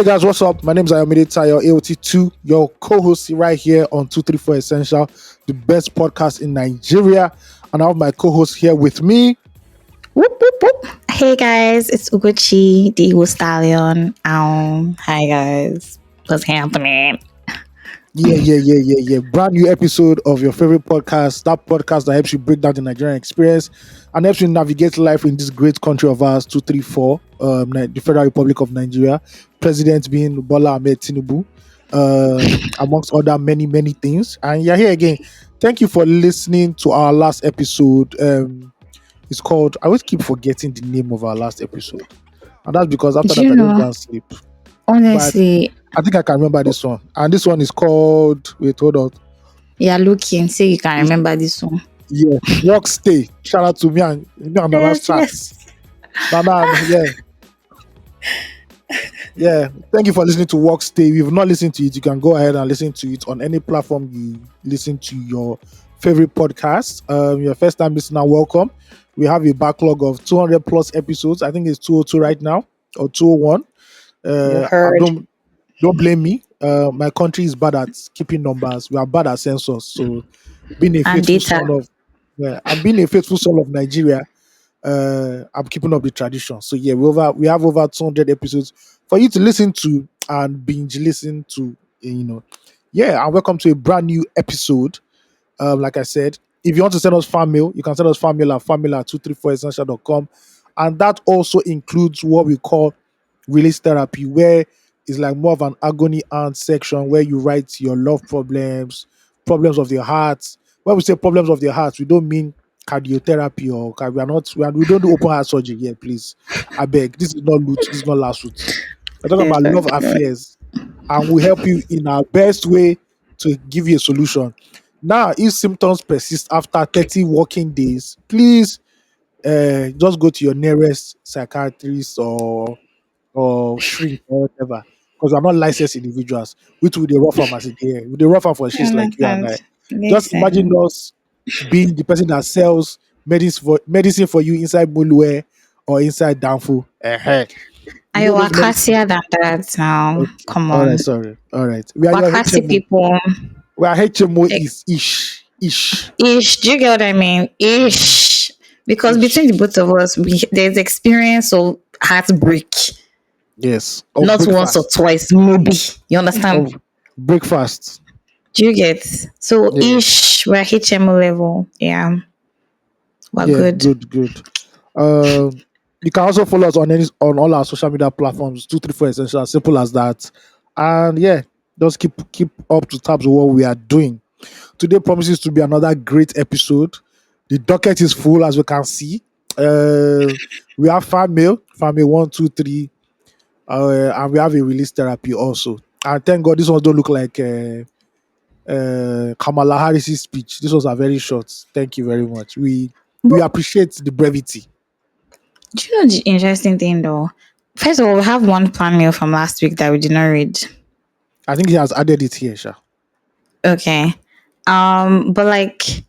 Hey guys, what's up? My name is Ayomide Tayo, AOT2, your co-host right here on 234 Essential, the best podcast in Nigeria. And I have my co-host here with me. Whoop, whoop, whoop. Hey guys, it's Ugochi, the Eagle Stallion. Hi guys, what's happening? Yeah. Brand new episode of your favorite podcast, that podcast that helps you break down the Nigerian experience and helps you navigate life in this great country of ours, 234, the Federal Republic of Nigeria. President being Bola Ahmed Tinubu, amongst other many things. And you're here again. Thank you for listening to our last episode. It's called, I always keep forgetting the name of our last episode. And that's because after that, I don't go and sleep. Honestly, but I think I can remember this one. And this one is called, wait, hold on. Yeah, looking, say you can remember this one. Yeah, Work Stay. Shout out to me and the last chat. Yeah. Yeah, thank you for listening to Work Stay. If you've not listened to it, you can go ahead and listen to it on any platform you listen to your favorite podcast. Your first time listener, welcome. We have a backlog of 200 plus episodes. I think it's 202 right now or 201. Don't blame me. My country is bad at keeping numbers. We are bad at census. So being a faithful son of Nigeria, I'm keeping up the tradition. So yeah, we have over 200 episodes for you to listen to and binge listen to. Yeah, and welcome to a brand new episode. Like I said, if you want to send us fan mail, you can send us fan mail at 234essential.com, and that also includes what we call release therapy, where it's like more of an agony aunt section where you write your love problems of the heart. When we say problems of the heart, we don't mean cardiotherapy or we don't do open heart surgery here, please. I beg. This is not loot, this is not last root. We're talking about love affairs, and we help you in our best way to give you a solution. Now, if symptoms persist after 30 working days, please just go to your nearest psychiatrist or shrink or whatever, because we're not licensed individuals, which would the rough pharmacy here. With the rough for shit like you and I. Just imagine us being the person that sells medicine for you inside Mulwe or inside Danfo. Are you Wakasia than that now? Okay. Come on. All right, sorry. All right. We are Wakasi people. We are HMO is ish. Do you get what I mean? Ish. Because between the both of us, there's experience of heartbreak. Yes. Not once or twice, maybe. You understand? Breakfast. Do you get? So ish, we're HMO level. Yeah. We're good. Good. You can also follow us on all our social media platforms, 234 Essential, simple as that. And yeah, just keep up to tabs with what we are doing. Today promises to be another great episode. The docket is full, as we can see. We have fan mail 1, 2, 3, and we have a release therapy also. And thank God this ones don't look like Kamala Harris's speech. This was a very short. Thank you very much. We appreciate the brevity. Do you know the interesting thing though? First of all, we have one fan mail from last week that we did not read. I think he has added it here, Sha. Okay. But like,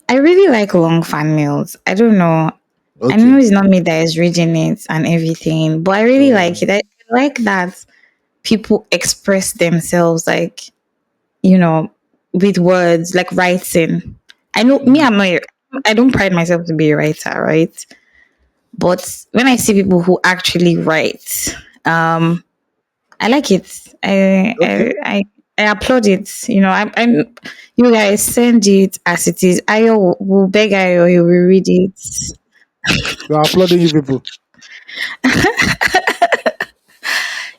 I really like long fan mails. I don't know. Okay. I know it's not me that is reading it and everything, but I really like it. I like that people express themselves, like, with words, like writing. I know I don't pride myself to be a writer, right? But when I see people who actually write, I like it. I applaud it. You guys send it as it is. Ayo will beg Ayo, he will read it. We are applauding you people.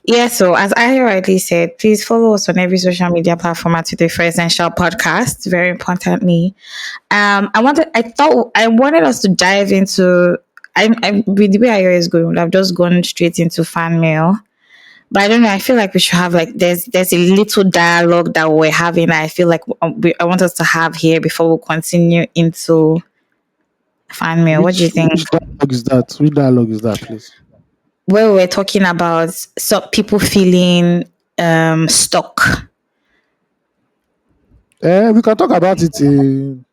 Yeah, so as I rightly said, please follow us on every social media platform at 234 Essential Podcast. Very importantly, I wanted us to dive into. With the way I always go, I've just gone straight into fan mail. But I don't know. I feel like we should have there's a little dialogue that we're having. I feel like I want us to have here before we continue into fan mail. What do you think? Which dialogue is that, please? Where we're talking about some people feeling stuck. We can talk about it in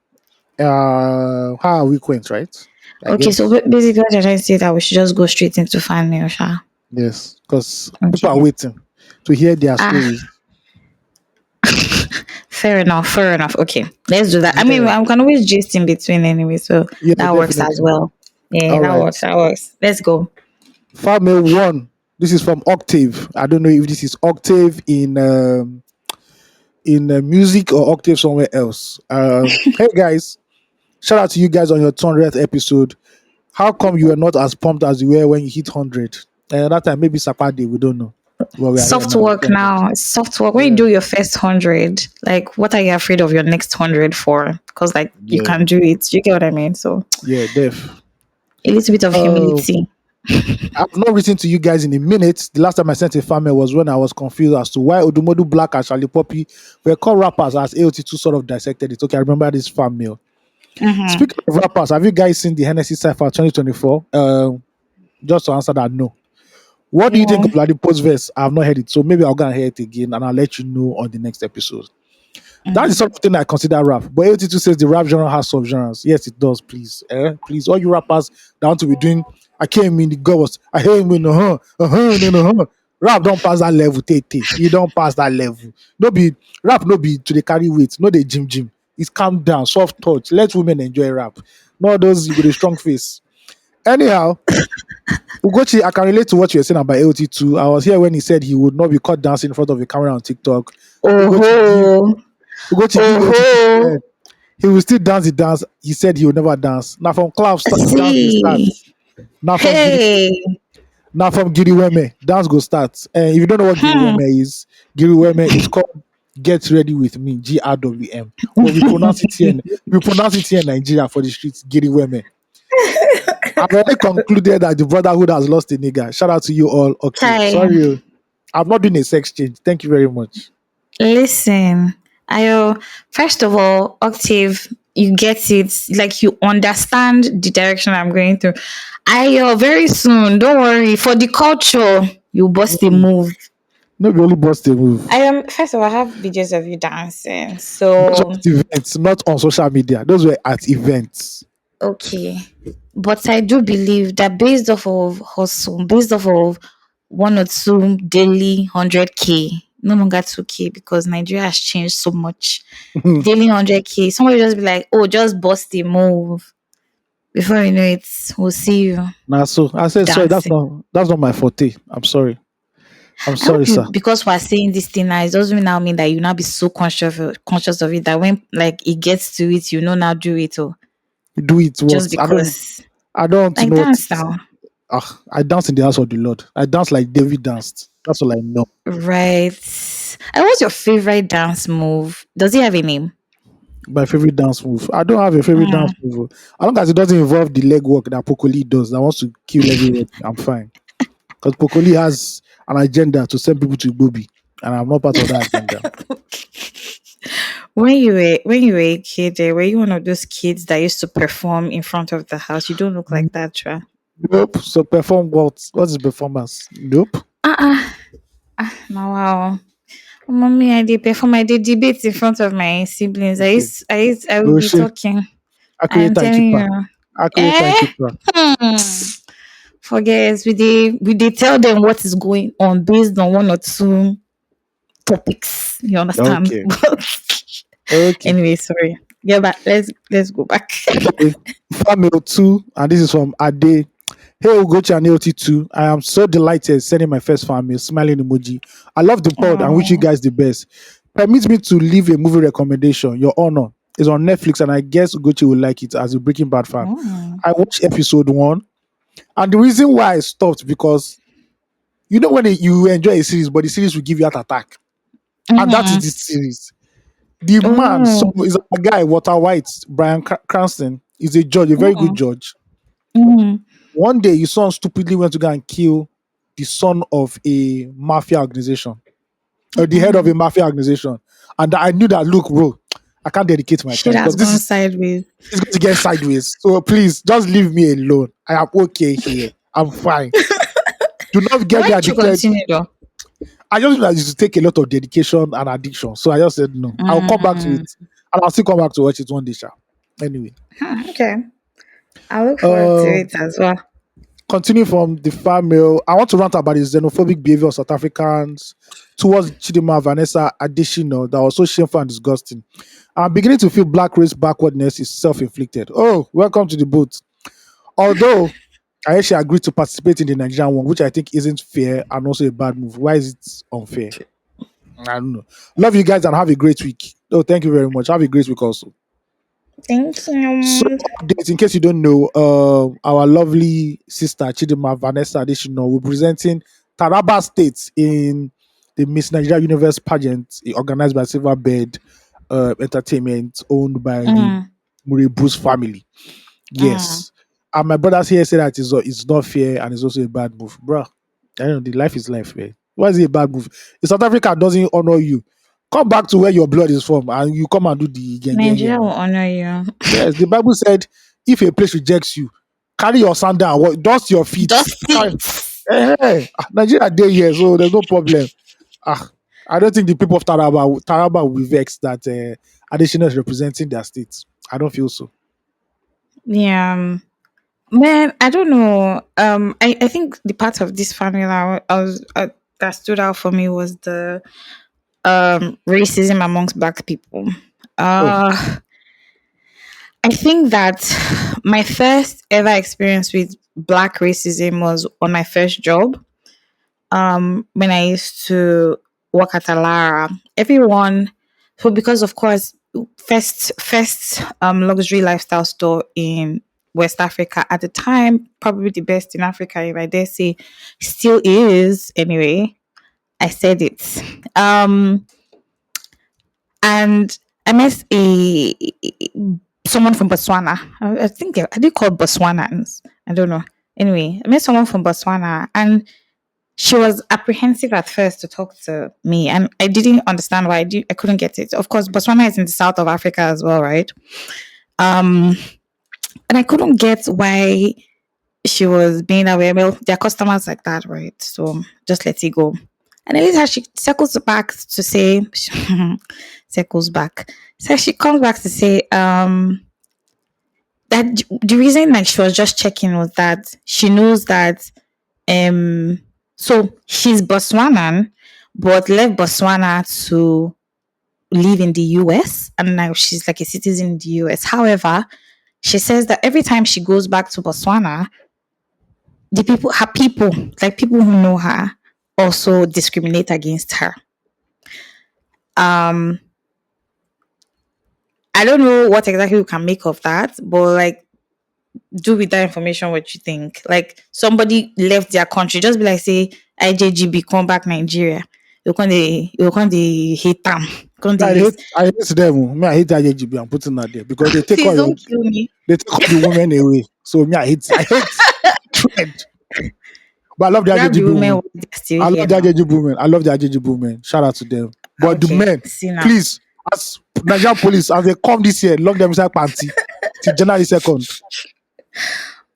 how our week went, right? So basically what you're trying to say that we should just go straight into fan mail, Sha. Yes, because people are waiting. to hear their Ah, stories. fair enough. Fair enough. Okay, let's do that. I mean, Yeah, I can always gist in between anyway, so yeah, that works as definitely. well. Yeah, All that right. works. That works. Let's go. Farmel one. This is from Octave. I don't know if this is Octave in music or Octave somewhere else. Hey guys, shout out to you guys on your 200th episode. How come you were not as pumped as you were when you hit 100? That time maybe Saturday, we don't know. Well, we are here Soft now. work 200. now. Soft work. When you Yeah, do your first 100, like, what are you afraid of your next 100 for? Because, like, you yeah, can do it. You get what I mean? So, yeah, def. a little bit of Uh, humility. I've not written to you guys in a minute. The last time I sent a farmer was when I was confused as to why Odumodu Black and Charlie Poppy were called rappers as AOT2 sort of dissected it. Okay, I remember this farm meal. Mm-hmm. Speaking of rappers, have you guys seen the Hennessy Cypher 2024? Just to answer that, no. What do you think No. of Ladi post verse? I have not heard it, so maybe I'll go and hear it again and I'll let you know on the next episode. That's the sort of thing I consider rap. But AOT2 says the rap genre has subgenres. Yes, it does, please. Please, all you rappers down to be doing, I came in the ghost, I came in no. Rap don't pass that level, Tate. You don't pass that level. No be rap, no be to the carry weight, no the gym. It's calm down, soft touch. Let women enjoy rap. Not those you with a strong face. Anyhow, Ugochi, I can relate to what you're saying about AOT2. I was here when he said he would not be caught dancing in front of a camera on TikTok. Ugochi give Oh, Ugochi give AOT2 oh, he will still dance the dance. He said he will never dance. Now from club dance go start. see. Now from Giri Hey. now from Giri Weme, dance go start. And if you don't know what Hmm. Giri Weme is called Get Ready With Me, GRWM. But we pronounce it here in Nigeria for the streets, Giri Weme. I've already concluded that the brotherhood has lost a nigga. Shout out to you all, Octave. Chai. Sorry, I'm not doing a sex change. Thank you very much. Listen, first of all, Octave, you get it. Like, you understand the direction I'm going through. Very soon, don't worry. For the culture, you bust a Mm. move. No, be only bust a move. First of all, I have videos of you dancing. Those were So, at events, not on social media. Those were at events. okay. But I do believe that based off of hustle, based off of one or two daily 100K, no longer 2K, because Nigeria has changed so much. Daily 100K, somebody just be like, oh, just bust a move. Before you know it, we'll see you Now, so I said sorry. dancing. That's not my forte. I'm sorry. I'm I hope sorry, you, sir. because we're saying this thing now, it doesn't now mean that you now be so conscious of it that when, like, it gets to it, you know, now do it, or Do it just what? because. I don't want to Like, know what. dance now. I dance in the house of the Lord. I dance like David danced. That's all I know. Right. And what's your favorite dance move? Does it have a name? My favorite dance move. I don't have a favorite dance Mm. move. As long as it doesn't involve the leg work that Pokoli does, that wants to kill everybody, I'm fine. Because Pokoli has an agenda to send people to Bobby, and I'm not part of that agenda. When you were a kid, were you one of those kids that used to perform in front of the house? You don't look like that, Tra. Nope. So perform what? What is performance? Nope. Uh-uh. Now, wow. Mommy, I did perform. I did debate in front of my siblings. Okay. I would Oh be shit. talking. I Accurate am telling timekeeper. you. Accurate Eh? timekeeper. Hmm. Forget, we dey tell them what is going on based on one or two topics. You understand? Okay. But Okay. anyway, sorry. Yeah, but let's go back. Okay. Family 2, and this is from Ade. Hey, Ugochi and AOT2. I am so delighted sending my first fan mail, smiling emoji. I love the pod and wish you Oh. guys the best. Permit me to leave a movie recommendation. Your Honor is on Netflix, and I guess Ugochi will like it as a Breaking Bad fan. Mm. I watched episode 1, and the reason why I stopped because you know when you enjoy a series, but the series will give you an attack, and that is Mm-hmm. the series. The man, so Oh. is a guy, Walter White, Brian Cranston, is a judge, a very good Mm. judge. Mm. One day, his son stupidly went to go and kill the son of a mafia organization, or the head of a Mm. mafia organization. And I knew that, look, bro, I can't dedicate my Shit time has because this gone is sideways. it's going to get sideways. So please, just leave me alone. I am okay here. I'm fine. Do not But get why me did you addicted. continue though? I just know that it to take a lot of dedication and addiction. So I just said no. I'll come back to Mm. it, and I'll still come back to watch it one day, sha. Anyway, Okay. I look forward to um, it as well. continue from the farm mail. I want to rant about the xenophobic behavior of South Africans towards Chidima Vanessa Additional that was so shameful and disgusting. I'm beginning to feel black race backwardness is self-inflicted. Oh, welcome to the boat. Although I actually agreed to participate in the Nigerian one, which I think isn't fair and also a bad move. Why is it unfair? I don't know. Love you guys and have a great week. Oh, thank you very much. Have a great week also. Thank So, you. updates in case you don't know, our lovely sister Chidima Vanessa Additional will be presenting Taraba State in the Miss Nigeria Universe pageant organized by Silverbird Entertainment, owned by the Mm, Murray Bruce family. mm. Yes. And my brothers here say that it's not fair and it's also a bad move. Bruh, I don't know, the life is life, man. Why is it a bad move? If South Africa doesn't honor you, come back to where your blood is from and you come and do the gang here Nigeria will now. honor you. Yes, the Bible said, if a place rejects you, carry your sandal, dust your feet. Dusty. Nigeria day here, so there's no problem. Ah, I don't think the people of Taraba will be vexed that additional is representing their states. I don't feel so. Yeah. Man, I don't know. I think the part of this family that stood out for me was the racism amongst black people. Oh, Uh I think that my first ever experience with black racism was on my first job. When I used to work at Alara. Everyone, so because of course first luxury lifestyle store in West Africa at the time, probably the best in Africa, if I dare say, still is anyway. I said it. And I met someone from Botswana. I think I did call Botswanans. I don't know. Anyway, I met someone from Botswana, and she was apprehensive at first to talk to me, and I didn't understand why. I couldn't get it. Of course, Botswana is in the south of Africa as well, right? Um, and I couldn't get why she was being aware. Well, there are customers like that, right? So just let it go. And then later she circles back to say, circles back. So she comes back to say, that the reason like she was just checking was that she knows that so she's Botswanan, but left Botswana to live in the US, and now she's like a citizen in the US. However, she says that every time she goes back to Botswana, her people, like people who know her, also discriminate against her. Um, I don't know what exactly we can make of that, but like, do with that information what you think. Like, somebody left their country, just be like, say, IJGB come back Nigeria. You can't hate them. I hate them. Me, I hate IJGB. I'm putting that there because Please don't kill me. they take all the women away. So me, I hate trend. But I love the Grab the IJGB women women. while they're still I here love the now. IJGB women. I love the IJGB women. Shout out to them. But the Okay, men, see now. please, as Nigerian police, as they come this year, lock them inside panty till January 2nd.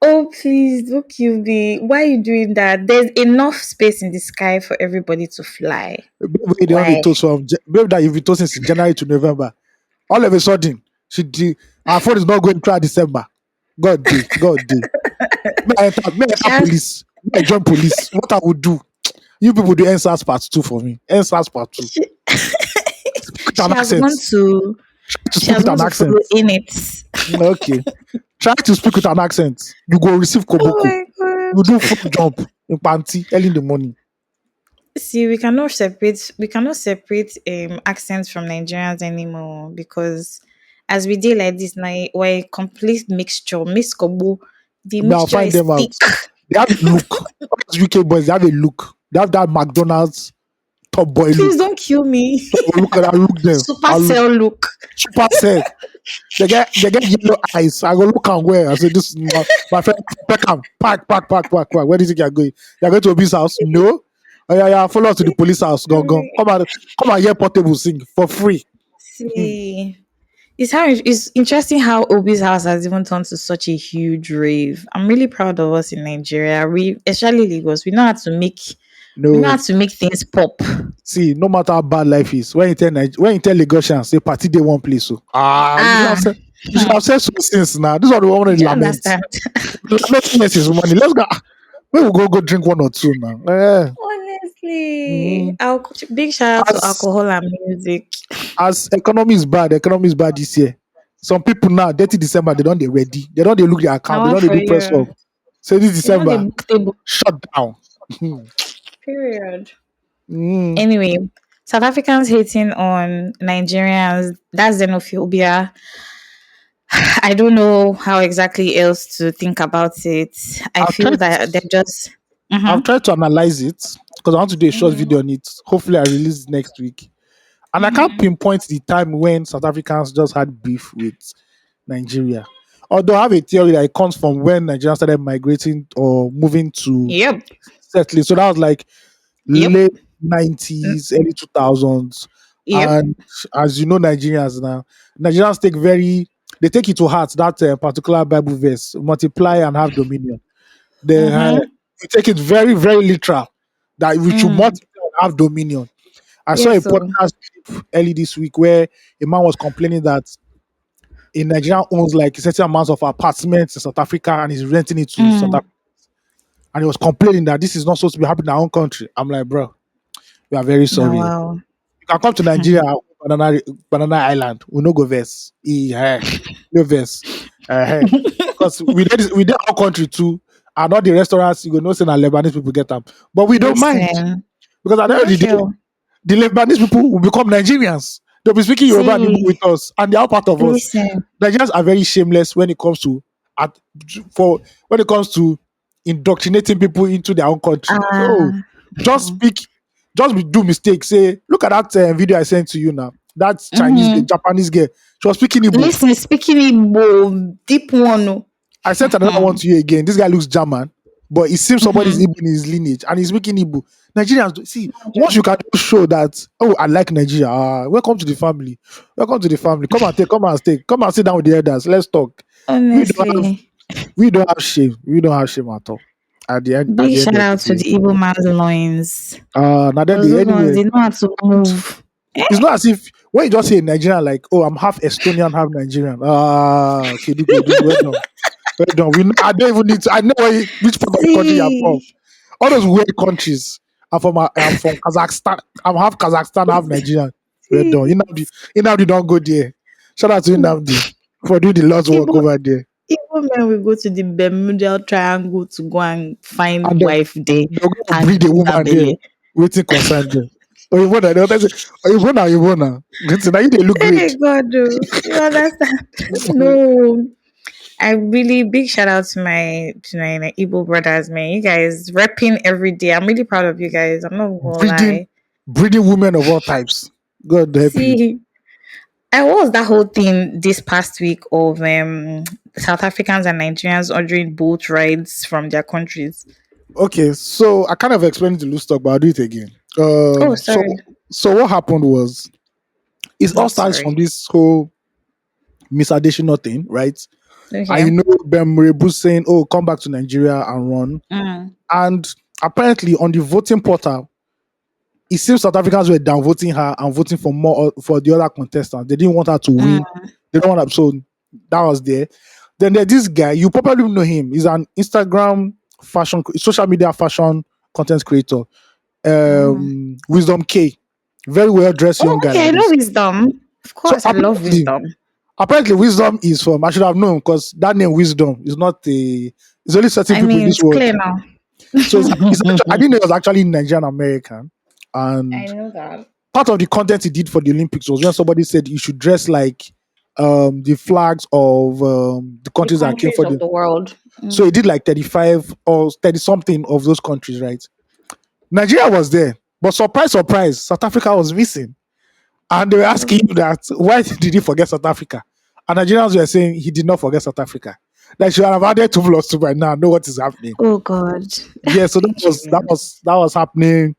Oh, please don't kill me. Why are you doing that? There's enough space in the sky for everybody to fly. Babe, they only Why? toast from babe that you've been toasting since January to November. All of a sudden, our phone is not going through December. God day. Me I enter Just police. Me I join police. What I would do? You people do NSAS part 2 for me. NSAS part 2. she, With she an has accent. gone to To she speak has with gone an to accent. follow in it. Okay. Try to speak with an accent. You go receive Oh koboko. my god. You do full jump in panty early in the morning. See, we cannot separate accents from Nigerians anymore, because as we deal like this now, we're a complete mixture. Mix kobo. The Now I'll mixture find is them out. thick. They have a look. All those UK boys, they have a look. They have that McDonald's top boy Please look. don't kill me. So I'll look them. I'll look Supercell look. super set. They get yellow eyes. I go look and where. I say this is my friend. Pack. Where do you think you're going? You're going to Obi's house? No. Oh yeah. Follow us to the police house. Go. Come and hear Portable sing for free. Hmm. See, it's interesting how Obi's house has even turned to such a huge rave. I'm really proud of us in Nigeria. We, especially Lagos, we know how No. to make things pop. See, no matter how bad life is, when you tell Lagosians, say party day one place. So Ah, you should have said so since now. This is what we want do to you lament. understand? Lamenting is money. Let's go. we go drink one or two now. Honestly, Mm. big shout out to As alcohol and music. as economy is bad this year. Some people now, 30 December, they don't they ready. They don't they look their account. Now They one don't they for do press you. up. Say this You know the December, book table. shut down. Period. Mm. Anyway, South Africans hating on Nigerians, that's xenophobia. I don't know how exactly else to think about it. I I've feel tried that they're just. I've Mm-hmm, tried to analyze it because I want to do a short video on it. Hopefully I release it next week. And I can't pinpoint the time when South Africans just had beef with Nigeria. Although I have a theory that it comes from when Nigerians started migrating or moving to yep, settling. So that was like yep, late mm, 90s, early 2000s. yep. And as you know, Nigerians they take it to heart that particular Bible verse, multiply and have dominion. Mm-hmm, We take it very, very literal that we should mm. multiply and have dominion. I saw a Yes, so. podcast clip early this week where a man was complaining that a Nigerian owns like a certain amount of apartments in South Africa and he's renting it to South Mm. Africa. And he was complaining that this is not supposed to be happening in our own country. I'm like, bro, we are very Now, sorry. You wow. can come to Nigeria, banana island. We no go verse. No verse. Because we did our country too. And all the restaurants, you go know saying Lebanese people get them. But we don't mind. Listen, Because at the we end of don't the day, feel. the Lebanese people will become Nigerians. They'll be speaking Yoruba and Igbo with See, us, and they are part of us. listen. Nigerians are very shameless when it comes to at for when it comes to indoctrinating people into their own country. Oh, Uh, just speak, do mistakes. Say, look at that video I sent to you now. That Chinese girl, mm-hmm. Japanese girl, she was speaking Igbo. Listen, speaking Igbo, deep one. I sent another one to you again. This guy looks German, but it seems somebody's Igbo in his lineage and he's speaking Igbo. Nigerians, see, once you can show that, oh, I like Nigeria, welcome to the family. Welcome to the family. Come and sit down with the elders. Let's talk. We don't have, Honestly, we don't have shame. We don't have shame at all. At big the end shout of the out to day. the Igbo man's loins. Now then Because the those ones, anyway, they know how to move. it's not as if when you just say Nigerian, like, oh, I'm half Estonian, half Nigerian. Okay, do good, well done. Well done. I don't even need to. I know which part of the country you're from. See, All those weird countries. I'm from Kazakhstan. I'm half Kazakhstan, half Nigerian. Well see, done. Inabdi don't go there. Shout out to Inabdi for doing the Lord's work Igbo, over there. Igbo men will go to the Bermuda Triangle to go and find And then wife there they'll go and and breed a do that woman there, belly. waiting concern them. Oh, you wanna, they'll say, oh, you wanna. Now you they look Hey great. God, oh, you understand? No, I really big shout out to my Igbo brothers, man. You guys repping every day. I'm really proud of you guys. I'm not gonna breeding, lie. breeding women of all types. God help you. See, I was that whole thing this past week of South Africans and Nigerians ordering boat rides from their countries. Okay, so I kind of explained the loose talk, but I'll do it again. Oh, Um, so sorry. so what happened was it all Not starts from sorry. this whole misadditional thing, right? I Okay. know Ben Murebu saying, "Oh, come back to Nigeria and run," Mm. and apparently on the voting portal, it seems South Africans were downvoting her and voting for more for the other contestants. They didn't want her to Mm. win. They don't want her, so that was there. Then there's this guy, you probably know him. He's an Instagram social media fashion content creator. Mm. Wisdom K, very well dressed young Oh, guy okay. like I know this. wisdom. Of So course, I love wisdom. apparently, Wisdom is from. I should have known because that name Wisdom is not a. It's only certain I people in mean, this it's world. clear now. So I didn't know it was actually Nigerian American. I And know that. part of the content he did for the Olympics was when somebody said you should dress like the flags of the The countries that came countries for of the. the world. So Mm. he did like 35 or 30 something of those countries, right? Nigeria was there, but surprise, surprise, South Africa was missing. And they were asking him that why did he forget South Africa? And Nigerians were saying he did not forget South Africa. Like should have added 2 plus 2 by now, know what is happening. Oh God. Yeah, so Nigerian. that was happening.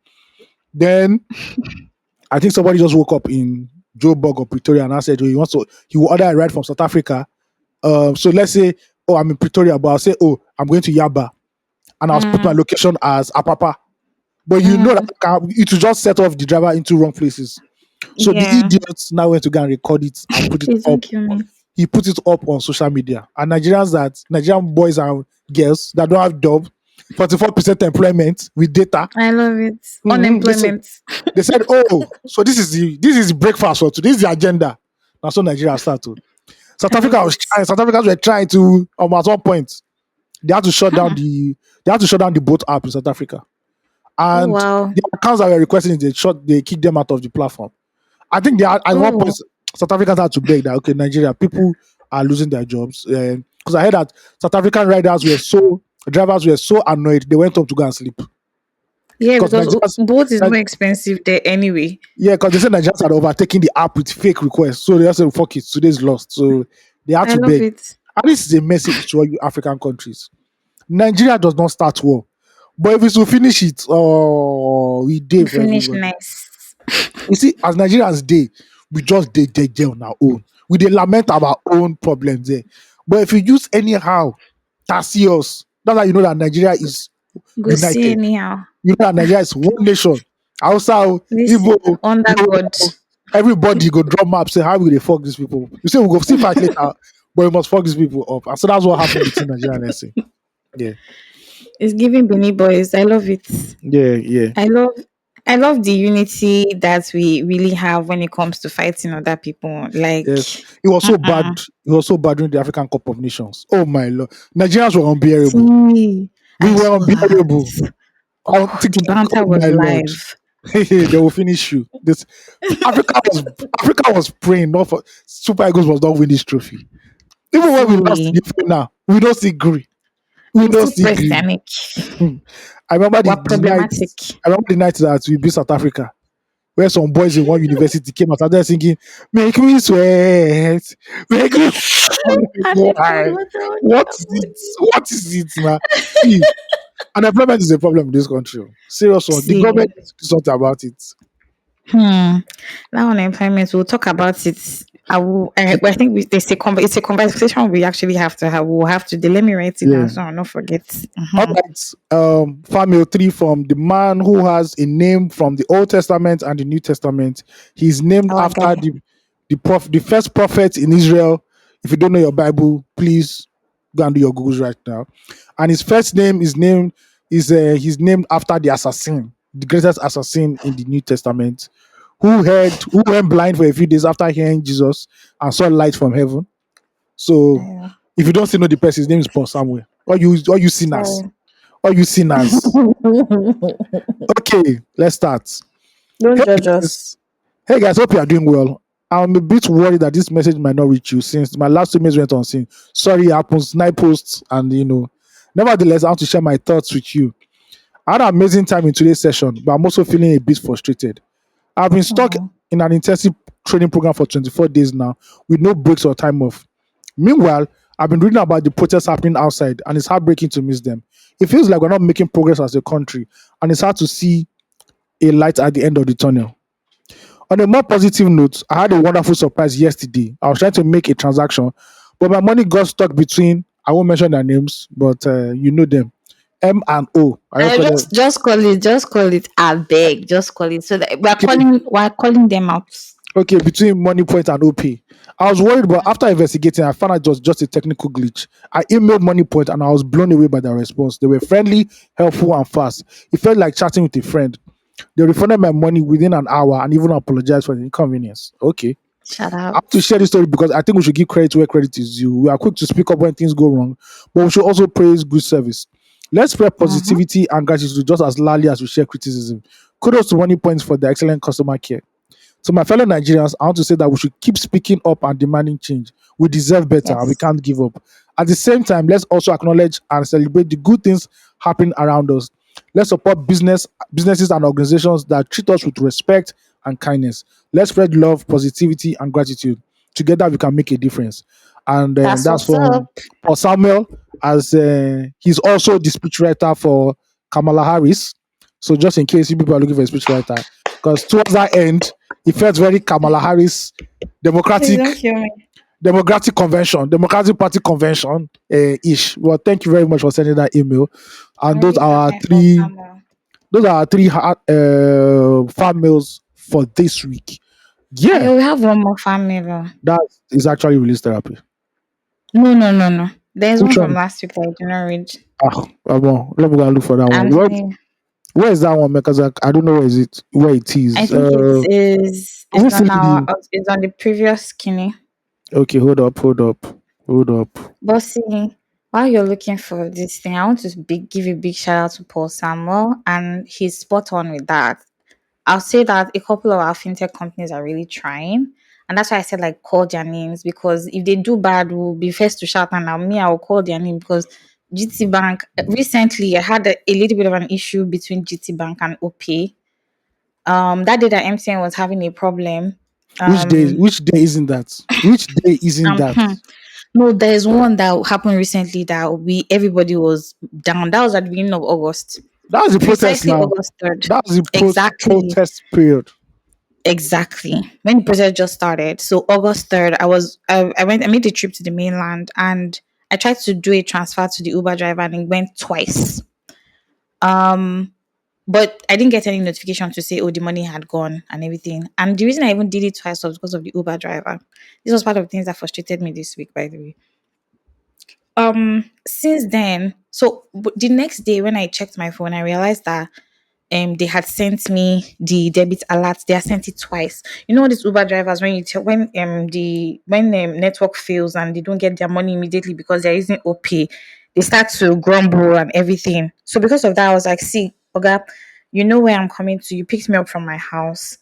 Then I think somebody just woke up in Joburg or Pretoria and I said, oh, he will order a ride from South Africa. So let's say, oh, I'm in Pretoria, but I'll say, oh, I'm going to Yaba, and I'll put my Mm. location as Apapa. But you know that Mm. it will just set off the driver into wrong places. So the Yeah. idiots now went to go and record it and put it Please don't up. kill me. He put it up on social media. And Nigerian boys and girls that don't have dub, 44% employment with data. I love it. Mhm. Unemployment. They said, oh, so this is breakfast for today. This is the agenda. That's so Nigeria started. South I Africa love was it. trying. South Africans were trying to at one point they had to shut down the boat app in South Africa. Oh And wow. the accounts that were requesting it, they kicked them out of the platform. I think they had, at one point Oh South Africans had to beg that okay, Nigeria, people are losing their jobs. Because I heard that South African drivers were so annoyed they went home to go and sleep. yeah, Because because Nigerians boat is Ni- more expensive there anyway. yeah, because they said Nigerians had overtaken the app with fake requests. So they just said fuck it, today's lost. So they had I to love beg. it. And this is a message to all you African countries. Nigeria does not start war. But if it's to finish it, oh, we did for Finish everybody. nice. You see, as Nigerians dey, we just dey on our own. We dey lament our own problems there. But if you use anyhow, that's us. That's how you know that Nigeria is Go see united. anyhow. You know that Nigeria is one nation. Hausa, This Igbo, under God. Yoruba, everybody go draw map, say how will they fuck these people? You say we go still fight later, but we must fuck these people up. And so that's what happened between Nigeria and SA. Yeah, It's giving Beanie Boys. I love it. yeah. I love I love the unity that we really have when it comes to fighting other people. Like Yes, it was so bad. uh-uh. It was so bad during the African Cup of Nations. Oh my lord, Nigerians were unbearable. See, We I were saw unbearable that. on Oh, the TikTok. banter Oh was my lord, live. they will finish you. This Africa was praying not for Super Eagles was not win this trophy. Even when we lost See, the final, we don't see green. We we don't still see press green. their neck. I remember We're the night. problematic. I remember the night that we beat South Africa, where some boys in one university came out and started singing, "Make me sweat, make me." I'm And like, they put why? water on What their is it? body. What is it, man? See, unemployment is a problem in this country. Serious one. The government See, needs to do something about it. hmm. Now unemployment, we'll talk about it. I think it's a conversation we actually have to have. We'll have to let me write it down Yeah. so I'll not forget. All Mhm. right. Family 3 from the man who has a name from the Old Testament and the New Testament. He's named Our after guy. the first prophet in Israel. If you don't know your Bible, please go and do your Googles right now. And his first name is named is he's named after the assassin, the greatest assassin in the New Testament, who went blind for a few days after hearing Jesus and saw light from heaven. So Yeah. if you don't still know the person, his name is Paul Samuel. Or you sinners. Sorry. Or you sinners. Okay, let's start. Don't Hey judge us. guys. Hey guys, hope you are doing well. I'm a bit worried that this message might not reach you since my last 2 minutes went on scene. Sorry, it happens, night posts, and Nevertheless, I want to share my thoughts with you. I had an amazing time in today's session, but I'm also feeling a bit frustrated. I've been stuck Oh, in an intensive training program for 24 days now with no breaks or time off. Meanwhile, I've been reading about the protests happening outside, and it's heartbreaking to miss them. It feels like we're not making progress as a country, and it's hard to see a light at the end of the tunnel. On a more positive note, I had a wonderful surprise yesterday. I was trying to make a transaction, but my money got stuck between, I won't mention their names, but you know them, M and O. I just I call them. just call it. I beg, just call it. So that Okay, we're calling them out. okay, between Money Point and OP. I was worried, but after investigating, I found out it was just a technical glitch. I emailed Money Point and I was blown away by their response. They were friendly, helpful, and fast. It felt like chatting with a friend. They refunded my money within an hour and even apologized for the inconvenience. Okay. Shout I have to out. share this story because I think we should give credit where credit is due. We are quick to speak up when things go wrong, but we should also praise good service. Let's spread Mm-hmm. positivity and gratitude just as loudly as we share criticism. Kudos to Money Points for the excellent customer care. To my fellow Nigerians, I want to say that we should keep speaking up and demanding change. We deserve better and we Yes. can't give up. At the same time, let's also acknowledge and celebrate the good things happening around us. Let's support businesses and organizations that treat us with respect and kindness. Let's spread love, positivity, and gratitude. Together, we can make a difference. And That's that's what's from up. Paul Samuel, as he's also the speechwriter for Kamala Harris. So just in case you people are looking for a speechwriter, because towards that end, it felt very Kamala Harris, Please Democratic don't kill me. Democratic Convention, Democratic Party Convention ish. Well, thank you very much for sending that email. I And those really are don't our mind for three. Samuel. Those are our three fan mails for this week. I Yeah, will have one more family. Though. that is actually release therapy. No, no, no, no. There's one Which from one? last week that I did not read. Well, let me go and look for that one. I'm telling you, Where is that one? Because I don't know where it I is. think it is. Is It's it not still in now. the? It's on the previous skinny. Okay, hold up. But see, while you're looking for this thing, I want to give a big shout out to Paul Samuel, and he's spot on with that. I'll say that a couple of our fintech companies are really trying. And that's why I said like call their names, because if they do bad, we'll be first to shout, and now me, I will call their name because GT Bank recently I had a little bit of an issue between GT Bank and OP. That day that MTN was having a problem. Um Which day isn't that? Which day isn't that? hmm, no, there's one that happened recently that we everybody was down. That was at the beginning of August. That was the protest Precisely now. August 3rd. That was the Exactly. protest period. Exactly. When the process just started. So August 3rd, I made the trip to the mainland, and I tried to do a transfer to the Uber driver and it went twice. Um but I didn't get any notification to say, oh, the money had gone and everything. And the reason I even did it twice was because of the Uber driver. This was part of the things that frustrated me this week, by the way. Since then, the next day when I checked my phone, I realized that they had sent me the debit alert. They had sent it twice. You know these Uber drivers, when when network fails and they don't get their money immediately because they're using OP, they start to grumble and everything. So because of that, I was like, see, Oga, you know where I'm coming to. You picked me up from my house.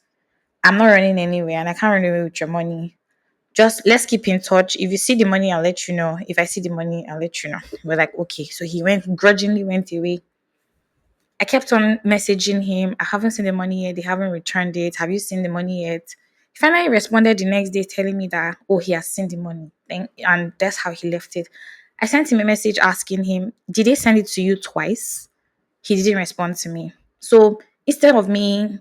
I'm not running anywhere and I can't run away with your money. Just let's keep in touch. If you see the money, I'll let you know. If I see the money, I'll let you know. We're like, okay. So he grudgingly went away. I kept on messaging him. I haven't seen the money yet. They haven't returned it. Have you seen the money yet? He finally responded the next day telling me that, oh, he has seen the money. And that's how he left it. I sent him a message asking him, did they send it to you twice? He didn't respond to me. So instead of me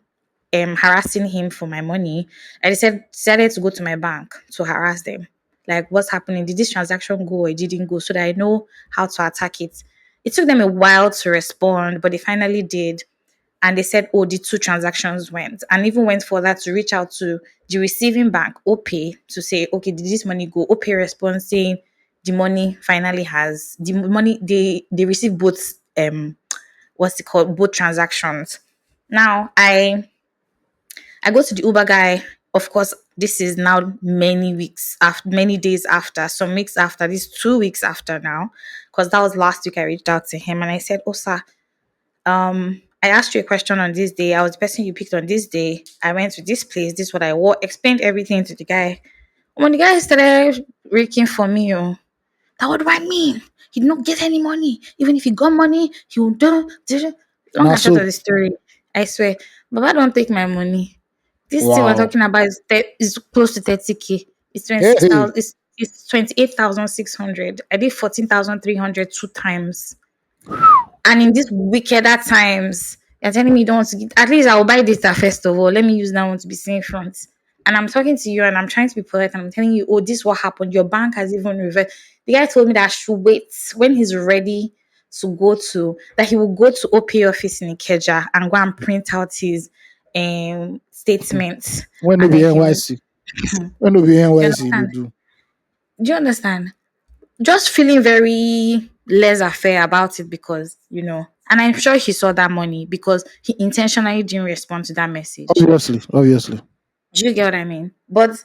harassing him for my money, I decided to go to my bank to harass them. Like, what's happening? Did this transaction go or it didn't go? So that I know how to attack it. It took them a while to respond, but they finally did. And they said, oh, the two transactions went. And even went further to reach out to the receiving bank, OPay, to say, okay, did this money go? OPay responds saying the money finally has the money, they received both what's it called, both transactions. Now I go to the Uber guy. Of course, this is now many weeks after, many days after, some weeks after, this 2 weeks after now, because that was last week I reached out to him and I said, oh, sir, I asked you a question on this day. I was the person you picked on this day. I went to this place. This is what I wore. Explained everything to the guy. When the guy started raking for me, oh, that what do I mean? He did not get any money. Even if he got money, he would do. Long Now and short of so the story, I swear, Baba don't take my money. This thing we're wow. talking about is close to 30K. It's Hey, hey. 26,000. It's 28,600. I did 14,300 two times. And in these wickeder times, you're telling me you don't want to get, at least I'll buy data first of all. Let me use that one to be seen front. And I'm talking to you and I'm trying to be polite and I'm telling you, oh, this is what happened. Your bank has even reversed. The guy told me that I should wait when he's ready that he will go to OPA office in Ikeja and go and print out his statement. When no And be then he will, NYC. When no be you NYC they understand? do. Do you understand? Just feeling very laissez faire about it because, and I'm sure he saw that money because he intentionally didn't respond to that message. Obviously. Do you get what I mean? But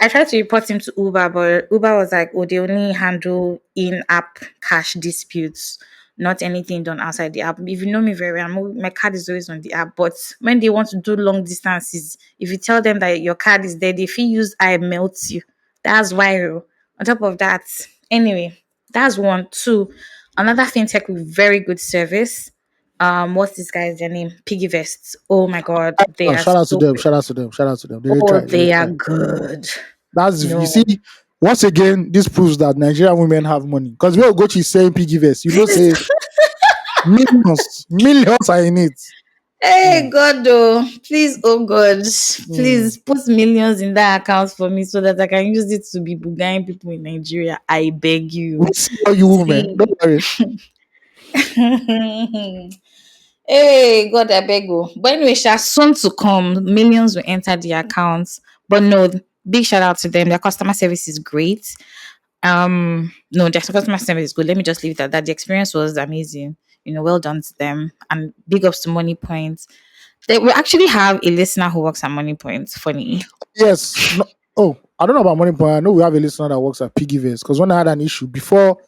I tried to report him to Uber, but Uber was like, oh, they only handle in app cash disputes, not anything done outside the app. If you know me very well, my card is always on the app. But when they want to do long distances, if you tell them that your card is there, if you use I melts you. That's viral. On top of that, anyway, that's one. Two, another fintech with very good service. What's this guy's their name? Piggy Vests. Oh my god, they Oh, are shout out to so them. Shout out to them. Shout out to them. They will Oh, try. They will they are try. good. That's you No. see. Once again, this proves that Nigerian women have money. Because we Ugochi is saying piggy vest, say millions are in it. Hey Mm, God, oh, please, oh God, mm. please put millions in that account for me so that I can use it to be bugaing people in Nigeria. I beg We you. see all you women. See. Don't worry. Hey God, I beg you. But anyway, soon to come, millions will enter the accounts. But no, big shout out to them. Their customer service is great. No, their customer service is good. Let me just leave it at that. The experience was amazing. Well done to them. And big ups to Money Points. We actually have a listener who works at Money Points. Funny. Yes. No, oh, I don't know about money, but I know we have a listener that works at Piggyverse. Because when I had an issue before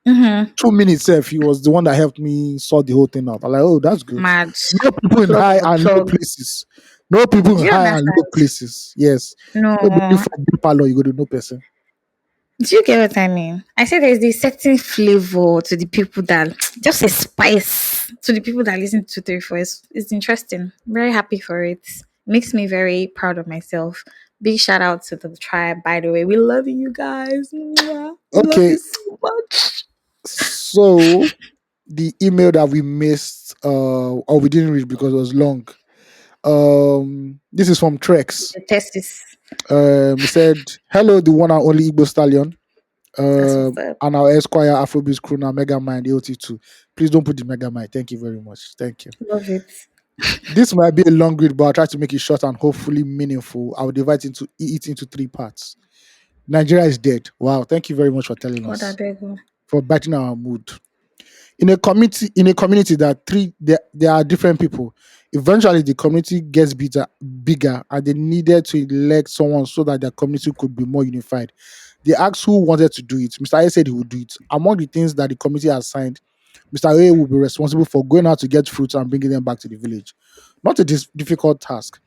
Mm-hmm. 2 minutes, he was the one that helped me sort the whole thing out. I'm like, oh, that's good. Mad. No people in Plug high for and low plug. places. No people Do in you high and low understand? places. Yes. Nobody No. for big parlor, you go to no person. Do you get what I mean? I said there's this certain flavor to the people that just a spice to the people that listen to 3 4. It's interesting. Very happy for it. Makes me very proud of myself. Big shout out to the tribe, by the way. We love you guys. Mwah. We love Okay. you so much. So the email that we missed, or we didn't read because it was long. This is from Trex. The test is He said, "Hello, the one and only Igbo stallion, that's what's up. and our Esquire Afrobeat crooner Mega Mind AOT2. Please don't put the Mega Mind. Thank you very much. Thank you. Love it. This might be a long read, but I'll try to make it short and hopefully meaningful. I will divide it into 3 parts. Nigeria is dead. Wow. Thank you very much for telling God, I us, beg you. for biting our mood. In a community that there are different people. Eventually the community gets bigger, and they needed to elect someone so that their community could be more unified. They asked who wanted to do it. Mr. A said he would do it. Among the things that the committee has signed, Mr. A will be responsible for going out to get fruits and bringing them back to the village. Not a difficult task.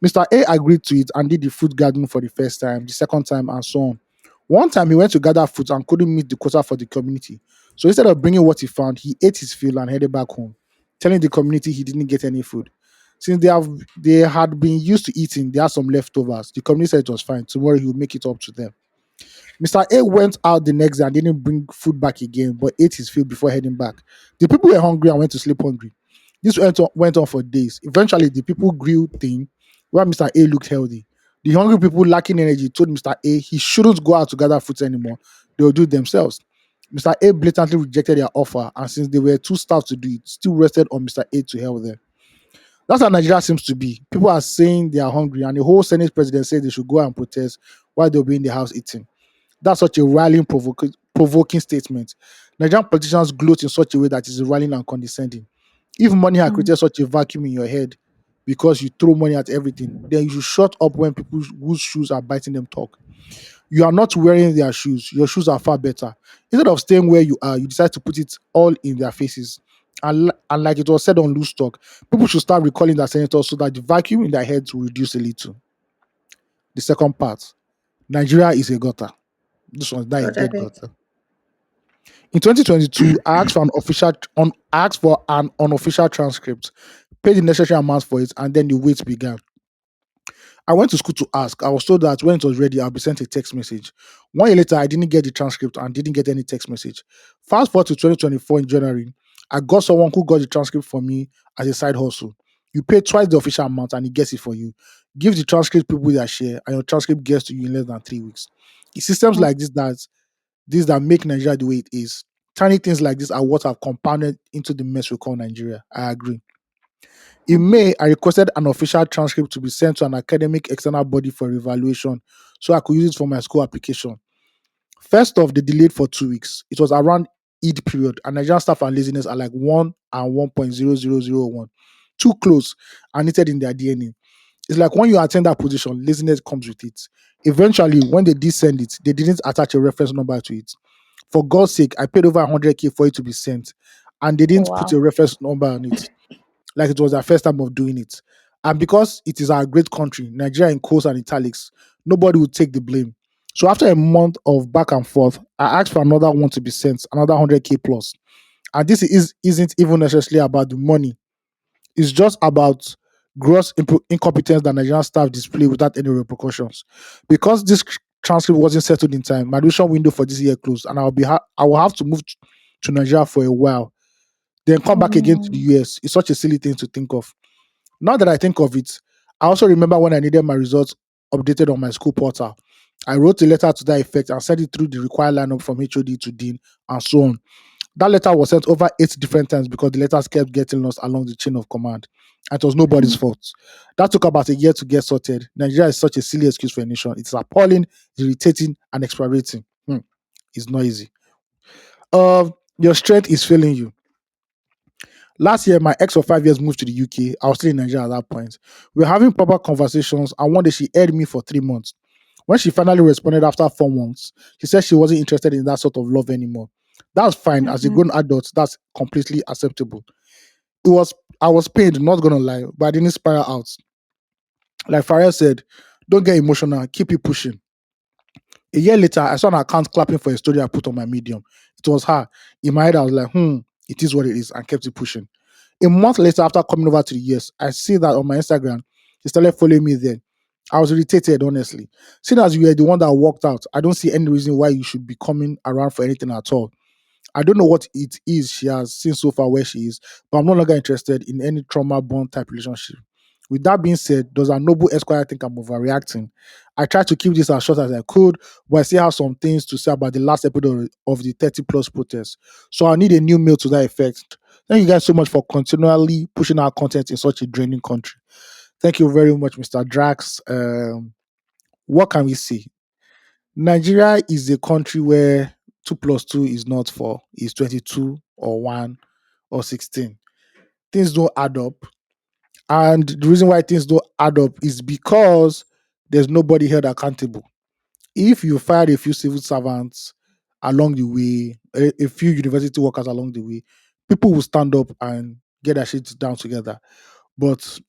Mr. A agreed to it and did the fruit garden for the first time, the second time, and so on. One time he went to gather fruit and couldn't meet the quota for the community. So instead of bringing what he found, he ate his fill and headed back home, telling the community he didn't get any food. Since they had been used to eating, they had some leftovers. The community said it was fine. Tomorrow he would make it up to them. Mr. A went out the next day and didn't bring food back again, but ate his fill before heading back. The people were hungry and went to sleep hungry. This went on for days. Eventually, the people grew thin, while Mr. A looked healthy. The hungry people lacking energy told Mr. A he shouldn't go out to gather fruits anymore. They will do it themselves. Mr. A blatantly rejected their offer, and since they were too starved to do it, still rested on Mr. A to help them. That's how Nigeria seems to be. People are saying they are hungry, and the whole Senate president said they should go and protest while they'll be in the house eating. That's such a rallying, provoking statement. Nigerian politicians gloat in such a way that is rallying and condescending. If money had Mm. created such a vacuum in your head because you throw money at everything, then you should shut up when people whose shoes are biting them talk. You are not wearing their shoes. Your shoes are far better. Instead of staying where you are, you decide to put it all in their faces. And like it was said on Loose Talk, people should start recalling their senators so that the vacuum in their heads will reduce a little. The second part, Nigeria is a gutter. This one's not a God, I dead beg. gutter. In 2022, I asked for an unofficial transcript, paid the necessary amount for it, and then the wait began. I went to school to ask. I was told that when it was ready, I'll be sent a text message. 1 year later, I didn't get the transcript and didn't get any text message. Fast forward to 2024 in January, I got someone who got the transcript for me as a side hustle. You pay twice the official amount and he gets it for you. Give the transcript people their share, and your transcript gets to you in less than 3 weeks. It's systems Mm. like this that make Nigeria the way it is. Tiny things like this are what have compounded into the mess we call Nigeria. I agree. In Mhm. May, I requested an official transcript to be sent to an academic external body for evaluation so I could use it for my school application. First off, they delayed for 2 weeks. It was around Eid period, and Nigerian staff and laziness are like 1 and 1.0001. Too close and knitted in their DNA. It's like when you attend that position, laziness comes with it. Eventually, when they did send it, they didn't attach a reference number to it. For God's sake, I paid over 100K for it to be sent, and they Oh, didn't put wow. a reference number on it, like it was their first time of doing it. And because it is our great country, Nigeria in quotes and italics, nobody would take the blame. So after a month of back and forth, I asked for another one to be sent, another 100K plus. And isn't even necessarily about the money. It's just about gross incompetence that Nigerian staff display without any repercussions. Because this transcript wasn't settled in time, my admission window for this year closed, and I will have to move to Nigeria for a while, then come back again to the Mm. US. It's such a silly thing to think of. Now that I think of it, I also remember when I needed my results updated on my school portal. I wrote a letter to that effect and sent it through the required lineup from HOD to Dean and so on. That letter was sent over 8 different times because the letters kept getting lost along the chain of command. And it was nobody's fault. That took about a year to get sorted. Nigeria is such a silly excuse for a nation. It's appalling, irritating, and exasperating. It's not easy. Your strength is failing you. Last year, my ex of 5 years moved to the UK. I was still in Nigeria at that point. We were having proper conversations, and one day she aired me for 3 months. When she finally responded after 4 months, she said she wasn't interested in that sort of love anymore. That's fine. As a Mhm. grown adult, that's completely acceptable. It was I was pained, not gonna lie, but I didn't spiral out. Like Pharoah said, don't get emotional, keep it pushing. A year later, I saw an account clapping for a story I put on my medium. It was her. In my head, I was like, it is what it is, and kept it pushing. A month later, after coming over to the US, I see that on my Instagram, she started following me then. I was irritated, honestly. Seeing as you were the one that walked out, I don't see any reason why you should be coming around for anything at all. I don't know what it is she has seen so far where she is, but I'm no longer interested in any trauma bond type relationship. With that being said, does our noble Esquire think I'm overreacting? I tried to keep this as short as I could, but I still have some things to say about the last episode of the 30 plus protest. So I need a new mail to that effect. Thank you guys so much for continually pushing our content in such a draining country. Thank you very much, Mr. Drax. What can we say? Nigeria is a country where 2 plus 2 is not 4, is 22 or 1 or 16. Things don't add up. And the reason why things don't add up is because there's nobody held accountable. If you fired a few civil servants along the way, a few university workers along the way, people will stand up and get their shit down together. But,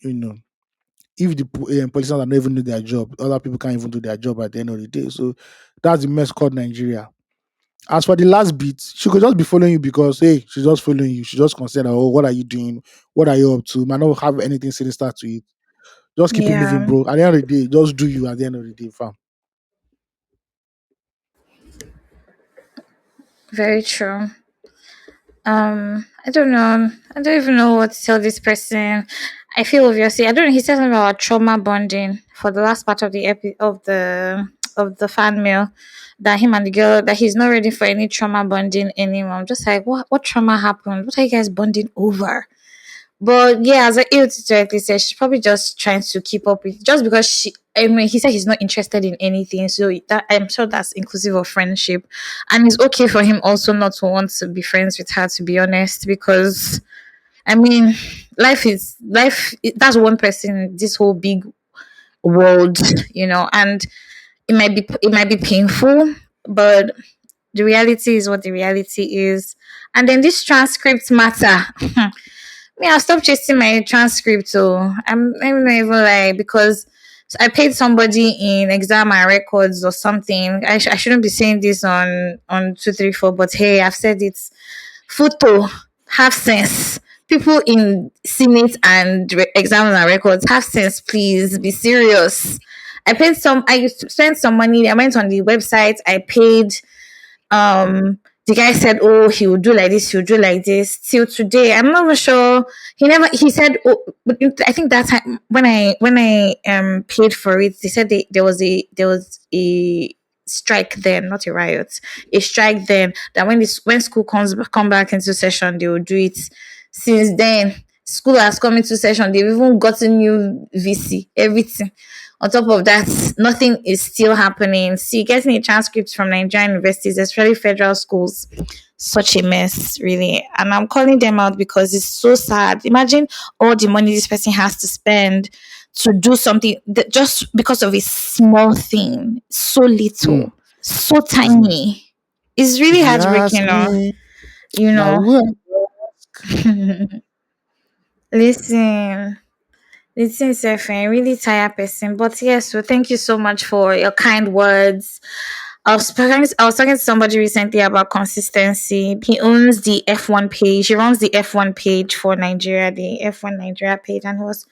if the politicians are not even doing their job, other people can't even do their job at the end of the day. So that's the mess called Nigeria. As for the last bit, she could just be following you because hey, she's just following you. She just consider, oh, what are you doing? What are you up to? Might not have anything sinister to it. Just keep it moving, Yeah, bro. At the end of the day, just do you at the end of the day, fam. very true. I don't know. I don't even know what to tell this person. I feel obviously I don't know. He said something about trauma bonding for the last part of the fan mail that him and the girl that he's not ready for any trauma bonding anymore. I'm just like, what trauma happened? What are you guys bonding over? But yeah, as AOT directly said, she's probably just trying to keep up with just because I mean he said he's not interested in anything. So that I'm sure that's inclusive of friendship. And it's okay for him also not to want to be friends with her, to be honest, because I mean life that's one person in this whole big world, and it might be painful, but the reality is what the reality is. And then this transcript matter. Me, I'll stop chasing my transcript. So I'm not even like because I paid somebody in exam and records or something. I shouldn't be saying this on 234, but hey, I've said it. Photo, have sense. People in Senate and exams and records have sense. Please be serious. I spent some money. I went on the website. I paid the guy said, oh, he would do like this, he would do like this. Till today, I'm not even sure. He said, oh, but I think that time when I paid for it, they said there was a strike then, not a riot, a strike then, that when school come back into session, they will do it. Since then, school has come into session, they've even gotten new VC, everything. On top of that, nothing is still happening. See, getting a transcript from Nigerian universities, especially federal schools, such a mess, really. And I'm calling them out because it's so sad. Imagine all the money this person has to spend to do something that just because of a small thing, so Hmm. little, so Hmm. tiny. It's really If you ask heartbreaking, me, you now know. who? Listen, it's itself a really tired person. But yes, so thank you so much for your kind words. I was talking to somebody recently about consistency. He owns the F1 page. He runs the F1 page for Nigeria, the F1 Nigeria page, and he was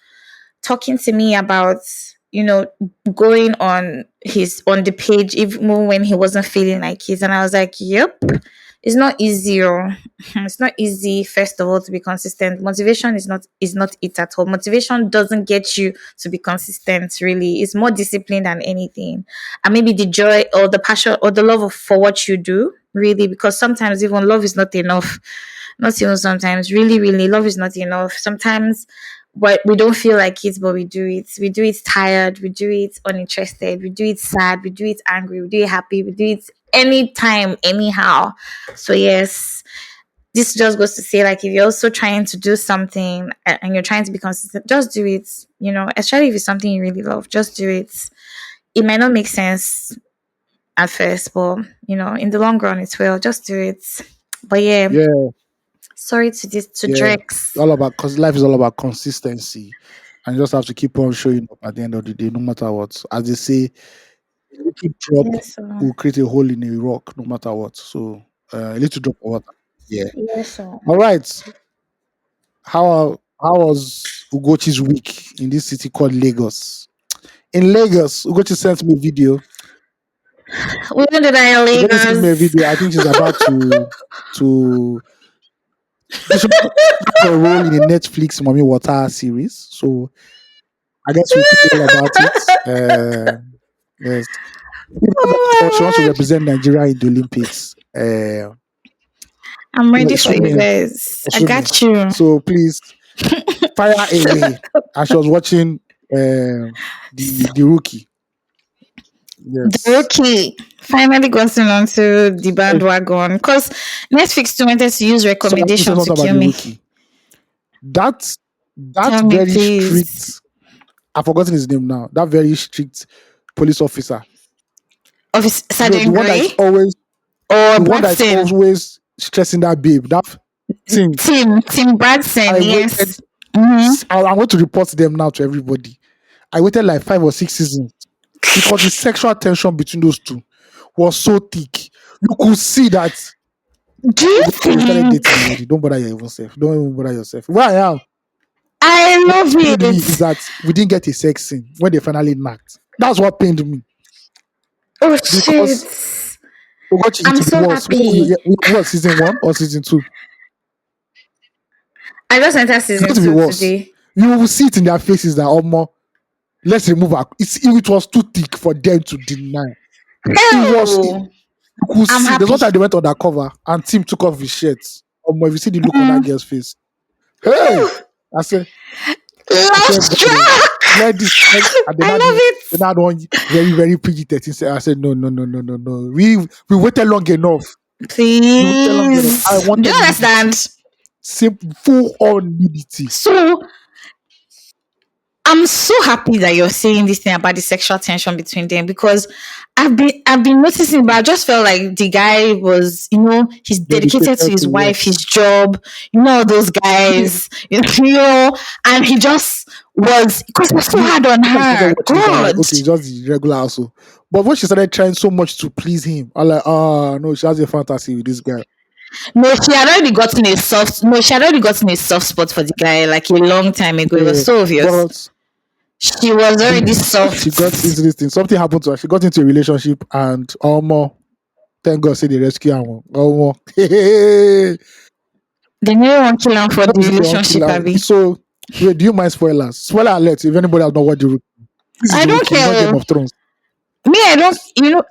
talking to me about you know going on the page even when he wasn't feeling like it, and I was like, yep, it's not easy. It's not easy, first of all, to be consistent. Motivation is not it at all. Motivation doesn't get you to be consistent. Really, it's more discipline than anything, and maybe the joy or the passion or the love for what you do, really, because sometimes even love is not enough. Not even sometimes, really, really, love is not enough. Sometimes but we don't feel like it, but we do it. We do it tired, we do it uninterested, we do it sad, we do it angry, we do it happy, we do it anytime, anyhow. So yes, this just goes to say, like, if you're also trying to do something and you're trying to be consistent, just do it. Especially if it's something you really love, just do it. It might not make sense at first, but in the long run, it will. Just do it. But yeah, Yeah, sorry to this to yeah. Drex. All about, because life is all about consistency, and you just have to keep on showing up at the end of the day, no matter what. As they say, a little drop Yes, sir. will create a hole in a rock, no matter what. So a little drop of water. Yeah. Yes, sir. All right. How was Ugochi's week in this city called Lagos? In Lagos, Ugochi sent me a video. We ended in Ugochi sent me a Lagos. video. I think she's about to she should have a role in a Netflix Mommy Water series. So I guess we'll tell you all about it. Yes. She wants to Oh my god. represent Nigeria in the Olympics. I'm ready It's for you swimming. guys. I Swimming. got you. So please fire away. As she was watching the rookie. The Yes. rookie finally gotten onto the bandwagon because Netflix too wanted to use So I want to say recommendation to something about kill the me. rookie. That Tell me, very please. strict, I've forgotten his name now. That very strict police officer. Officer The Sergeant one that is Gray always or the one that is Bradson? always stressing that babe. That thing. Tim Bradson, I waited. yes. Mm-hmm. I'm going to report them now to everybody. I waited like 5 or 6 seasons because the sexual tension between those two was so thick. You could see that Do you they started think? dating already. Don't bother your own self. Don't even bother yourself. Where I am, I what love pained me is it. that we didn't get a sex scene when they finally knocked. That's what pained me Oh shit. because Ugochi, I'm it so was happy. what season 1 or season 2? I just entered It's going season to be 2 worse. today. You will see it in their faces that more. Let's remove her. It was too thick for them to deny. It was. Oh, You could I'm see. There's one happy. time they went undercover and Tim took off his shirt. If you see the look on that Mm. girl's face, hey, I said, Love God, struck. let this. And then I I love then it. I had one very very PG-13. I said, no, no, no, no, no, no. We waited long enough. We waited long enough. I Please. Do you wanted nudity, understand? simple, full on nudity. So I'm so happy that you're saying this thing about the sexual tension between them because I've been noticing, but I just felt like the guy was, he's dedicated to Dedicated his to wife, his what? job, all those guys, and he just was because it was so Me, hard on when I started her. watching it, I was like, God. okay, just the regular also. But when she started trying so much to please him, I'm like, no, she has a fantasy with this guy. No, she had already gotten a soft spot for the guy like a long time ago. It was Yeah, so obvious. but She was already she got soft. into this thing. Something happened to her. She got into a relationship, and thank God, say they rescue her. They They never want to kill him for don't the say they won't kill relationship, her. Abby. So, wait, do you mind spoilers? Spoiler alert! If anybody has not watched the rookie, this is I the don't rookie. It's not Game care. of Thrones. Me, I don't,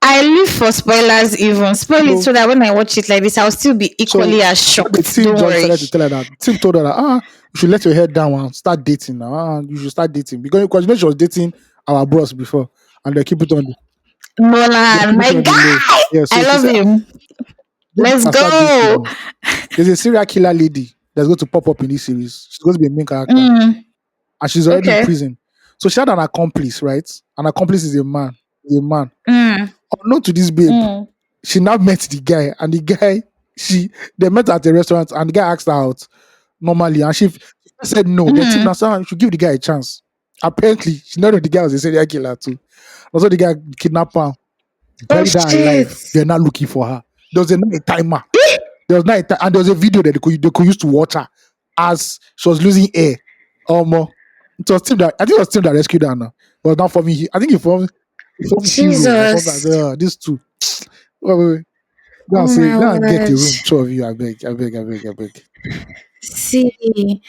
I live for spoilers even. Spoil it So, so that when I watch it like this, I'll still be equally so as when the shocked. team Don't just worry. decided to tell her that, team told her that you should let your head down and start dating now. You should start dating because she was dating our boss before, and they Nolan, keep it my on the low. guy. Yeah, I so she love said, him. don't Let's start dating. go. No. There's a serial killer lady that's going to pop up in this series. She's going to be a main character, Mm, and she's already in okay. prison. So she had an accomplice, right? An accomplice is a man. Is a man. Mm, Unknown to this babe, mm, she now met the guy, and the guy, they met at a restaurant, and the guy asked her out normally, and she said no. The team now mm. said, "You should give the guy a chance." Apparently, she know that the guy was a serial killer too. Also, the guy kidnapped her, Oh, buried her shit. alive. They're not looking for her. There was a timer. There was not and there was a video that they could use to watch her as she was losing air. It was Tim that I think it was Tim that rescued her now. It was not for me. I think he formed hero or something. I Jesus. said, these two. Wait. Oh, my Go and get a word. room. Two of you, I beg, I beg, I beg, I beg. See,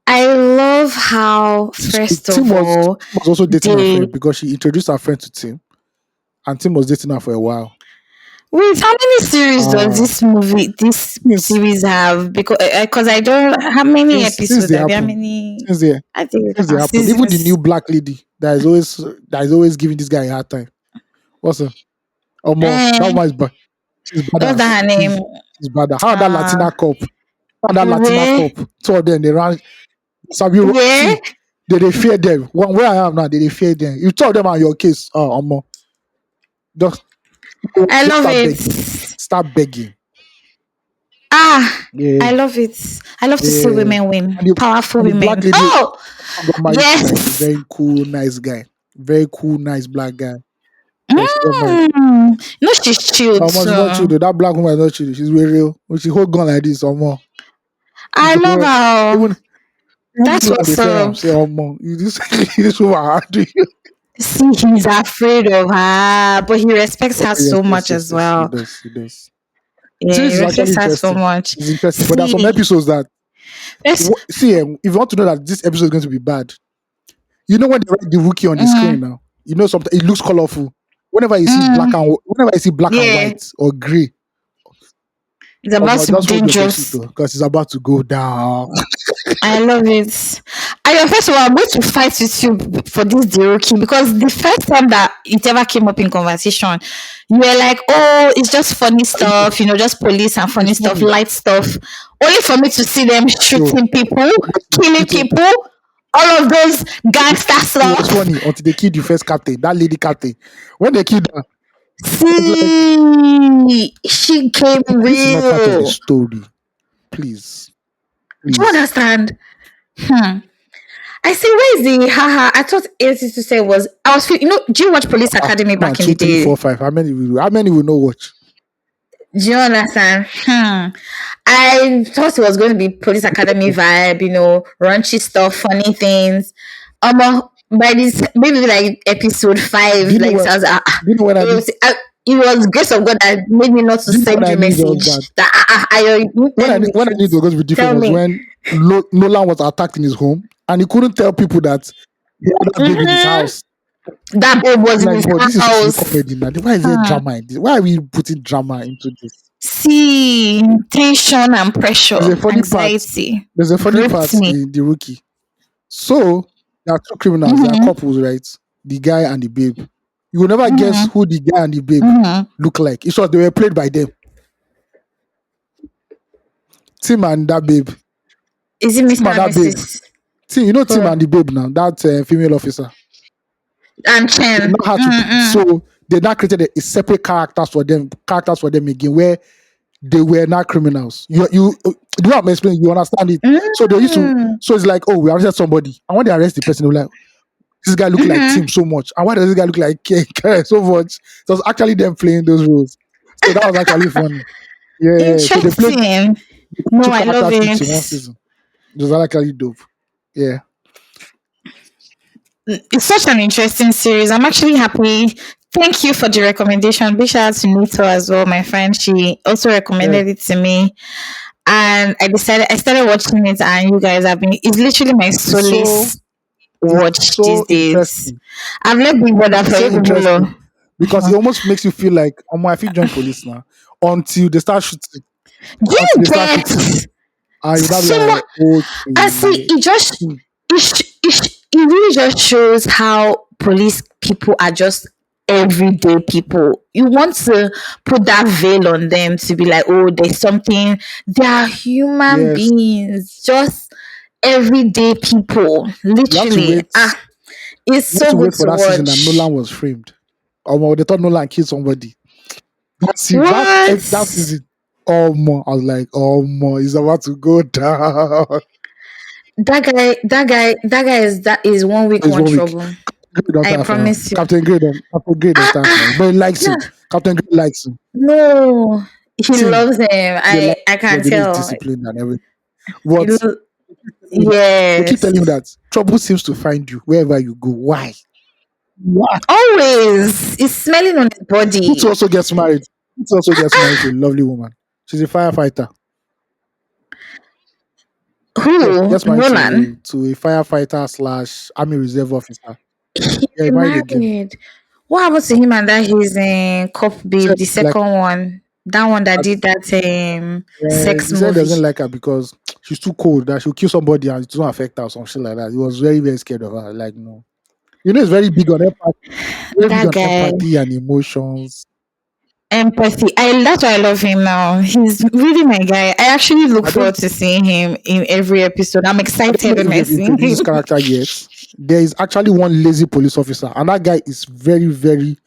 I love how, So first of all, Tim was also dating her they friend because she introduced her friend to Tim, and Tim was dating her for a while. Wait, how many series does Uh this since series have? Because I don't. How many since episodes they have you? How happen, many? since they I think since they happen, even the new seasons. black lady that is always giving this guy a hard time. What's her? More that Eh, woman is bad. She's what's badass. that her name? She's badass. How that Uh, Latina cop? How that Latina where? cop? Two of them they ran. Sabi, Where? see, they fear them. Where I am now, they fear them. You tell them on your case, more just I just love start it. begging. Start begging. Ah, Yeah, I love it. I love to see yeah. women win. And the, Powerful and the black women. lady Oh, got married to like a yes. very cool, nice guy. Very cool, nice black guy. Yeah, she got married. No, she's chilled She's not chill too. though. That black woman is not chill. She's very real. When she hold gun like this, I love even her. That's even they what's fear am up. say you this woman hard to you. See, he's afraid of her, but he respects Oh, her yes, so yes, much yes, as yes. He well. does. He does. The Yeah, series he is actually respects her so interesting. much. It's interesting, but there are some See, episodes that let's, see. If you want to know that this episode is going to be bad, you know when they write the rookie on the screen mm, now, you know something. It looks colorful. Whenever you see black and yeah, white or gray, it's about to be just hold your bedsheet dangerous. though, because it's about to go down. I love it. And first of all, I'm going to fight with you for this Deroki because the first time that it ever came up in conversation, you were like, "Oh, it's just funny stuff, just police and funny It's stuff, funny. light stuff." Only for me to see them No, shooting people, killing it, people, all of those it, gangster it was stuff. funny until they killed the first captain, that lady captain. When they killed her, I was like, See, she came this is not part of the real. story. Please, Do you please. understand? Hmm. I say, where is the haha? I thought AOT to say was I was do you watch Police Academy Man, back in two, the three, four, day? five. How many will not watch? Do you understand? I thought it was going to be Police Academy vibe, raunchy stuff, funny things. By this maybe like episode Do five, you know like when? so I was Do you know when I it knew? was, it was grace of God that made me not to Do you know when send I you knew it was bad? message that I When I muted knew, me, when I knew it please. was going to be different Tell was me. when Nolan was attacked in his home and he couldn't tell people that he had that baby in his hmm house. That babe was I'm in like, his but this is supposed to be house. comedy now. Why is there Hmm. drama in this? Why are we putting drama into this? See, tension and pressure, There's a funny part. anxiety There's a funny gripped part me. in the rookie. So there are two criminals. They are Mm-hmm, couples, right? The guy and the babe. You will never guess mm-hmm, who the guy and the babe mm-hmm. look like. It's just they were played by them. Tim and that babe. Is it Tim Mr. and and that babe. Mrs. Tim, you know Tim Who? and the babe now. That female officer. And They Chen? know how to put. Mm-mm. So they now created a separate characters for them again, where they were not criminals. You do you know what I'm explaining? You understand it? So they used to. Mm, So it's like, oh, we arrested somebody, and when they arrest the person, they're like, this guy look like Tim mm-hmm. so much, and why does this guy look like K so much? So it was actually them playing those roles. So that was actually funny. Yeah, yeah, yeah. So they played Interesting. No, two I love characters each in one it. season. It was actually dope. Yeah. It's such an interesting series. I'm actually happy. Thank you for the recommendation. Big shout out to Nito as well, my friend. She also Yeah. recommended it to me. And I started watching it, and you guys have been, it's literally my It's so solace it's watch these so days. interesting. I've left Big Brother It's for so you people. interesting because Oh. it almost makes you feel like, oh, I feel join police now until they start shooting. Do Until you they start get shooting, and you now be so much? like, I see. okay. It really just shows how police people are just everyday people. You want to put that veil on them to be like, oh, there's something. They are human Yes, beings, just everyday people. you have to Literally, wait. it's You have so to good wait for to that season that watch. Nolan was framed. Or they thought Nolan killed somebody. What? That season. Oh more, I was like, oh more, he's about to go down. That is 1 week It's one 1 week. trouble. Grade don't I tire for him. promise you. Captain Grade don't Ah, tire for him. But he ah, likes him. yeah. Captain Grade likes him. No, he Team, loves him. they like I him can because they know he's tell. disciplined and everything. He But lo- they keep telling him yes, that trouble seems to find you wherever you go. Why? Why? always. He's smelling on his Pete body. also gets married. Pete also gets married to a lovely woman. She's a firefighter. Yes, he Who? gets married Nolan. to a firefighter slash army reserve officer. He's Yeah, he married again. married. What happened to him and that his cop babe, Said the like second one, that one that did that sex he said he movie? doesn't like her because she's too cold, that she'll kill somebody and it doesn't affect her or some shit like that. He was very, very scared of her. Like, no. He's very big That on guy, empathy and emotions. empathy. I That's why I love him now. He's really my guy. I actually look I don't forward to seeing him in every episode. I'm I don't know excited when if I they've see introduced him. this character yet. There is actually one lazy police officer, and that guy is very, very.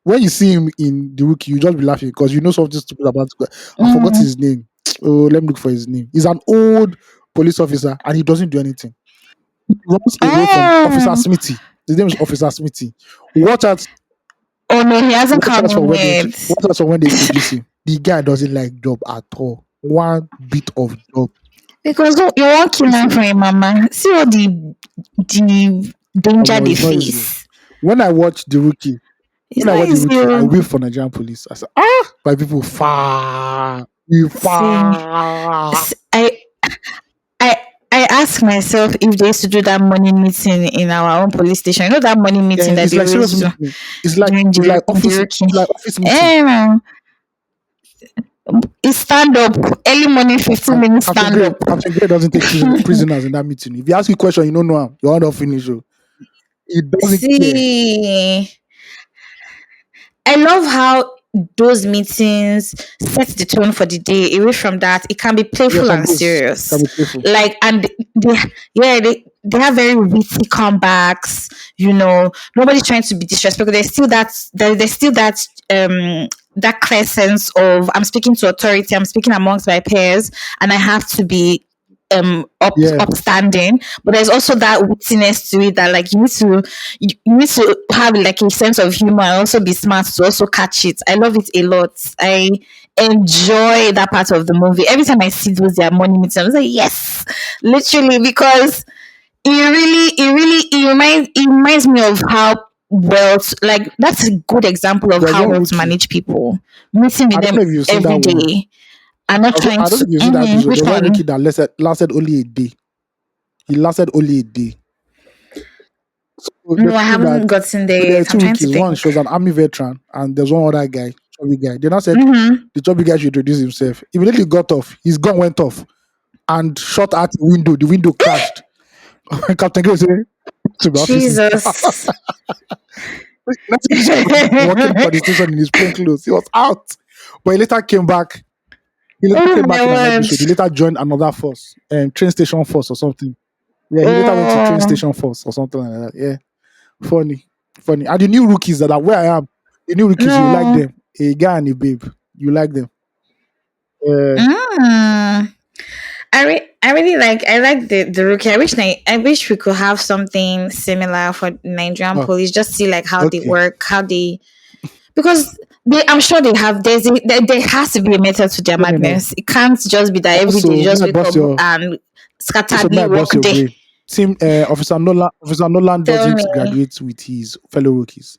When you see him in the Rookie, you just be laughing because you know something stupid about the guy. I forgot Mm. his name. Oh, let me look for his name. He's an old police officer, and he doesn't do anything. He runs away from Officer Oh, Smithy. His name is Officer Smithy. Watch out! oh no, he hasn't Watch come out for in when yet. they introduce him. The guy doesn't like job at all. One bit of job. Because you won't kill him for him, mama. See all the danger they It's not easy. face. When I watched the Rookie, It's when I not watched the easy. Rookie, I wait for Nigerian police. I said, my people far, you Same. far. I I I ask myself if they used to do that morning meeting in our own police station. You know that morning meeting And that it's they like serious always do meeting. It's like during it's like the office. rookie. It's like office meeting. Eh, it's stand up early morning, 15 minutes stand up. Captain Gray doesn't take prisoners in that meeting. If you ask you a question, you don't know him. You're not finished. Oh. He doesn't care. See, I love how those meetings set the tone for the day. Away from that, it can be Yeah, playful some and days can serious. be playful. Like, and they, yeah, they have very witty comebacks. Nobody's trying to be disrespectful. There's still that clear sense of I'm speaking to authority. I'm speaking amongst my peers, and I have to be Yeah, upstanding, but there's also that wittiness to it, that like you need to have like a sense of humor and also be smart to also catch it. I love it a lot. I enjoy that part of the movie. Every time I see those their morning meetings, I was like, yes, literally, because it reminds me of how like that's a good example of there's how one well to rookie. manage people, meeting I with don't them know if you've seen that every one. day and not trying I don't to. know if you've seen that episode. Which There's one rookie one? that lasted only a day. He lasted only a day. So they No, I told that haven't gotten there there are yet. I'm two trying to rookies. One think. shows an army veteran, and there's one other guy, chubby guy. They now said Mm-hmm. the chubby guy should introduce himself. Immediately got off. His gun went off and shot at the window. The window crashed. Captain Gray said to my office. Jesus. Let's say this guy was walking out of the station in his plain clothes. He was out. But he later came back. He later Oh came my back in an word. episode. He later joined another force, train station force or something. Yeah, he later went to train Oh, station force or something like that. Yeah, funny, funny. And the new rookies that are where I am, the new rookies, you like no. them. A guy and a babe, you like them. Uh, Mm. I like the rookie. I wish we could have something similar for Nigerian oh, police. Just see like how they okay. work, how they because I'm sure they have. There has to be a method to their Definitely. madness. It can't just be that every day you Also, just my wake boss, up and may scatteredly I work boss your day. brain. Team Officer Nolan Tell doesn't me graduate with his fellow rookies.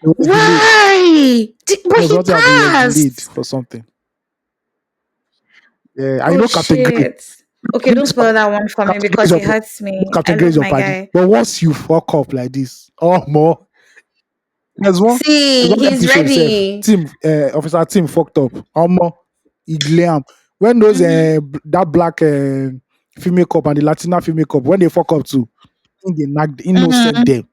He was delayed. why? There But was he nothing happened. He was delayed passed. for something. Yeah, I Oh know Captain Gray. shit. Okay, don't spoil that one for me Captain Gray is because your it hurts me. I Captain Gray is love your my party. guy. But once you fuck up like this, oh more. There's one. There's See, one he's episode itself. ready. Officer Tim fucked up. Omo, he glam. When those Mhm. that black female cop and the Latina female cop, when they fuck up too, they nagged innocent Mhm. them.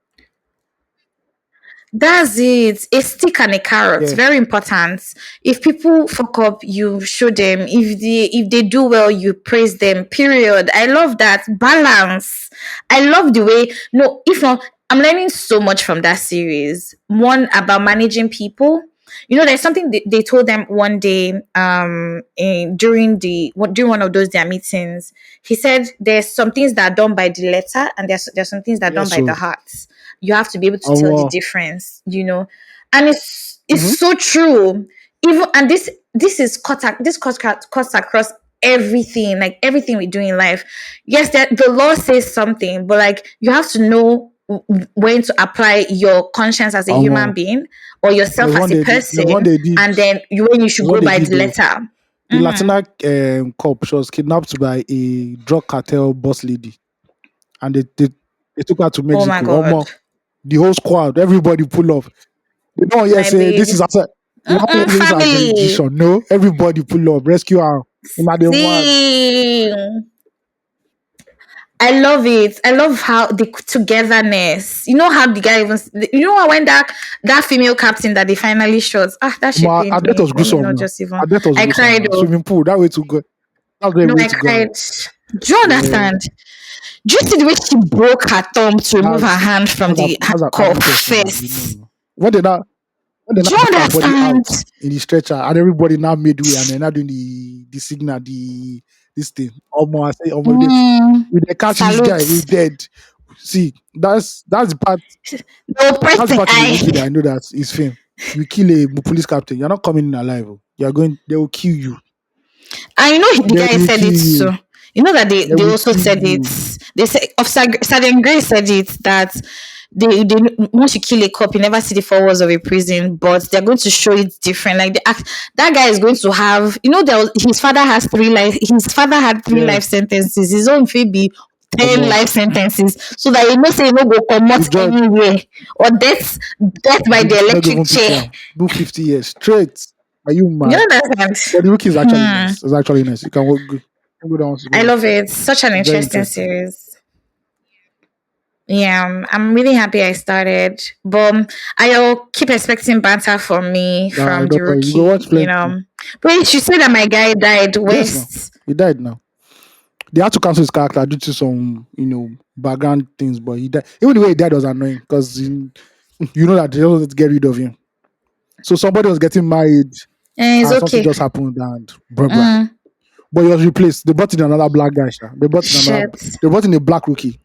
That's it. A stick and a carrot. Yeah, Very important. If people fuck up, you show them. If they do well, you praise them. Period. I love that balance. I love the way. No, if not, I'm learning so much from that series. One about managing people. There's something they told them one day. During one of those their meetings, he said there's some things that are done by the letter, and there's some things that are yeah. done by the So, heart. You have to be able to tell the omo, difference. And it's mhm. so true. Even and this is cuts across everything, like everything we do in life. Yes, that the law says something, but like you have to know when to apply your conscience as a human Omo. being or yourself as a There's one person, they did. and then when you should There's one go they by did the though. letter. The Mhm. Latina cop, she was kidnapped by a drug cartel boss lady, and they took her to Oh my Mexico. god. Omo, The whole squad, everybody pull up. They don't yet My say this is babes. after. They don't yet say this is our Family. jurisdiction. No, everybody pull up, rescue her. Una the one. See. I love it. I love how the togetherness. You know how the guy even. You know when that female captain that they finally shot. Ah, that shit Ma, pained our death me. was Let me gruesome not now. just even. Our death was I gruesome cried. now. Oh Swimming pool, that way to go. That's the no, way I to go now. cried. Do you Yeah, understand? Do you see the way she broke her thumb to remove her that's hand from the that's an handcuff adult person now. You know. first? No. When they now Do you bring her body understand? out in the stretcher and everybody now midway and they're not doing the signal, this thing. Almost I say almost Mm, if they catch this guy, he's salute. dead. See, The that's the oppressing part in the rookie that eye. I know that is fame. You kill a police captain, you're not coming in alive. Oh. You're going they will kill you. And you know the They guy will said kill it you. too. You know that They they will also kill said it. you. They said Officer Sergeant Gray said it that they once you kill a cop, you never see the four walls of a prison, but they're going to show it different. Like that guy is going to have, you know, his father has three life. His father had three Yeah. life sentences. His own will be 10 Almost life sentences, so that you know say you no go come the out judge anywhere or death by the the judge not electric even pity chair. him. Do 50 years straight. Are you You mad? understand? But the rookie is actually Hmm. nice. It's actually nice. You can work good. Go down to I watch. love it. Such an It's very interesting interesting. series. Yeah, I'm really happy I started. But I'll keep expecting banter from me from the Don't worry. You go watch rookie. plenty. Wait, you said that my guy died Yes, now. west. He died now. They had to cancel his character due to some, background things, but he died. Even the way he died was annoying because you know that they don't want to get rid of him. So somebody was getting married Eh, it's and something okay. just happened and blah blah. Mm, But he was replaced. They brought in another black guy. Sha. shit. They brought in a black rookie.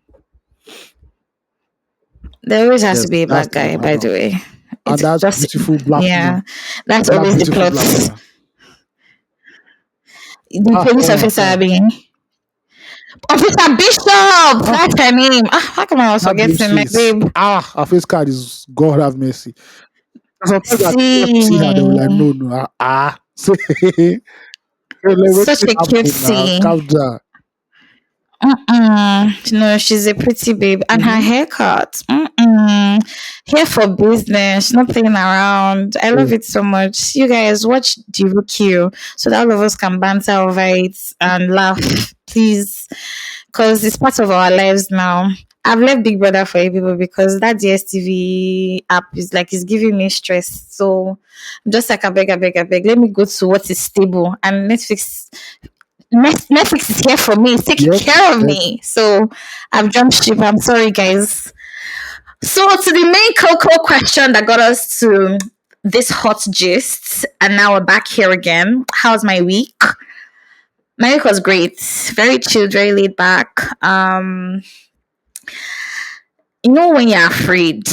There always has to Yes, be a that's black to just guy, by happen. the way. And It's that's just, beautiful black yeah, woman. that's That always the beautiful plot. black woman. The Ah, police Pharoah, officer Pharoah. being Officer Bishop. Ah, That's her name. Ah, how come I was that glimpse forgetting my face. babe? Ah, her face card is God have mercy. Sometimes I think to see her, they were like, See, no, no, So, like, what such thing a happen now? cutie. Calm down. Mm-mm. No, she's a pretty babe. And her Mm-hmm. haircut. Mm-mm. Here for business, not playing around. I love Yeah. it so much. You guys watch the rookie so that all of us can banter over it and laugh, please. Because it's part of our lives now. I've left Big Brother for you people because that DSTV app is like it's giving me stress. So I'm just like I beg. Let me go to what is stable. And Netflix is here for me. It's taking Yep. care of Yep. me. So I've jumped ship. I'm sorry, guys. So to the main cocoa question that got us to this hot gist, and now we're back here again. How's my week? My week was great. Very chilled, very laid back. You know when you're afraid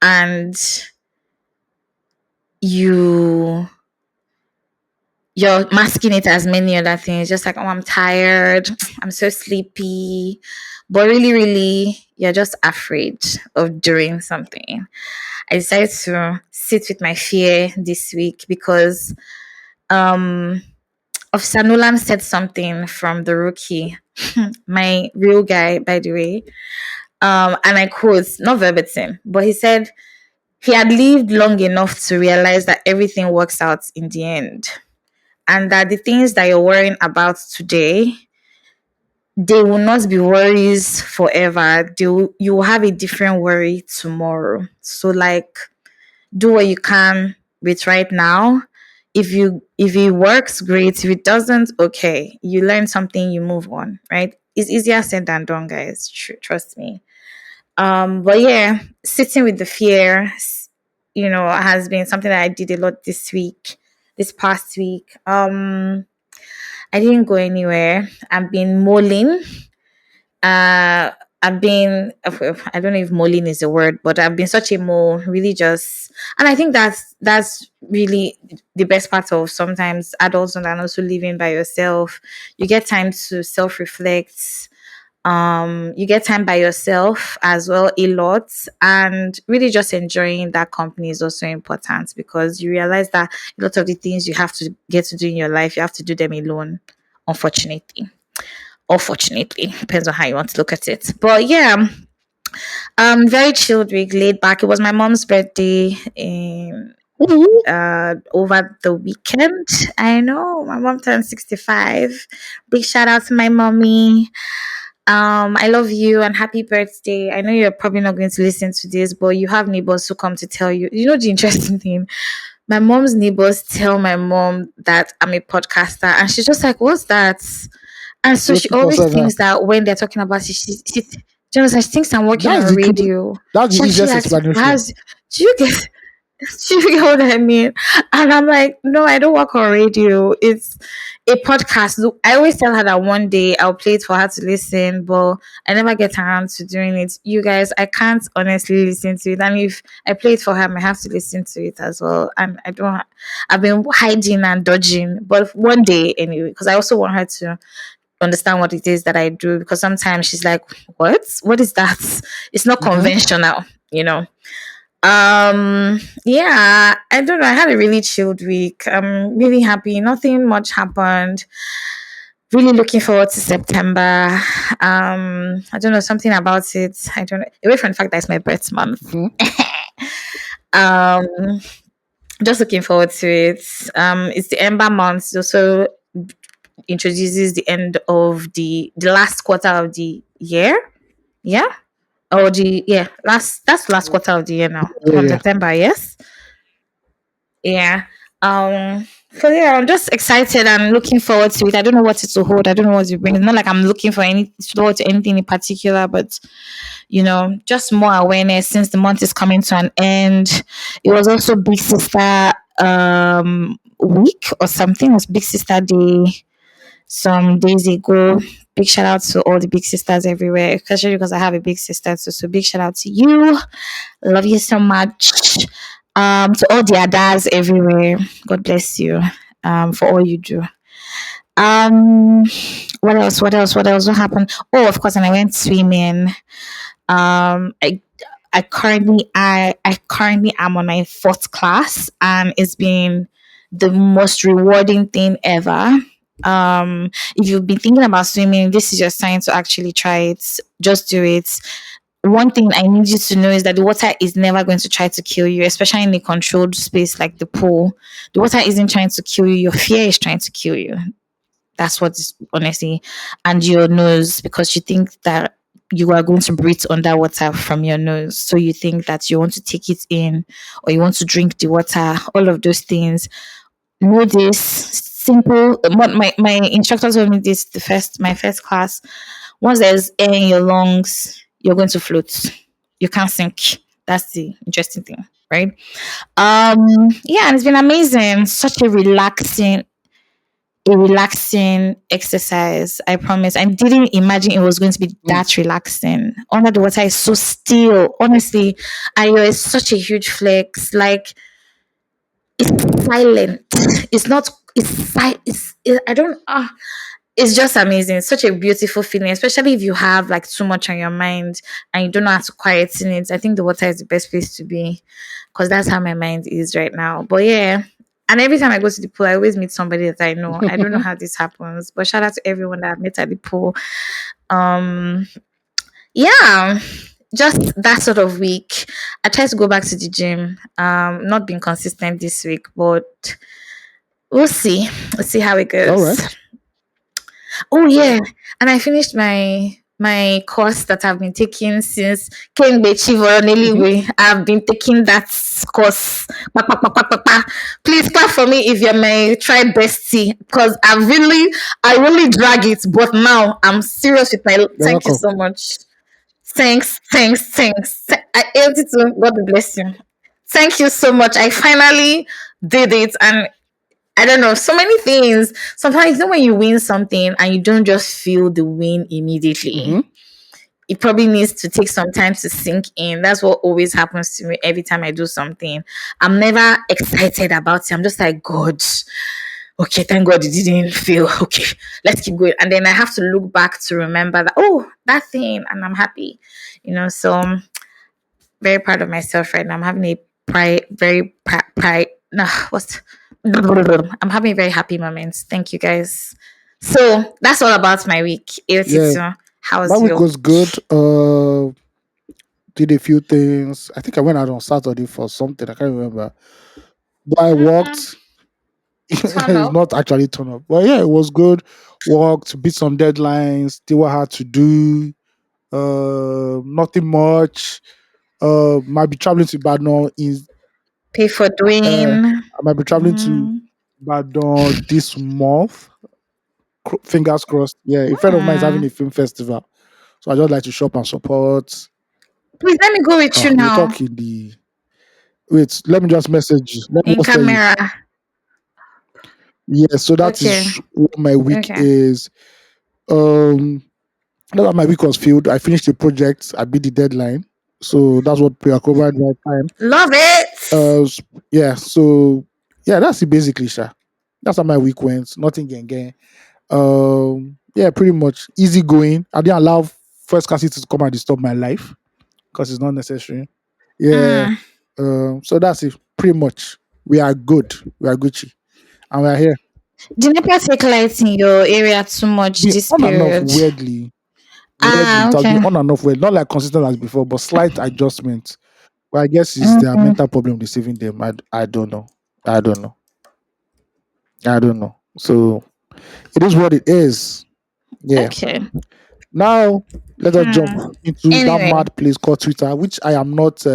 and you you're masking it as many other things, just like, oh, I'm tired, I'm so sleepy. But really, really, you're just afraid of doing something. I decided to sit with my fear this week because um Officer Nolan said something from the rookie, my real guy, by the way. And I quote, not verbatim, but he said he had lived long enough to realize that everything works out in the end and that the things that you're worrying about today, they will not be worries forever. You will have a different worry tomorrow. So like do what you can with right now. If it works, great. If it doesn't, okay. You learn something, you move on, right? It's easier said than done, guys. Trust me. But yeah, sitting with the fear, has been something that I did a lot this past week. I didn't go anywhere. I've been mulling. Uh, I've been, I don't know if mulling is a word, but I've been such a mole, really just, and I think that's really the best part of sometimes adults and also living by yourself. You get time to self reflect. You get time by yourself as well a lot, and really just enjoying that company is also important because you realize that a lot of the things you have to get to do in your life, you have to do them alone, unfortunately or fortunately, depends on how you want to look at it. But yeah, Very chilled week, laid back. It was my mom's birthday Ooh. over the weekend. I know my mom turned 65. Big shout out to my mommy. I love you and happy birthday. I know you're probably not going to listen to this, but you have neighbors who come to tell you. You know the interesting thing? My mom's neighbors tell my mom that I'm a podcaster, and she's just like, "What's that?" And so What's she the always concern now? thinks that when they're talking about it, she you know, she thinks I'm working That's on the clear, radio. that's the She actually easiest asks me, explanation. do you get do you get what I mean? And I'm like, no, I don't work on radio. It's a podcast. Look, I always tell her that one day I'll play it for her to listen, but I never get around to doing it. You guys, I can't honestly listen to it. And if I play it for her, I might have to listen to it as well. And I've been hiding and dodging, but one day anyway, because I also want her to understand what it is that I do, because sometimes she's like, what? What is that? It's not Mm-hmm. conventional, you know. Yeah, I don't know. I had a really chilled week. I'm really happy. Nothing much happened. Really looking forward to September. I don't know, something about it. I don't know. Away from the fact that it's my birth month. Mm-hmm. um just looking forward to it. It's the Ember month. It also introduces the end of the last quarter of the year. Yeah. Or the yeah, last that's the last quarter of the year now. Yeah, From yeah. September, yes. Yeah. So yeah, I'm just excited and looking forward to it. I don't know what it will hold. I don't know what it brings. It's not like I'm looking for any forward to anything in particular, but just more awareness since the month is coming to an end. It was also Big Sister week or something. It was Big Sister Day some days ago. Big shout out to all the big sisters everywhere, especially because I have a big sister. So big shout out to you. Love you so much. To all the Adas everywhere, God bless you for all you do. Um, what else? What else? What else? What happened? Oh, of course, and I went swimming. Um, I I currently am on my fourth class, and it's been the most rewarding thing ever. If you've been thinking about swimming, this is your sign to actually try it. Just do it. One thing I need you to know is that the water is never going to try to kill you, especially in a controlled space like the pool. The water isn't trying to kill you, your fear is trying to kill you. That's what is honestly, and your nose, because you think that you are going to breathe underwater from your nose. So you think that you want to take it in or you want to drink the water, all of those things. Know this simple. What my instructor told me this my first class. Once there's air in your lungs, you're going to float. You can't sink. That's the interesting thing, right? Yeah, and it's been amazing. Such a relaxing exercise. I promise. I didn't imagine it was going to be Mm. that relaxing. Under the water is so still. Honestly, I is such a huge flex. Like it's silent. It's not. It's si- it's. I don't. It's just amazing. Such a beautiful feeling, especially if you have like too much on your mind and you don't know how to quieten it. I think the water is the best place to be because that's how my mind is right now. But yeah. And every time I go to the pool, I always meet somebody that I know. I don't know how this happens, but shout out to everyone that I've met at the pool. Um, yeah, just that sort of week. I try to go back to the gym. Not being consistent this week, but we'll see. We'll see how it All goes. right. Oh yeah, and I finished my course that I've been taking since Kengbe Mm-hmm. Chivoroneliwe. I've been taking that course. Pa, pa, pa, pa, pa, pa. Please clap for me if you're my tribe bestie, because I really drag it, but now I'm serious with my. You're Thank you welcome. so much. Thanks. I AOT2. God bless you. Thank you so much. I finally did it, and I don't know, so many things. Sometimes, when you win something and you don't just feel the win immediately, Mm-hmm. it probably needs to take some time to sink in. That's what always happens to me every time I do something. I'm never excited about it. I'm just like, God, okay, thank God it didn't feel okay. Let's keep going. And then I have to look back to remember that, oh, that thing, and I'm happy. So I'm very proud of myself right now. I'm having a pride. Nah, what's I'm having very happy moments. Thank you guys. So that's all about my week. Yeah, AOT2. my How's week your was good. week? did a few things. I think I went out on Saturday for something. I can't remember. But I Mm-mm. worked. Turn It's up. not actually turn up. But yeah, it was good. Worked, beat some deadlines, did what I had to do. Nothing much. Might be traveling to Badon in Pay for doing. I might be traveling to Mm. Badon this month. Fingers crossed. Yeah, a friend of mine is having a Mm. film festival. So I just like to shop and support. Please let me go with you We'll now. talk in the wait, let me just message you. Let me In just tell you. camera. Yeah, so that Okay. is what my week Okay. is. Um Not that my week was filled. I finished the project. I beat the deadline. So that's what preoccupied my time. Love it. Yeah. So yeah, that's it basically, Sha. That's how my week went. Nothing gang. Yeah, pretty much easy going. I didn't allow first class to come and disturb my life because it's not necessary. Yeah. Mm. So that's it. Pretty much. We are good. We are Gucci. And we are here. The NEPA take lights in your area too much Been this on and off period. weirdly, Ah, it has okay. been on and off weird, not like consistent as before, but slight adjustment. Well, I guess it's their Mm, mental problem deceiving them. I don't know. I don't know. I don't know. So it is what it is. Yeah. okay. Now let us jump Hmm. into that Anyway, mad place called Twitter, which I am not.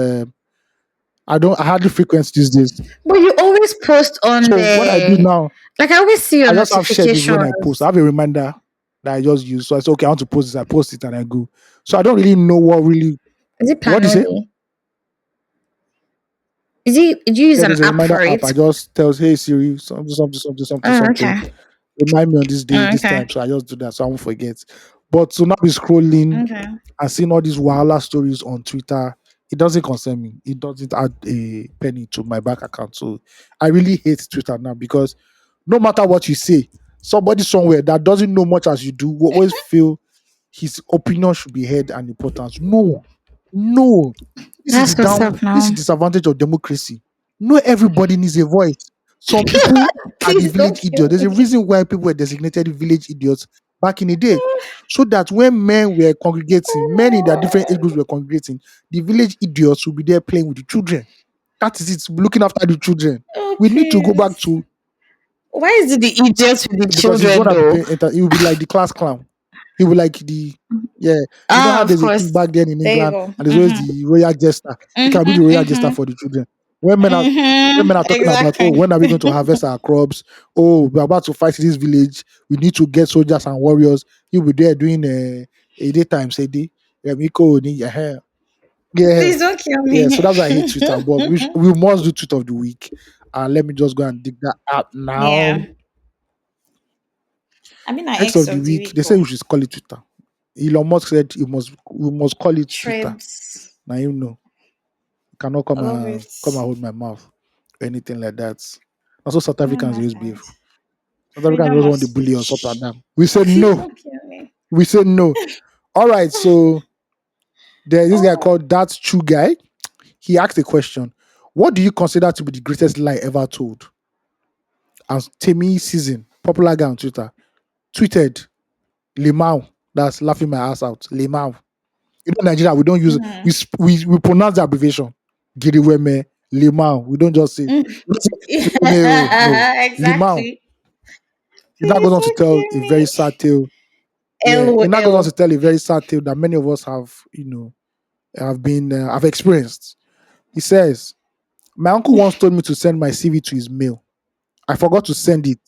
I don't. I hardly frequent these days. but you always post on So what I do the now, like I always see your I just have schedules when I post. I notifications. have a reminder that I just use. So I say, okay, I want to post this. I post it and I go. So I don't really know what really. Is it What do you say? Panoli? Is it do you use Yeah, an there's a app reminder for app. it? I just tells, hey Siri, Oh, okay. something. Remind me on this day, Oh, this okay. time. So I just do that so I won't forget. But to now be scrolling Okay. and seeing all these Wahala stories on Twitter, it doesn't concern me. It doesn't add a penny to my bank account. So I really hate Twitter now because no matter what you say, somebody somewhere that doesn't know much as you do will always feel his opinion should be heard and important. No, no. That's what's up This is now. disadvantage of democracy. Not everybody needs a voice. Some people are the Please don't village kill idiots. There's a me. reason why people were designated village idiots back in the day. So that when men were congregating, men in their different age groups were congregating, the village idiots will be there playing with the children. That is it, looking after the children. Oh, We need to go back please. to Why is it the idiots with the because he's the one children that though? he will be like the class clown. He will like the yeah. You know Ah, how of there's a king course. back then in There you England go. and there's always Mm-hmm. the royal jester. He can be the Mm-hmm. royal jester Mm-hmm. for the children. When men are talking about, oh, Exactly. when are we going to harvest our crops? Oh, we're about to fight this village. We need to get soldiers and warriors. He'll be there doing a daytime, say day. Yeah, yeah, Please don't kill yeah. me. So that's why I hate Twitter. But we must do tweet of the week. Let me just go and dig that out now. Yeah. I mean, an X ex of the of the week. week. They say we Oh. should call it Twitter. Elon Musk said we must call it Twitter. Threads. Now you know. You cannot I love it. come and hold my mouth or anything like that. Also South I don't Africans always behave. understand. South Africans Freedom always of want to bully us up and speech. down. We said Please no. don't kill me. We said no. All right, so there's this guy Oh. called That's True Guy. He asked a question. What do you consider to be the greatest lie ever told? As Temi Season, popular guy on Twitter, tweeted Limau. That's laughing my ass out. Limau. You know, Nigeria, we don't use Mhm. we pronounce the abbreviation. Giriweme, Limau. We don't just say Mm. no. Yeah, Limau. exactly. He now goes Please on to don't tell kill a very me. sad tale. Yeah, he now goes on to LOL. tell a very sad tale that many of us have, have experienced. He says, "My uncle once told me to send my CV to his mail. I forgot to send it.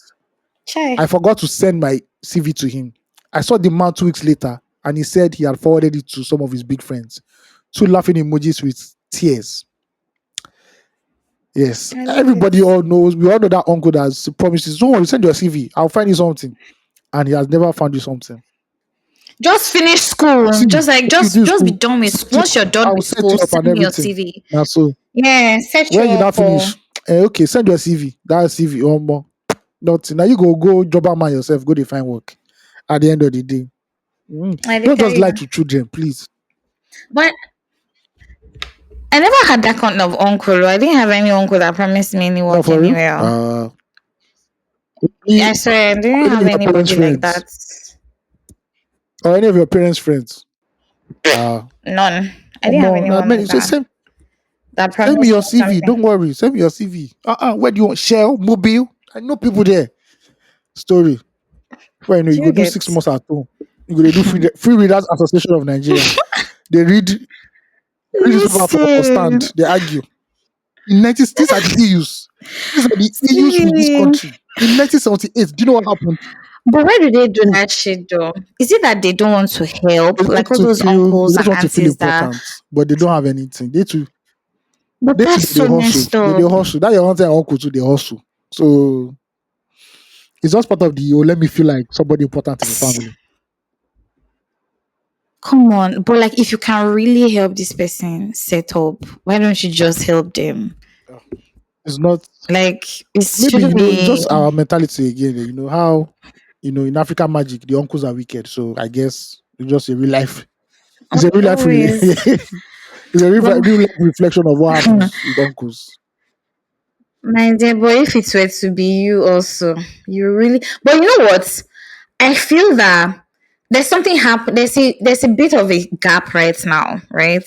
I Chai. forgot to send my CV to him. I saw the man 2 weeks later, and he said he had forwarded it to some of his big friends. Two laughing emojis with tears. Yes, I love it. everybody all knows. We all know that uncle that promises, don't worry, send your CV. I'll find you something. And he has never found you something. Just finish school. See, Just like when you do just be school, done with set you once you're up. done I will with set school, you up send and me your everything. CV. Now, so Yeah, set you when you now up or finish, okay, send your CV. That CV or more. Nothing. Now you go job man yourself, go to find work at the end of the day. I dey Don't tell just lie you. to children, please. But I never had that kind of uncle. I didn't have any uncle that promised me any No, work for real. anywhere. Only I swear, I didn't only have your parents' anybody like friends that. or any of your parents' friends. Uh, None. I didn't have anyone Man, like so that that send me promised your me CV. something. Don't worry. Send me your CV. Where do you want? Shell, Mobile? I know people there. Story. Well, you know, you Do go you do get? 6 months at home. You go dey do free readers association of Nigeria. They read this paper for Listen, stand. They argue. In 90s, these are the EUs. These are the EUs with this see, country. In 1978, do you know what happened? but why do they do that shit though? Is it that they don't want to They help, like all those they uncles just and want to feel aunties that? important, but they don't have anything. But that's They so hustle. messed They up. hustle. That your auntie and uncle too, they hustle. So it's just part of the let me feel like somebody important in the family. Come on, but like if you can really help this person set up, why don't you just help them? It's not Like it maybe should it's just be our mentality again. How in African magic the uncles are wicked. So I guess it's just a real life. It's a real life. always. It's a But real life reflection of what happens with uncles. my dear boy, if it were to be you also, you really. But you know what? I feel that there's something happen. There's a bit of a gap right now, right?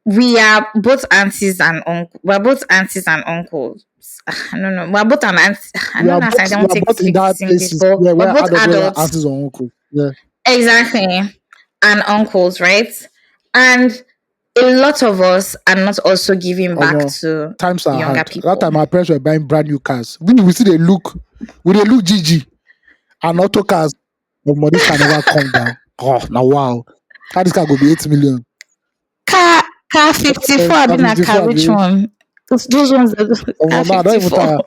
We are both aunties and uncle. We're both aunties and uncles. I don't know. We're both an aunt. I don't know. I We don't are take both in speak that English, places but where we're both adults where adults. aunties or uncles. Yeah. Exactly. And uncles, right? And a lot of us are not also giving back to Times are younger hard. That people. time our parents were buying brand new cars. We see they look GG and auto cars. But this can never come down. Oh, now wow. How this car go be 8 million? Car car 54, I Car been a car 54 which abi. one? Those ones car Now I don't even 54. tire.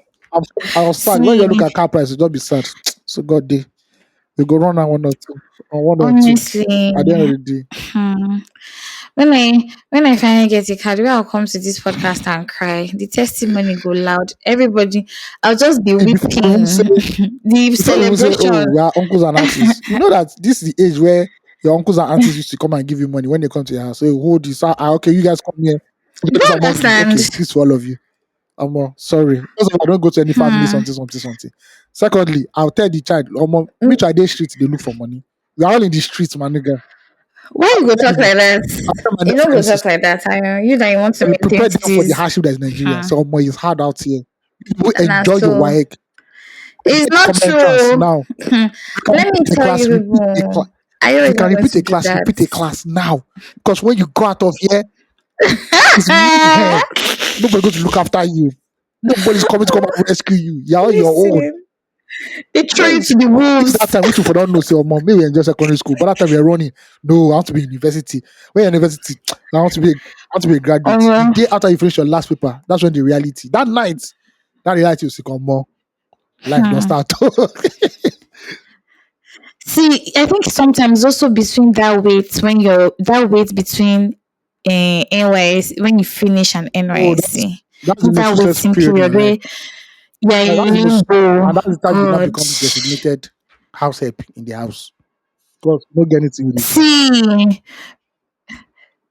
I was sad when you look See, at car prices. Don't be sad. So God day we go run on one or two honestly, at the end of the day. hmm, when I finally get a car, the way I'll come to this podcast and cry, the testimony go loud. Everybody, I'll just be Before we even say weeping. The oh, celebration. we are uncles and aunties. You know that this is the age where your uncles and aunties used to come and give you money when they come to your house. So hold this. Okay, you guys come here. You This don't amount is okay. understand. This to all of you. Sorry. First of all, I don't go to any family, Hmm. something. Secondly, I'll tell the child, me try day street, they look for money. We are all in the streets, my nigga. Why you go talk like that? After my You don't nephew go and talk sister, like that. I know you that you want to we maintain prepare them for the cities. hardship that is Nigeria. Hmm. So it's hard out here. You And enjoy your so WAEC. it's Get the not common entrance true. now. You can Let me repeat a tell class, you people. Are you If you really can not going to do repeat a that? class now. Because when you go out of here, it's mayhem. Nobody going to look after you. Nobody's coming to come and rescue you. You're on your own. Listen, they throw you When to the that wolves. time, which you for don't know, say, oh, mom, maybe we enjoy secondary school. But that time we are running. No, I want to be in university. When you're in university, I want to be a graduate. The Um, day after you finish your last paper, that's when the reality. That night, that reality will come more. Life don't hmm. start. See, I think sometimes also between that wait when you're that wait between NYS when you finish an Oh, NYSC, that's the most that stressful waiting period in period your life. where you're Yeah, that's the in most, limbo. and that's the time you now God. become the designated house help in the house. Because no get anything you dey do. See,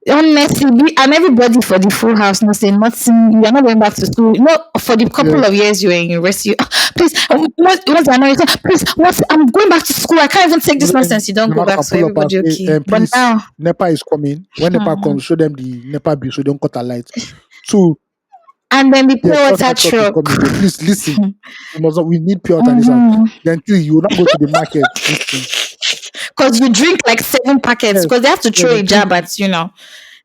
honestly, and everybody for the full house no say nothing. You are not going back to school. No, for the couple of Yes. years you were in university. Please, what's the American? Please, what? I'm going back to school. I can't even take this Then nonsense. You don't you go now back. can So pull up and everybody say, okay. But please, now, NEPA is coming. When NEPA hmm, comes, show them the NEPA bill so they don't cut a light. Two, and then the yeah, pure pure water water truck is truck. coming. But please listen. We need pure water in this house. Mm-hmm. Then two, you will not go to the market. Listen. Because you drink like 7 packets. Yes. Because they have to Yeah, throw then a three, jab at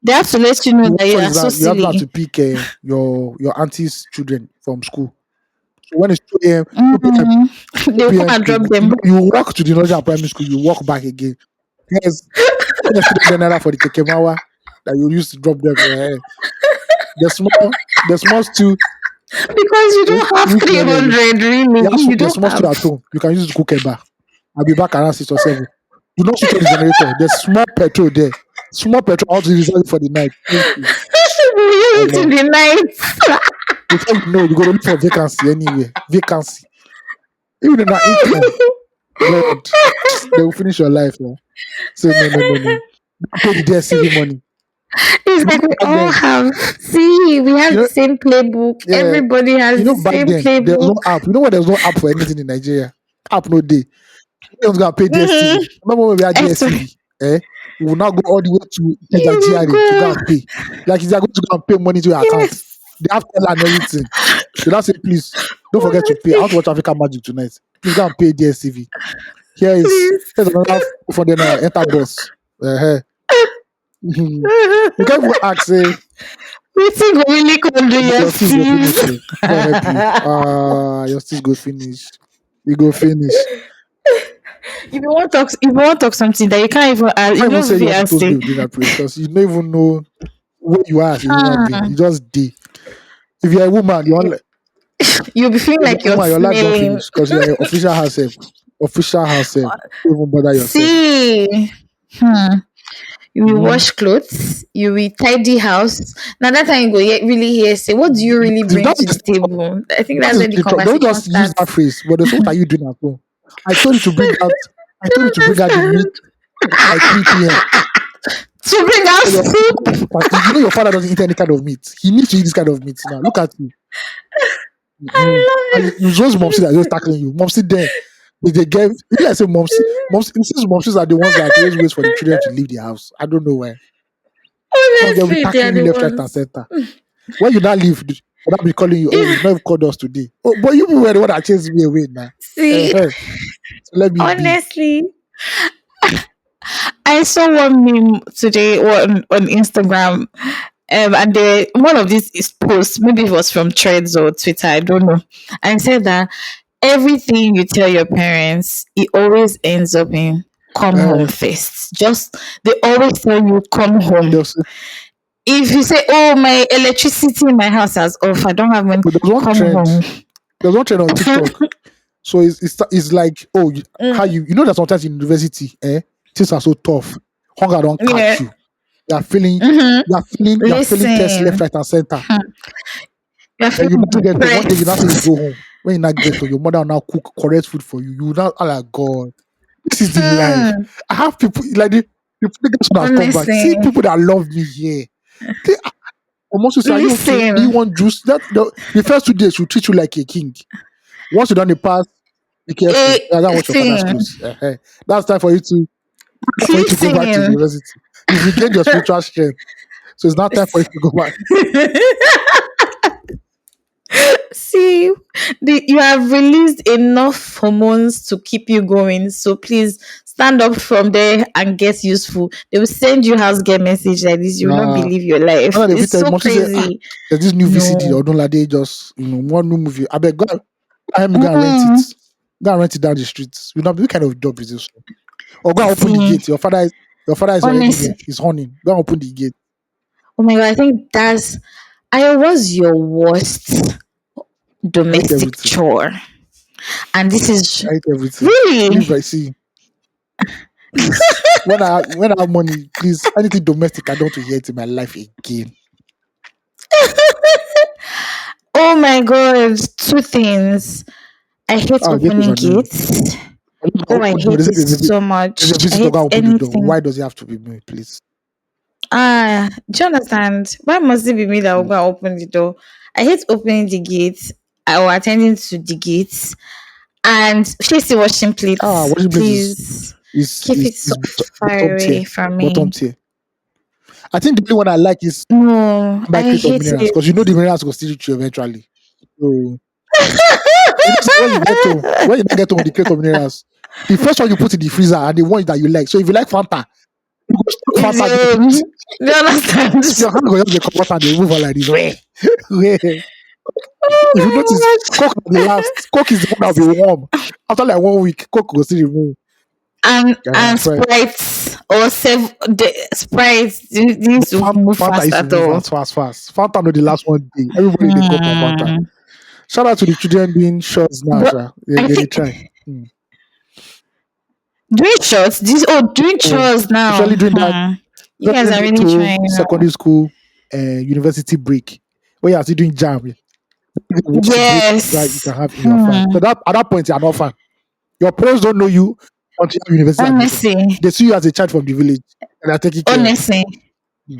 they have to let you know that you for are so example, you have now to silly. pick your auntie's children from school. So when it's 2 a.m., 2 p.m., Mm-hmm. They'll 2 come p.m., and drop them. you walk to the Nigerian primary school, you walk back again. Yes, let's put the naira for the kekemawa that you used to drop them. The small stew, Because you don't have which level? 300, really. You The don't small stew have. at home. You can use it to cook eba. I'll be back around 6 or 7. Do not switch on the generator. There's small petrol there. Small petrol, I want to reserve it for the night. Thank you. We use it in Omo. the night. Before you know, we go to look for vacancy anywhere. Vacancy. Even in our income, God, they will finish your life. Yeah. Say no. Don't pay the DSCV money. It's You know, like we back all then, have. See, we you have the know, same playbook. yeah, Everybody has the back same then there was playbook. no app. You know what? There's no app for anything in Nigeria. App no day. You don't gonna pay DSTV. Mm-hmm. Remember when we had Extra. DSTV? eh, we will now go all the way to Ikeja You will GRA to go and go. pay. Like if they are going to go and pay money to your account, Yes. they have teller and everything. They now say, please don't forget to pay. I want to Honestly, watch African Magic tonight. Please go and pay DSTV. Here's please. another for the enter bus. Uh-huh. You can't even ask, say, Wetin go really come do but your your steez go finish. steez? Oh. God help you. Your steez go finish. You go finish. If you want talk something that you can't even ask, I you even don't say even you are ask supposed to it. be doing that place because you don't even know where you are as a human being. Hmm. You just did. If you're a woman, You'll be feeling if you're like a you're woman, your life don't smelling. finish because you're an official house help. Official house help. Don't even bother yourself. See, hmm. You will Mhm. wash clothes, you will tidy house. Now that time you go really hear say, what do you really If bring that to the is table? I think that that's is where the the trouble. Don't conversation just use that starts. phrase. But they say, what are you doing at home? I told you to bring out. I told you to bring out the meat Understand? by 3 p.m. To bring out So soup. your father doesn't eat any kind of meat. He needs to eat this kind of meat now. Look at you. Mhm. I And love you just momsy that just tackling you. Momsy then they get if I say momsy, since momsies are the ones that always wait for the children to leave the house. I don't know why. Some they'll be Honestly, they are tackling you the left, right, and ones. center. When you now leave, they'll not be calling you, oh, you've If not even called us today. Oh, but you were the one that chased me away now. see, Uh-huh. So let me be. honestly, I saw one meme today on Instagram. And one of these is posts, maybe it was from Threads or Twitter, I don't know. And said that everything you tell your parents, it always ends up in come home Uh, first. Just they always tell you come home. there's, If you say, "Oh, my electricity in my house is off, I don't have money," there's one come trend. home. There's one trend on TikTok. So it's like, oh, how Mm, you know that sometimes in university, things are so tough. Hunger don't yeah. catch you. You are feeling, Mm-hmm. you are feeling test left, Listen, right, and center. you're Then you feeling now get home. One day you now say you depressed. go home. When you now get home, your mother will now cook correct food for you. You will now, oh my God, this is the life. Hmm. I have people like the biggest one has come back. Honestly, See people that love me here. They almost say, are you okay? Do you listen. want juice? That the first 2 days will treat you like a king. Once you done the pass, be careful. Yeah, don't wash your father's See, clothes. That's time for you to go back to the listen. university. You've regained your spiritual strength. So it's not time for you to go back. See, you have released enough hormones to keep you going. So please stand up from there and get useful. They will send you house get message like this. You will not Nah. believe your life. Now they It's fit tell so mom, she say, crazy. there's this new VCD No. or don't like they just, one new movie. I bet help me go and rent it. Mm-mm. Go and rent it down the streets. You know, what kind of job is this one? Or go and open the See, gate. Your father is already there. honestly, He's honing. Go and open the gate. oh my god, I think that's I was your worst I hate domestic everything. chore. And this is I hate everything. really Leave I see. Please. When I have money, please, anything domestic, I don't want to hear it in my life again. oh my god, two things. I hate Gate is opening on you. gates. I don't Oh, I open door. hate it so There's much. a I visitor. hate Go and open the door. anything. Why does it have to be me, please? Do you understand? Why must it be me that will Mm. go and open the door? I hate opening the gate or attending to the gates. And Chasey washing plates, Washing place is please is keep is, it so is far bottom tier. away from Bottom me. tier. I think the only one I like is No, buy I crate of hate minerals it. because you know the minerals will still reach you eventually. So say when you get home with the crate of minerals, the first one you put in the freezer and the one that you like. So if you like Fanta, you go stock Is Fanta there. do you understand? Your hand go just dey comot and dey move on like this. Where? Oh If you my notice, gosh. Coke na the last. Coke is the one that will be warm. After like 1 week, Coke go still remove. And Fred. Sprite or the Sprite needs to move Fanta fast used to at move all. fast. Fanta no the last one day. Everybody they go for Fanta. Hmm. Shout out to the children doing shots now, But sha. They, I they think try. Hmm. doing shots, doing Oh, chores now. especially during that, You guys are really to trying now. secondary school, university break, where you're still doing jam. What's the break that you Yes. can have in your fan? So that at that point you're not fan. Your parents don't know you until you have university admission. Honestly, They see you as a child from the village and they're taking care of you. honestly. Hmm.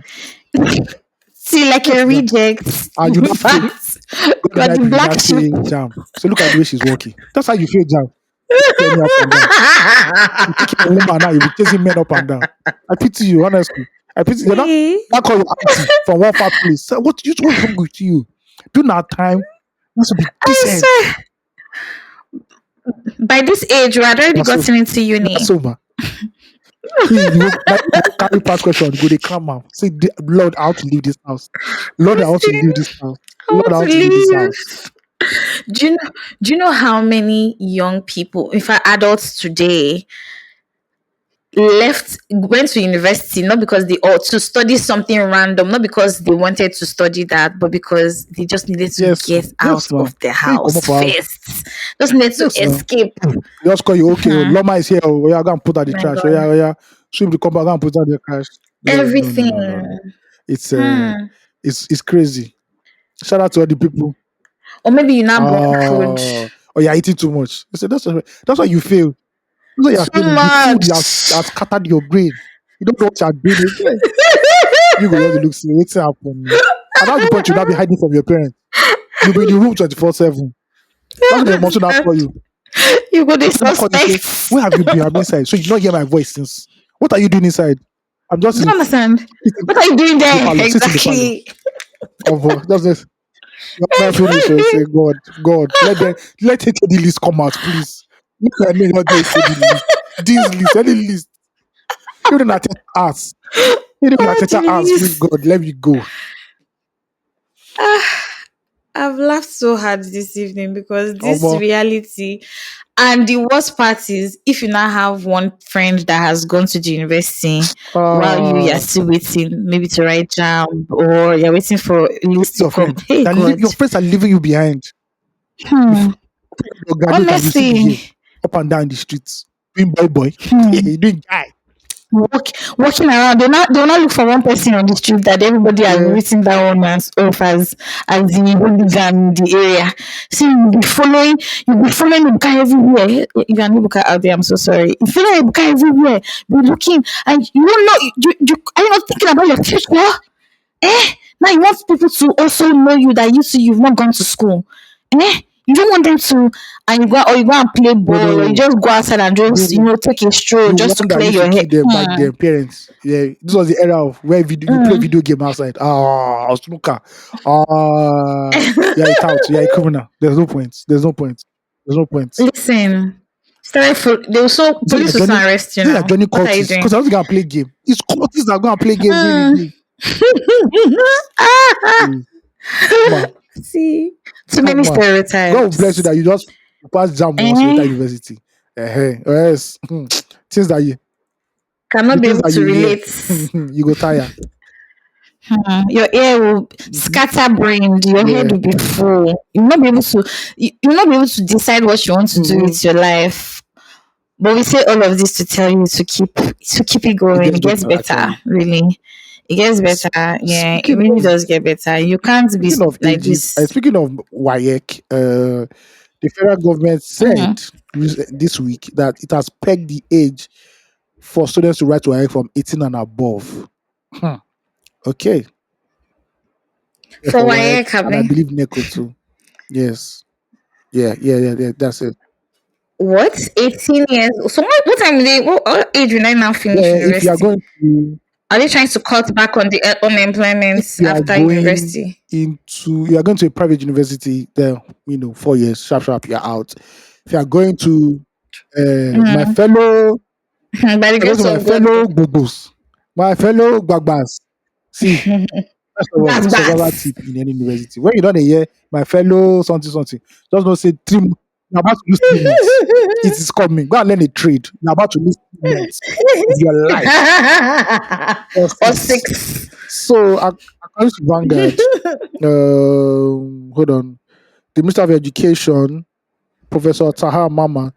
See, like Yes, a now. reject. And you In not fail. fact, God you are night the you black not sheep. fail jam. So look at the way she's working. That's how you fail jam. Take your knee up and down. You think you're a woman now, you'll be chasing men up and down. I pity you, honestly. I pity you. Eh, Not call your auntie from one far place. So what's wrong with you? During our time, you used to be I decent. swear. By this age, we had already Not so, gotten into not uni. sober. See, you go carry past question, go they come out. Say, Lord, I want to leave this house. Lord, I want to leave this Listen, house. I Lord, want I to want to leave this house. leave. Do you know how many young people, in fact adults today, went to university not because they ought to study something random, not because they wanted to study that, but because they just needed to Yes, get yes, out now. of the Hey, come house up for house. first. Just needed to Yes, now. escape. Just call you, okay, Hmm. Loma is here. Oh, yeah, go and put out the My trash. Oh, God. yeah, sweep the compound, go and put out the trash. No, no, no, no, no, no. Everything. It's Hmm. it's crazy. Shout out to all the people. Or maybe you now brought food. Oh, you're eating too much. I said that's why you fail. That's why you're Too failing. The food much. has scattered your brain. You don't know what you're doing again. You go just look see what's happening. And that's the point you now be hiding from your parents. You'll be in the room 24/7. That's what the mom should not call you. You go the They not call you say, suspects. where have you been? I'm inside. So you not hear my voice since. What are you doing inside? I'm just Do you in understand? sit What are you doing the there? parlor. Sit in the parlor. Exactly. Just this. You're not finished. So say, God, let the list come out, please. Look at me, not the list. This list, any list. Even at us. Even Oh, at us, please, jeez. God, let me go. Ah, I've laughed so hard this evening because this Omo. reality, and the worst part is if you now have one friend that has gone to the university while you're Uh, still waiting, maybe to write jam or you're waiting for list to your come. friend. Hey God. Your friends are leaving you behind. Hmm. Before you graduate and you still be here, Honestly. up and down the streets. Doing boy. Hmm. You doing guy. Walking around, they'll not look for one person on the street that everybody has Yeah. written that one off as the hooligan in the area. So you'll be following the guy everywhere. If you're an Ibuka out there, I'm so sorry. You follow the guy everywhere, be looking, and you don't know. Are you not thinking about your future? Now you want people to also know you that you've not gone to school. You don't want them to, and you go and play No, ball, or you no. just go outside and just The take a stroll the just to one that clear used to your kill head. them back then, parents. Yeah, this was the era of where you play video game outside. Snooker. Yeah, it's out. Yeah, a criminal. There's no point. There's no point. There's no point. Listen, they will so You say police will still arrest you you're now. joining What are you cultists doing? because I was gonna play game. It's cultists that are gonna play game during the Hmm. day. Mm. Come on, See, too come many on. God will bless you stereotypes. that you just pass jam once you enter Eh, university. Yes. Things that you the cannot be things able that to you hear, relate. you go tire. Your ear will Mhm. scatter brained. Your head Yeah. will be full. You'll not be able to decide what you want to do Mhm. with your life. But we say all of this to tell you to keep it It going. gets It gets better better, actually. really. It gets S- better. Yeah, it Speaking really of does get better. You can't be speaking of like ages, this. speaking of WAEC, the federal government said Mm. this week that it has pegged the age for students to write WAEC from 18 and above. Hmm. Okay, yeah, For for WAEC, WAEC, and I Abi. believe NECO too. Yes, yeah. That's it. What? 18 years? So what time will what age will I now finish Yeah, if you are university? going to Are they trying to cut back on the if unemployment you are after going university? you are going to a private university, then 4 years, sharp, you're out. If you are going to my Mm. fellow By the I go to grace my of God. fellow bubos, my fellow gbagbas. See, first of all, That's survival bad. tip in any university. When you don't hear my fellow something, just don't say you're about to lose 3 months. It is coming. Go and learn a trade. You're about to lose 3 months of your life. Or Or 6. 6. So according to Vanguard, hold on. The Minister of Education, Professor Tahar Mama,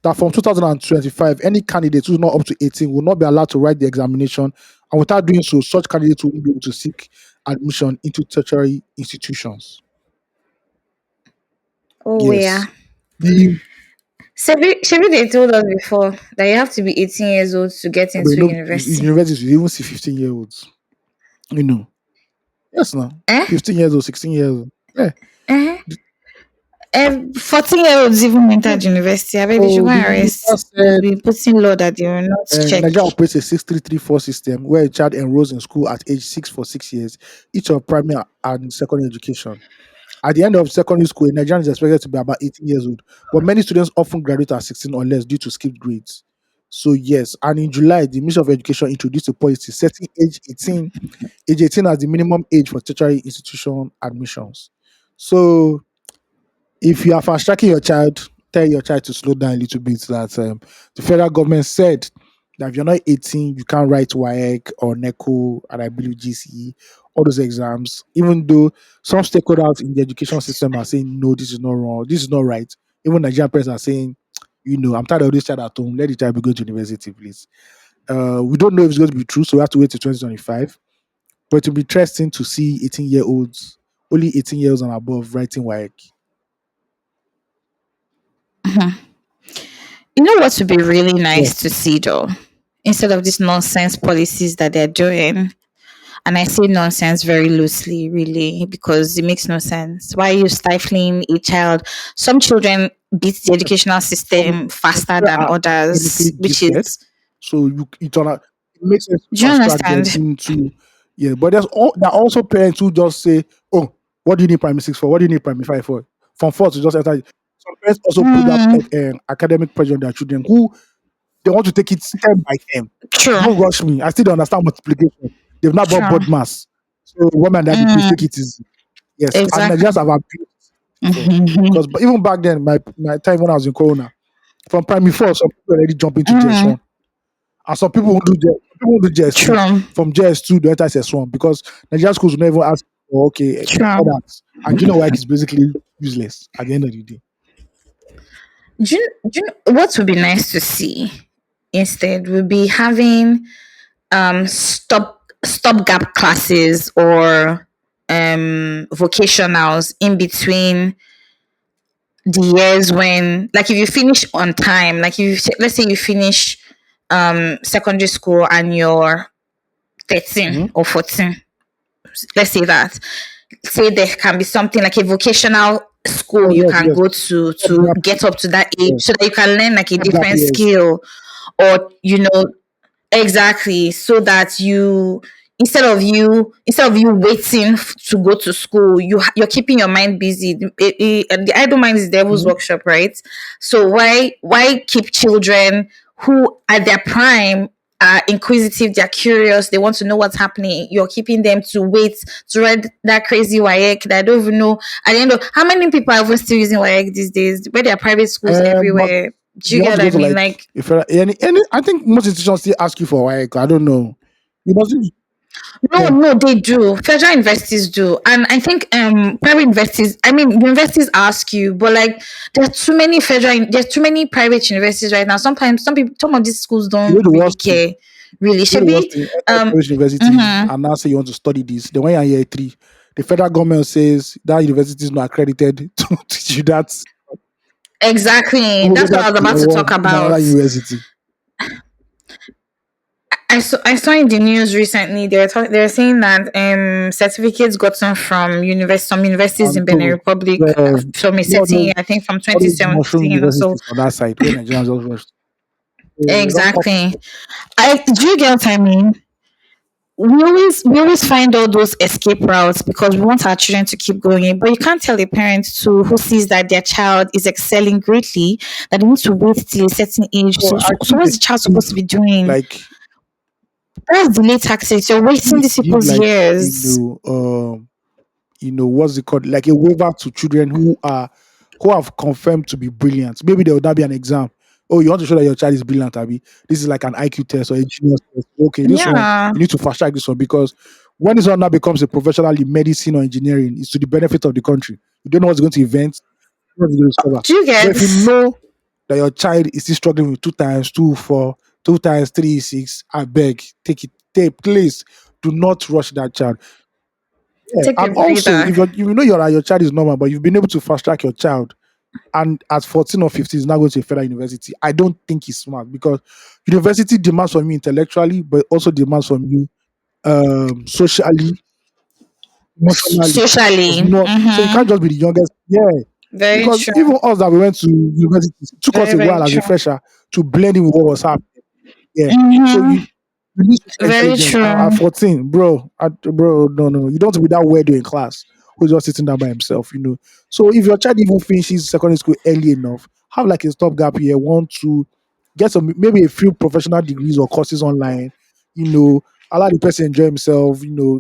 that from 2025, any candidate who's not up to 18 will not be allowed to write the examination. And without doing so, such candidates will be able to seek admission into tertiary institutions. Oh, yeah. Yes. The Should they told us before that you have to be 18 years old to get but you into know, university? universities, you even see 15-year-olds. You know. Yes, now. Eh? 15 years old, 16 years old. Yeah. Eh? And 14-year-olds even entered university. I bet they should So go and the minister arrest. They'll said be putting law that they will not check. Nigeria operates a 6334 system where a child enrolls in school at age 6 for 6 years, each of primary and secondary education. At the end of secondary school, a Nigerian is expected to be about 18 years old, but many students often graduate at 16 or less due to skipped grades. So yes, and in July, the Ministry of Education introduced a policy setting age 18 as the minimum age for tertiary institution admissions. So if you are fast tracking your child, tell your child to slow down a little bit. That the federal government said that if you're not 18, you can't write WAEC or NECO and I believe GCE, all those exams. Even though some stakeholders in the education system are saying no, this is not wrong, this is not right. Even Nigerian parents are saying, I'm tired of this child at home. Let the child be going to university, please. We don't know if it's going to be true, so we have to wait till 2025. But it'll be interesting to see 18-year-olds, only 18 years and above, writing WAEC. You know what would be really nice Yes. to see though? Instead of these nonsense policies that they're doing, and I say nonsense very loosely, really, because it makes no sense. Why are you stifling a child? Some children beat the educational system Some faster people than are others, academically which gifted, is, so it makes sense to do you fast track them understand? into yeah. But there are also parents who just say, "Oh, what do you need primary six for? What do you need primary five for?" From four to just enter. Some parents also put that Mm, academic pressure on their children who they want to take it term by term. true, Don't rush me. I still don't understand multiplication. They've not bought true. board mass. So woman and daddy, please Mm, take it easy. Yes, and Nigerians exactly. have abused before. Mhm. Because even back then, my time when I was in Corona, from primary four, some people already jump into Mm, JS1. And some people who do JS2. true, From JS2, they enter SS1 because Nigerian schools will never ask for, okay, true. all that. And junior work is basically useless at the end of the day. Do you know what would be nice to see instead would be having stopgap classes or vocationals in between the years when, like, if you finish on time, like, if you, let's say you finish secondary school and you're 13 Mm-hmm. or 14, let's say that, say there can be something like a vocational school Oh, you yes, can yes. go to Stopgap, get up to that age yes. so that you can learn like a Stopgap different years. skill, or exactly, so that you, instead of you waiting to go to school, you're keeping your mind busy. The idle mind is the devil's Mm-hmm. workshop, right? So why keep children who at their prime are inquisitive, they're curious, they want to know what's happening? You're keeping them to wait to read that crazy WAEC that I don't even know at the end of. How many people are even still using WAEC these days where there are private schools But everywhere? Do you you have get to what go I to mean? like Like, if I think most institutions still ask you for WAEC. I don't know. You must no, yeah. no, they do. Federal universities do, and I think private universities. I mean, universities ask you, but like there's too many private universities right now. Sometimes some of these schools You know don't the really worst thing. care. Really, You know should the worst be. thing. Enter a Um, private university mhm. and now say you want to study this. Then when you're in year three, the federal government says that university is not accredited to teach you that. Exactly. You go That's what back I was to about year to one talk in another about. university. I saw in the news recently they were saying that certificates gotten from some universities And in Benin so Republic from a God certain year, knows I think from all these mushroom 2017 or so. universities on that side where Nigerians just rush. So they don't come. Exactly. I Do you get what I mean? We always find all those escape routes because we want our children to keep going. But you can't tell a parent who sees that their child is excelling greatly that they need to wait till a certain age. So I So think what's they the child should supposed to be doing? like That's delay tactics. You're wasting these give people's like years. what's it called, like a waiver to children who have confirmed to be brilliant. Maybe there will not be an exam. Oh, you want to show that your child is brilliant, Abby? This is like an IQ test or a genius test. Okay, this one Yeah. you need to fast track this one because when this one now becomes a professional in medicine or engineering, it's to the benefit of the country. You don't know what's going to invent, what it's going to discover. Do you But get? if you know that your child is still struggling with two times two four, two times three six, I beg, take place. Do not rush that child. Yeah, Take a and also breather. if you know your child is normal, but you've been able to fast track your child, and at 14 or 15 is now going to a federal university, I don't think it's smart because university demands from you intellectually, but also demands from you socially, emotionally. There's Socially. no, so you can't just be the youngest. Yeah, Very Because true. even us that we went to university, it took us Very, a very while as a true. fresher to blend in with what was happening. Yeah. So Mm-hmm. you need social Very intelligence. true. At 14, bro, bro, no, no, no. You don't be that weirdo in class who's just sitting down by himself. So if your child even finishes secondary school early enough, have like a stopgap here, want to get some maybe a few professional degrees or courses online, you know, allow the person enjoy himself,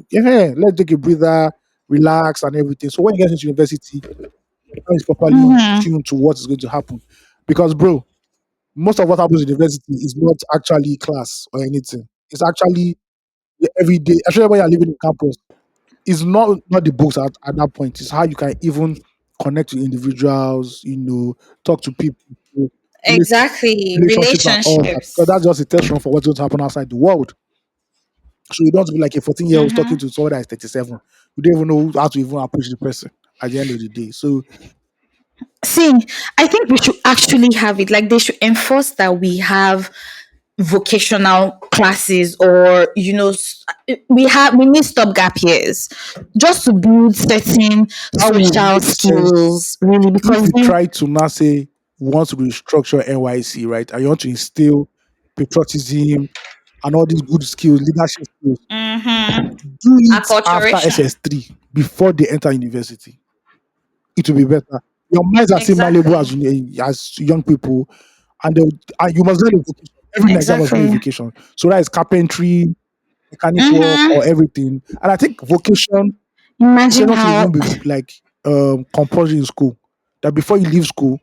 yeah, let's take a breather, relax and everything. So when you get into university, now is properly Mm-hmm. tuned to what is going to happen. Because bro, most of what happens in university is not actually class or anything. It's actually the everyday, especially when you're living in campus. It's not the books at that point. It's how you can even connect to individuals, talk to people, relate- Exactly. relationships and all that. Because Relationships. that's just a test run for what's going to happen outside the world. So you don't be like a 14-year-old talking Mm-hmm. to someone that is 37. You don't even know how to even approach the person at the end of the day. So See, I think we should actually have it. Like they should enforce that we have vocational classes, or we need stopgap years just to build certain that would social make sense skills, really, if because you then try to now say we want to restructure NYC, right? And you want to instill patriotism and all these good skills, leadership skills, mm-hmm, do it after acculturation. SS3 before they enter university. It will be better. Your minds are still malleable Exactly. as young people, and, and you must learn a vocation. Every Nigerian must know a Exactly. vocation. So that is carpentry, mechanic work, or Mm-hmm. everything. And I think Imagine vocation should even how. be like compulsory in school. That before you leave school,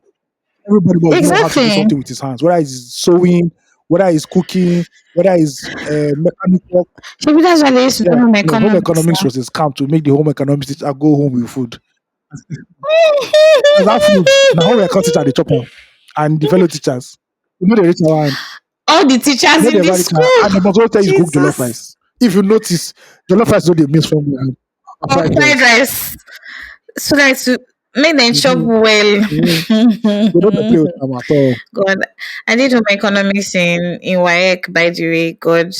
everybody must know how to do Exactly. something with his hands, whether it's sewing, whether it's cooking, whether it's mechanic work. Maybe that's why they used to Yeah, do home yeah. Home economics economics now. was a scam to make the home economics teacher go home with food. Because that food, now home econ teacher they chop am, and the fellow teachers, they reach our hand. All the teachers in They the never reach our hand. And school. they must always tell you to cook jollof Jesus. rice. If you notice, jollof rice no dey miss from your hand. And Or fried fried rice. rice. So that to make them chop Mhm, well. mhm. They no dey play with am at all. God, I did home economics in WAEC, by the way. God,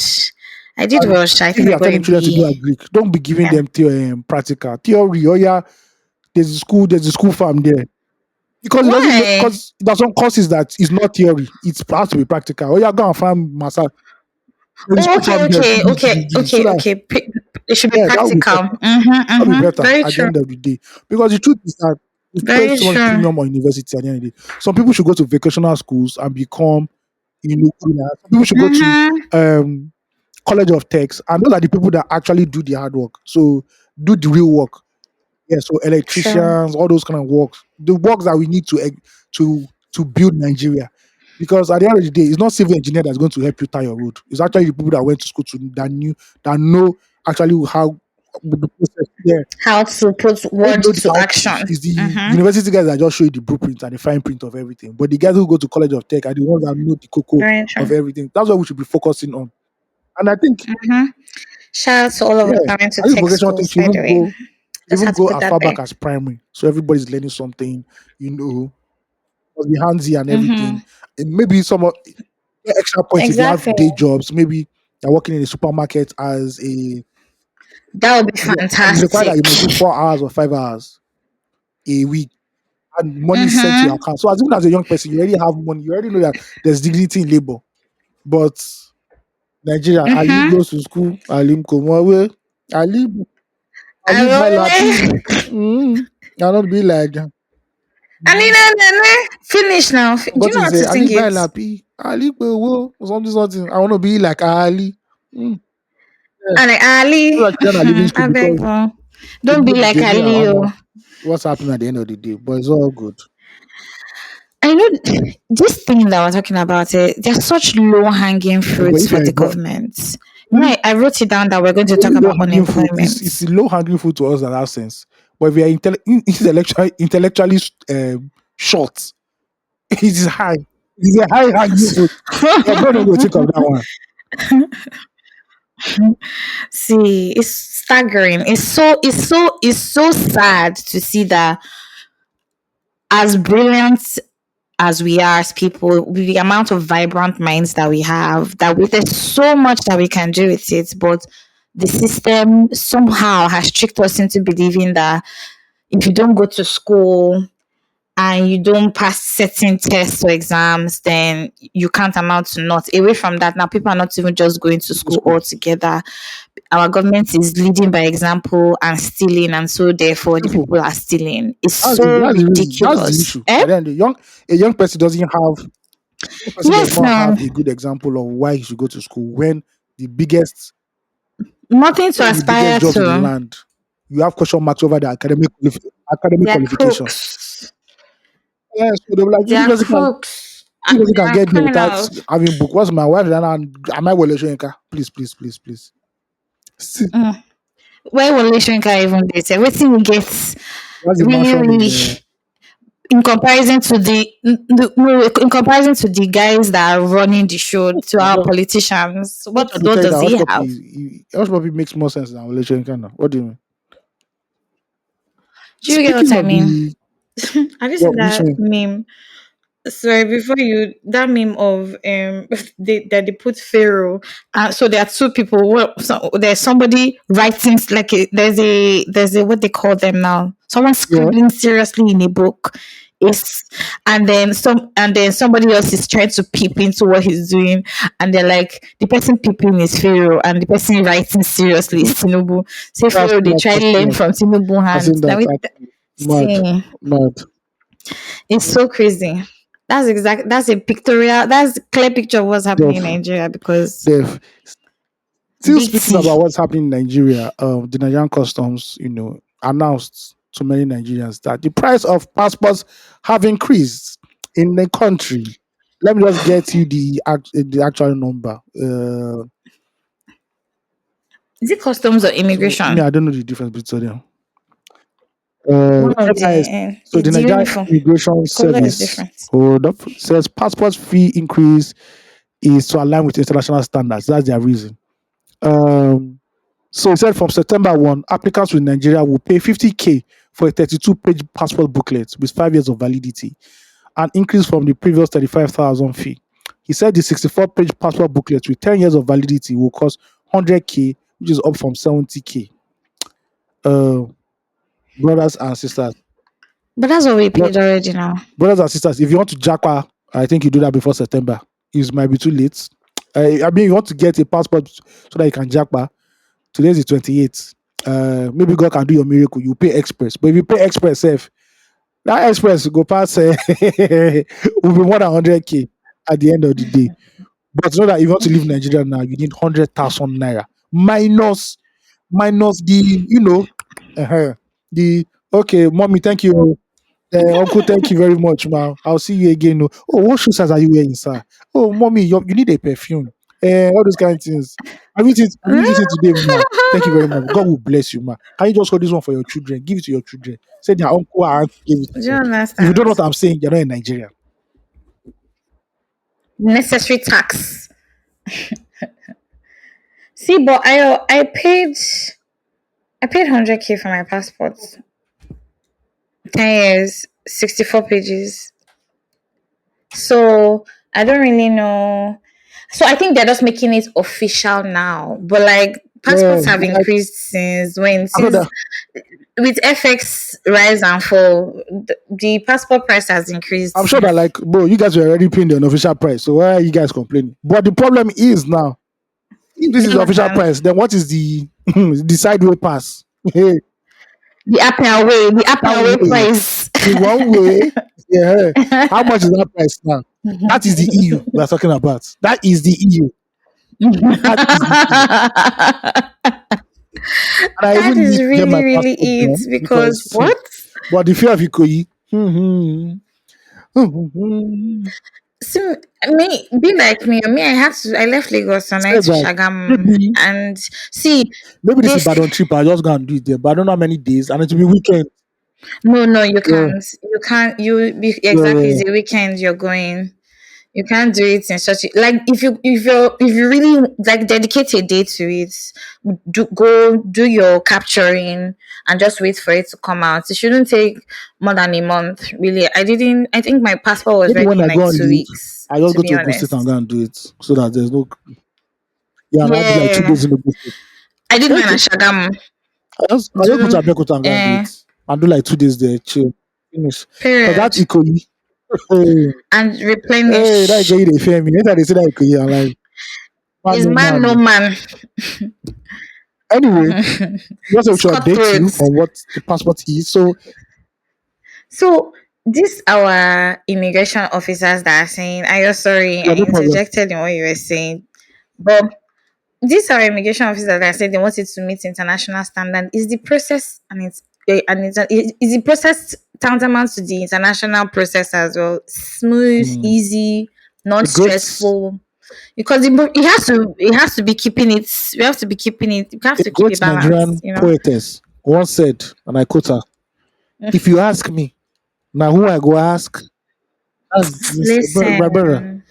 I did And well. Sha. I if think you I are got a telling children to do B. agric, don't be giving Yeah. them practical theory. Oh yeah, there's a school farm there. Because it doesn't make Why? because there's some courses that is not theory. It has to be practical. Oh yeah, go and farm massa. There's a Oh, school okay, farm there. okay, okay, So okay, that okay. It should be yeah, that would be practical. better. Mm-hmm, That would be mm-hmm. better Very at the true. end of the day. Because the truth is that we pay Very so much true. premium on university at the end of the day. Some people should go to vocational schools and become cleaners. Some people should go to Mm-hmm. um college of techs, and those are the people that actually do the hard work. So do the real work. Yeah, so True. electricians, all those kind of works, the works that we need to build Nigeria. Because at the end of the day, it's not civil engineer that's going to help you tie your road. It's actually the people that went to school that know actually how the process. Yeah, How to put they word know the to outputs. action. It's the Mm-hmm. university guys that just show you the blueprint and the fine print of everything. But the guys who go to college of tech are the ones that know the cocoa Very of true. everything. That's what we should be focusing on. And I think, Mm-hmm. Shout out to all of yeah, us that went to I think tech vocational thing schools, by the way. should Just even had to go put as that far back there. as primary. So everybody's learning something, you know, must be handsy and everything. Mm-hmm. And maybe extra points if you have Exactly. day jobs. Maybe you're working in a supermarket as a That would be and it's required that fantastic. you must do 4 hours or 5 hours a week and money is sent to your Mm-hmm. account. So as even as a young person, you already have money. You already know that there's dignity in labor. But Nigeria, Ali Mm-hmm. goes to school, Ali Komowe, Ali I Ali buy lappy. will. I not be like And finish now. I've Do you got know to how say to Ali sing buy it? lappy, Ali Kowo, something. I want to be like Ali. Mm, yeah. And Ali, So that children are leaving school I beg because you. they Don't know be like they know Ali. Oh. what's happening at the end of the day. But it's all good. I know this thing that we're talking about. There's such low hanging Yeah, but fruits if for you're a the bro, government. only I wrote it down that we're going to talk only low about hanging fruit unemployment. is low hanging fruit to us that have sense. But if you're intellectually short, it is high. It is a high hanging fruit. Your brain will think of that one. See, it's staggering. It's so sad to see that as brilliant as we are as people, with the amount of vibrant minds that we have, there's so much that we can do with it, but the system somehow has tricked us into believing that if you don't go to school, and you don't pass certain tests or exams, then you can't amount to not. Away from that, now people are not even just going to Go school school. altogether. Our government is leading by example and stealing, and so therefore the Simple. people are stealing. It's That's the so that's the reason. That's the ridiculous. issue. Eh? At the end, a young person doesn't have young person does Yes, not no. have a good example of why he should go to school when the biggest Nothing to one of the biggest aspire jobs in the to. land. You have question marks over the academic They're qualifications. crooks. Yeah, so they'll be like, They're crooks. if And this person they can are get there without criminals. having book. What's my wife? Am I well Shoyinka? Please, please, please, please. See, Mm. Where will Shinka even be? Say, waiting we get that's a really, mansion really in in comparison to no, in comparison to the guys that are running the show, to our just politicians. just What trying to what tell you that does he have? Hush Puppy makes more sense than Wole Shoyinka now. What do you mean? Do you get what Speaking I of mean? the Have you what seen which that one? meme? Sorry, before you, that meme of that they put Pharaoh. So there are two people. Well, so there's somebody writing like there's a what they call them now. Someone Yeah, scribbling seriously in a book. Is and then somebody else is trying to peep into what he's doing, and they're like the person peeping is Pharaoh and the person writing seriously is Tinubu. Say that's Pharaoh, they not try to learn possible. from Tinubu I've seen hands. Now that. it Mad, see. mad. It's so crazy. That's a pictorial, that's a clear picture of what's happening in Def, Nigeria because def. Still big speaking T. about what's happening in Nigeria, the Nigerian customs, announced to many Nigerians that the price of passports have increased in the country. Let me just get you the actual number. Is it customs or So me, immigration? I don't know the difference between them. One of the NIS. So the it's the Nigerian uniform. Immigration The color is Service, different. hold up, says passport fee increase is to align with international standards. That's their reason. Um, So he said from September 1, applicants with Nigeria will pay 50K for a 32-page passport booklet with 5 years of validity, an increase from the previous 35,000 fee. He said the 64-page passport booklet with 10 years of validity will cost 100K, which is up from 70K. Uh, brothers and sisters, But that's what we bro- paid already now. brothers and sisters, if you want to jackpot, I think you do that before September. It might be too late. I mean, you want to get a passport so that you can jackpot. Today's the 28th. Maybe God can do your miracle. You pay express, but if you pay express, safe that express go past will be more than 100K at the end of the day. But know that if you want to leave Nigeria now, you need 100,000 naira minus the uh, the okay, mommy, thank you. Uncle, thank you very much, ma. I'll see you again. Oh, what shoes size are you wearing, sir? Oh, mommy, you need a perfume. All those kind of things. Have you eaten today, ma? Thank you very much. God will bless you, ma. Can you just hold this one for your children? Give it to your children. Say their uncle or aunt gave it Do to you them. If you don't know understand? what I'm saying, you're not in Nigeria. Necessary tax. See, but I paid 100K for my passport. 10 years, 64 pages. So I don't really know. So I think they're just making it official now. But like Yeah, passports have like increased since when? I thought Since that, with FX rise and fall, the passport price has increased I'm sure that since. like, bro, you guys were already paying the unofficial price. So why are you guys complaining? But the problem is now, if this Do is you the official understand? price, then what is the the sideway pass? Hey, The up that and away way, price. the one way, yeah. How much is that price now? That is the EU we are talking about. That is the EU. That is the EU. And I That even is need to get my really, really passport it done because because, what? but the fear of Ikoyi. Says See, me be like me. I left Lagos and I went to that Shagam maybe and see maybe this is this. Ibadan trip. I just go and do it there, but I don't know how many days, and it will be weekend. No, you Yeah, can't. You can't. yeah, Exactly. yeah. It's a weekend. You're going. You can't do it in such a, like if you really like dedicate a day to it, go do your capturing and just wait for it to come out. It shouldn't take more than a month, really. I think my passport was Maybe when ready in I go like on two leave, weeks, I just to go be to Ogun State and honest. go and do it so that there's no. Yeah, and I'll be like 2 days Yeah. in Ogun State. I did mine Okay, at Shagam. I just go Do to Abeokuta and go and do it, and do like 2 days there, chill. finish. Because that Period. Ikoyi, hey, And hey, that replenish. Ikoyi, they fear me. Anytime they say that Ikoyi, I'm like, man, Is no man man. no No. man. Anyway, just we It's should update you cutthroats. on what the passport is. So, So this our immigration officers that are saying, I am sorry, yeah, I no problem. interjected in what you were saying. But these are immigration officers that said they wanted to meet international standard. Is the process is the process tantamount to the international process as well? Smooth, Hmm. easy, non A great, stressful. Because it has to be keeping it. We have to be keeping it. We have a to keep a great balance. Nigerian poetess once said, and I quote her, if you ask me, now who I go ask? That's this, brother. Listen,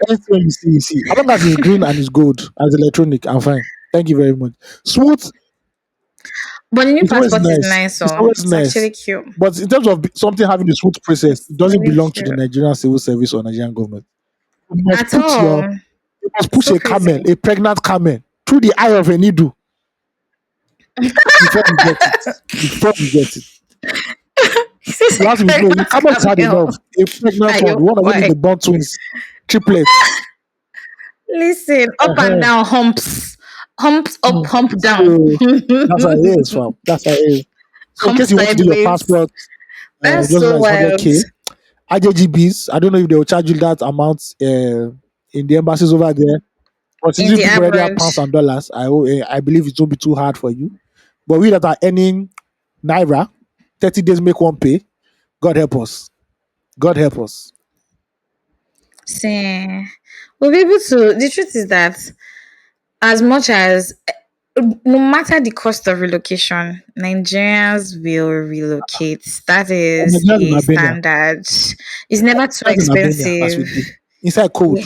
Anything you see. As long as it's green and it's gold, as electronic, I'm fine. Thank you very much. Smooth, but the new it's always passport is nice. nice. It's So always it's nice. actually cute. But in terms of something having the smooth process, It's it doesn't really belong to the cute. Nigerian civil service or Nigerian government. You must At put your, all. you must It's push so a camel, crazy. a pregnant camel, through the eye of a needle before you get it. Before you get it. This is Last a week, no, the pregnant camel is hard camel. enough. A pregnant Are one, the you one that when quiet? they born twins, triplets. Listen, up and Uh-huh. down humps. Humps up, Mm. hump down. So that's how it is, fam. That's how it is. So in Hump case you want to do your sideways. passport, That's just so like it's wild. 100K. IJGBs, I don't know if they will charge you that amount in the embassies over there. But since In you the people already have pounds average. and dollars, I believe it won't be too hard for you. But we that are earning Naira, 30 days make one pay. God help us. God help us. See, we'll be able to. The truth is that as much as no matter the cost of relocation, Nigerians will relocate. That And is Nigerians in a Albania. standard. It's never too Nigerians in Albania, as we expensive. do. Inside cold.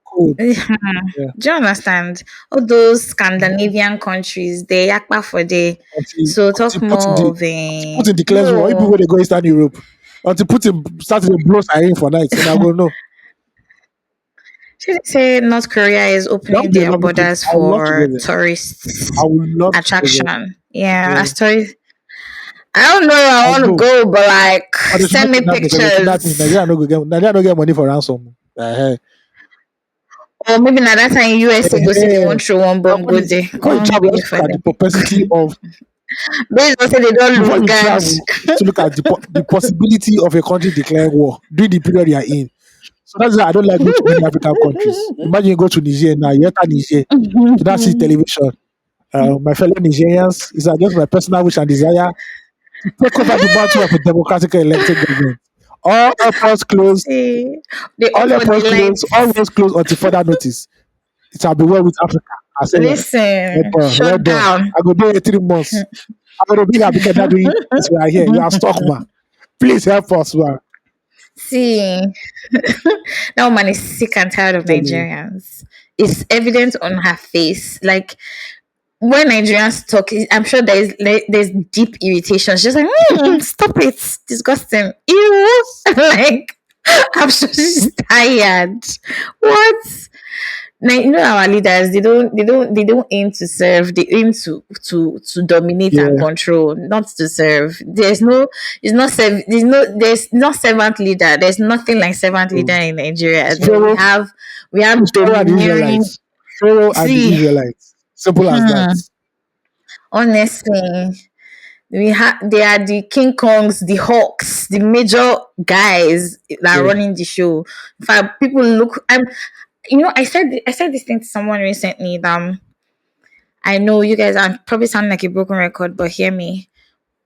Cold. Yeah. Do you understand? All those Scandinavian countries, they yakpa for day. Until So talk until more of Until a Putin declares war. People no. where they go Eastern Europe. Until Putin starts to blow siren for nights. And I go, no. Should I say North Korea is That would opening be a their lovely place. borders I would love to for go there. I tourists would love to go there. attraction? Yeah, Yeah. as tourist. I don't know where I I'll want to go. go, but like But they should not send me kidnap me because they kidnap me. pictures. Nigeria no get money for ransom. Or maybe now that time USA go say they Eh, want throw one but bomb go there. before you Come travel, wait let's for look at the them. propensity of Based on say they don't before lose you guard. travel, to look at the possibility of a country declaring war during the period you are in. So that's why I don't like going to many African countries. Imagine you go to Niger now, you enter Niger, you don't see television. My fellow Nigerians, it's just my personal wish and desire to take over the mantle of a democratically elected government. All airports closed, See, they all open the airports closed, all lights. roads closed until further notice. It shall be well with Africa. I say, well Listen, done, well shut done. down. I go there in 3 months. I'm going to be here because that doing this. We are here. You are stuck, man. Please help us, man. See, that woman is sick and tired of Tell you. Nigerians. It's evident on her face. Like when Nigerians talk, I'm sure there's deep irritation. She's just like, stop it, disgusting, ew. Like I'm sure she's tired. What? Now, you know our leaders, they don't aim to serve, they aim to dominate and Yeah. control, not to serve. There's no servant leader. There's nothing like servant leader So in Nigeria. it's No, we Pharaoh, have we have it's Pharaoh and the domineering. Israelites. Pharaoh and the See, Israelites. Simple as that. honestly, they are the King Kongs, the Hawks, the major guys that are Yeah. running the show. In fact, people look. I said this thing to someone recently that I know you guys are probably sounding like a broken record, but hear me.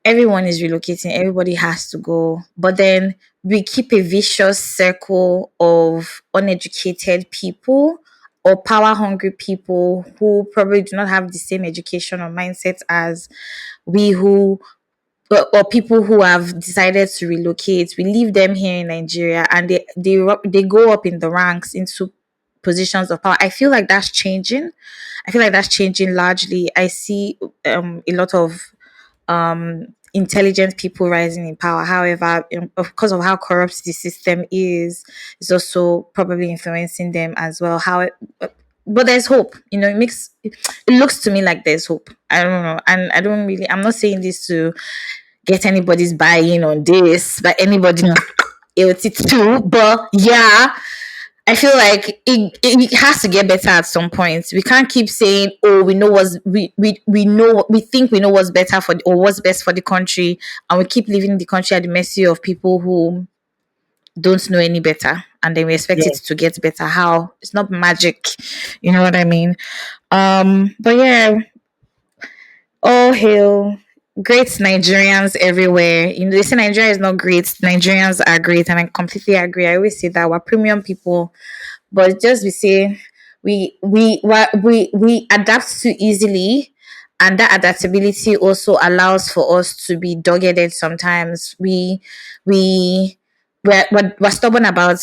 Everyone is relocating, everybody has to go. But then we keep a vicious circle of uneducated people or power hungry people who probably do not have the same education or mindset as we who or people who have decided to relocate. We leave them here in Nigeria and they go up in the ranks into positions of power. I feel like that's changing. I feel like that's changing largely. I see a lot of intelligent people rising in power. However, because of how corrupt the system is, it's also probably influencing them as well. But there's hope. It looks to me like there's hope. I don't know, and I don't really. I'm not saying this to get anybody's buy-in on this, but anybody know AOT2. But yeah, I feel like it has to get better at some point. We can't keep saying, "Oh, we know what's we know we think we know what's better for or what's best for the country," and we keep leaving the country at the mercy of people who don't know any better, and then we expect it Yeah. to get better. How? It's not magic, you know what I mean? But yeah, all hail great Nigerians everywhere. You know, they say Nigeria is not great. Nigerians are great, and I completely agree. I always say that we're premium people, but just we say we adapt too easily, and that adaptability also allows for us to be dogged sometimes. We we're stubborn about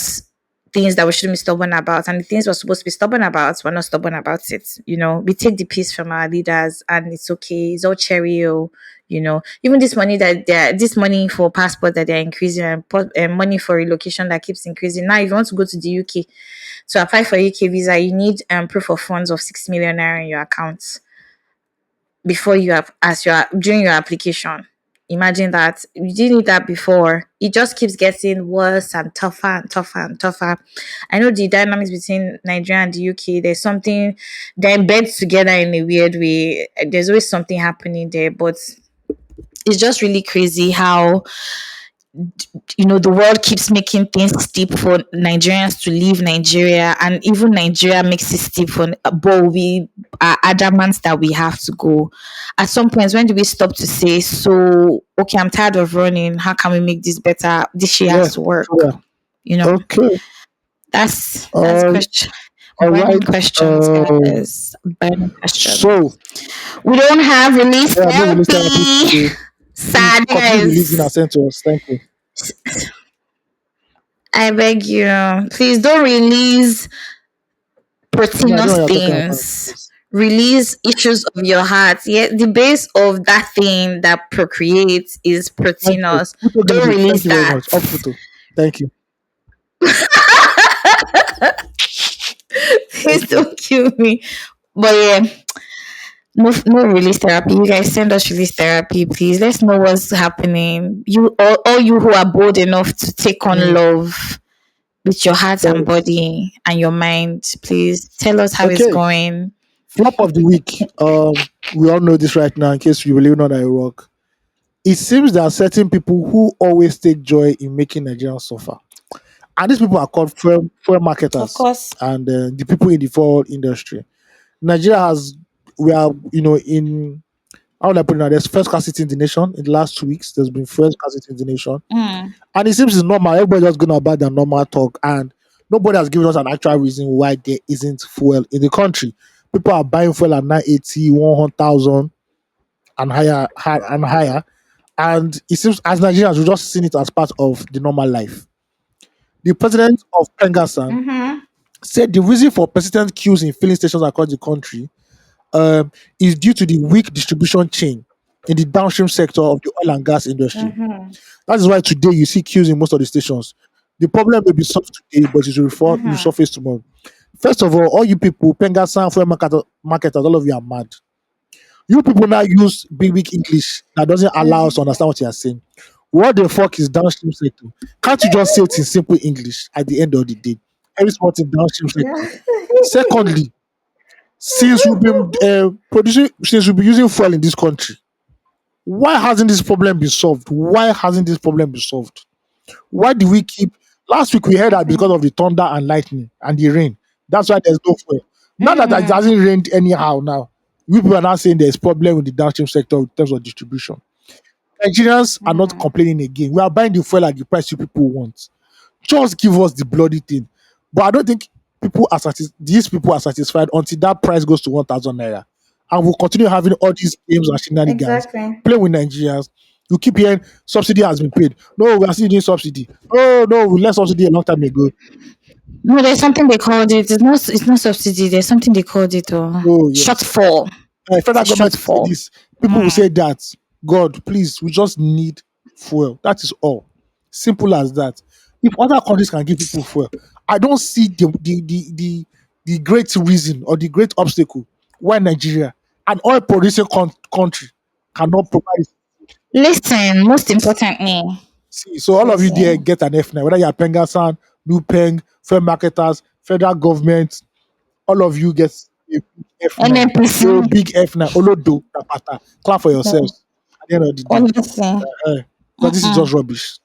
things that we shouldn't be stubborn about, and the things we're supposed to be stubborn about, we're not stubborn about it. You know, we take the piece from our leaders, and it's okay. It's all cherry. You know, even this money that they're this money for passport that they're increasing, and money for relocation that keeps increasing. Now, if you want to go to the UK to apply for UK visa, you need proof of funds of 6 million naira in your account before you have as your during your application. Imagine that you didn't need that before. It just keeps getting worse and tougher and tougher and tougher. I know the dynamics between Nigeria and the UK. There's something they're embedded together in a weird way. There's always something happening there, but it's just really crazy how the world keeps making things steep for Nigerians to leave Nigeria, and even Nigeria makes it steep for. But we are adamant that we have to go. At some points, when do we stop to say, "So, okay, I'm tired of running. How can we make this better? This shit Yeah. has to work." Yeah. You know, Okay. that's Um. question. All Burning right. questions, Um. guys. Burning So, questions. We don't have release yeah, no release therapy therapy. today. Please continue releasing and Sadness. send to us. Thank you. I beg you, please don't release Me, I don't know proteinous what you're talking about. things. Please. Release issues of your heart. Yeah, the base of that thing that procreates is Thank you. proteinous. Photo Don't music. release Thank you very that. much. Up photo. Thank you. Please Thank you. don't kill me. But yeah, no release therapy. You guys send us release therapy, please. Let's know what's happening. You all you who are bold enough to take on Mm, love with your heart and thanks. body and your mind, please tell us how it's Okay. going. Flop of the week. We all know this right now in case you believe not I rock. It seems there are certain people who always take joy in making Nigerians suffer. And these people are called fuel Of marketers course. and the people in the fuel industry. Nigeria has, we are, in, how would I put it now? There's first scarcity in the nation. In the last 2 weeks, there's been first scarcity in the nation. Mm. And it seems it's normal. Everybody just going about their normal talk. And nobody has given us an actual reason why there isn't fuel in the country. People are buying fuel at 980, 100,000 and higher. And it seems as Nigerians, we just seen it as part of the normal life. The president of Pengasan Mm-hmm. said the reason for persistent queues in filling stations across the country is due to the weak distribution chain in the downstream sector of the oil and gas industry. Mm-hmm. That is why today you see queues in most of the stations. The problem may be solved today, but it will Mm-hmm. resurface tomorrow. First of all you people, Pengasan, fuel marketers, all of you are mad. You people now use big English that doesn't allow us to understand what you are saying. What the fuck is downstream sector? Can't you just say it in simple English at the end of the day? Every small thing downstream sector. Secondly, since we've been using fuel in this country, why hasn't this problem been solved? Why hasn't this problem been solved? Why do we keep last week we heard that because of the thunder and lightning and the rain, that's why there's no fuel. Now that it Mm-hmm. hasn't rained anyhow now, we people are now saying there's problem with the downstream sector in terms of distribution. Nigerians are not Mm-hmm. complaining again. We are buying the fuel at the price you people want. Just give us the bloody thing. But I don't think these people are satisfied until that price goes to 1,000 naira. And we'll continue having all these games and shenanigans, Exactly. playing with Nigerians. You keep hearing subsidy has been paid. No, we are still doing subsidy. Oh no, we left subsidy a long time ago. No, there's something they called it. It's not subsidy. There's something they called it. Oh yes. Shortfall. It's a Federal government will say shortfall. this. People will Mm. say that. God, please, we just need fuel. That is all. Simple as that. If other countries can give people fuel, I don't see the great reason or the great obstacle why Nigeria, an oil producing country, cannot provide it. Listen, most importantly, See, so all of you there listen. get an F9, whether you're Pengasan, Nupeng, fair marketers, federal government, all of you get a big F9. NNPC. A big F9. Olodo, Tapata. Clap for No, yourselves at the end of the day. honestly. Eh, because this is Mm-mm. just rubbish.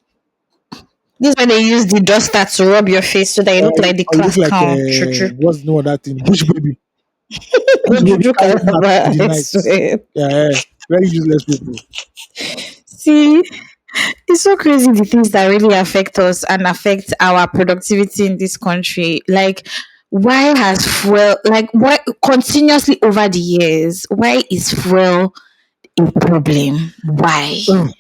This is why they use the duster to rub your face so that you look like the Or you look class like, clown. True, true. what's the name of that thing? Bush baby. Bush baby Juju carrying mat in Calabar, the I night. swear. Yeah, very useless people. See, it's so crazy the things that really affect us and affect our productivity in this country. Like, why has fuel, like, why continuously over the years, why is fuel a problem? Why? Mm.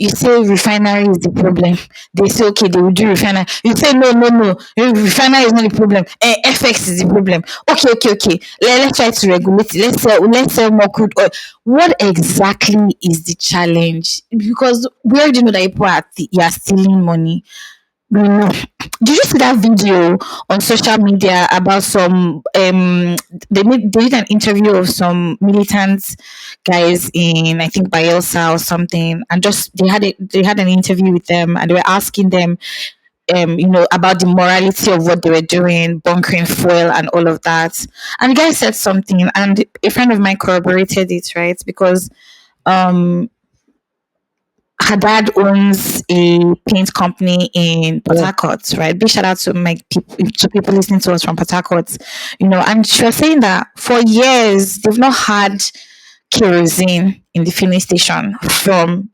You say refinery is the problem. They say okay, they will do refinery. You say no, no, no. Refinery is not the problem. FX is the problem. Okay, okay, okay. Let's try to regulate it. Let's sell more crude oil. What exactly is the challenge? Because we already know that people you are stealing money. We know. Did you see that video on social media about some they did an interview of some militant guys in, I think, Bayelsa or something, and just they had an interview with them, and they were asking them about the morality of what they were doing, bunkering fuel and all of that. And the guy said something, and a friend of mine corroborated it, right? Because um her dad owns a paint company in Port Yeah, Harcourt, right? Big shout out to my people, to people listening to us from Port Harcourt, And she was saying that for years they've not had kerosene in the filling station from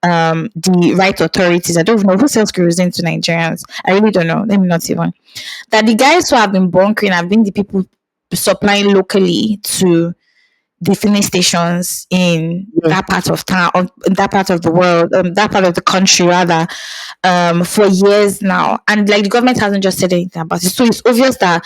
the right authorities. I don't know who sells kerosene to Nigerians. I really don't know. Let me not even. That the guys who have been bunkering have been the people supplying locally to the filling stations in yeah, that part of town, or that part of the world, that part of the country rather, for years now. And like the government hasn't just said anything about it. So it's obvious that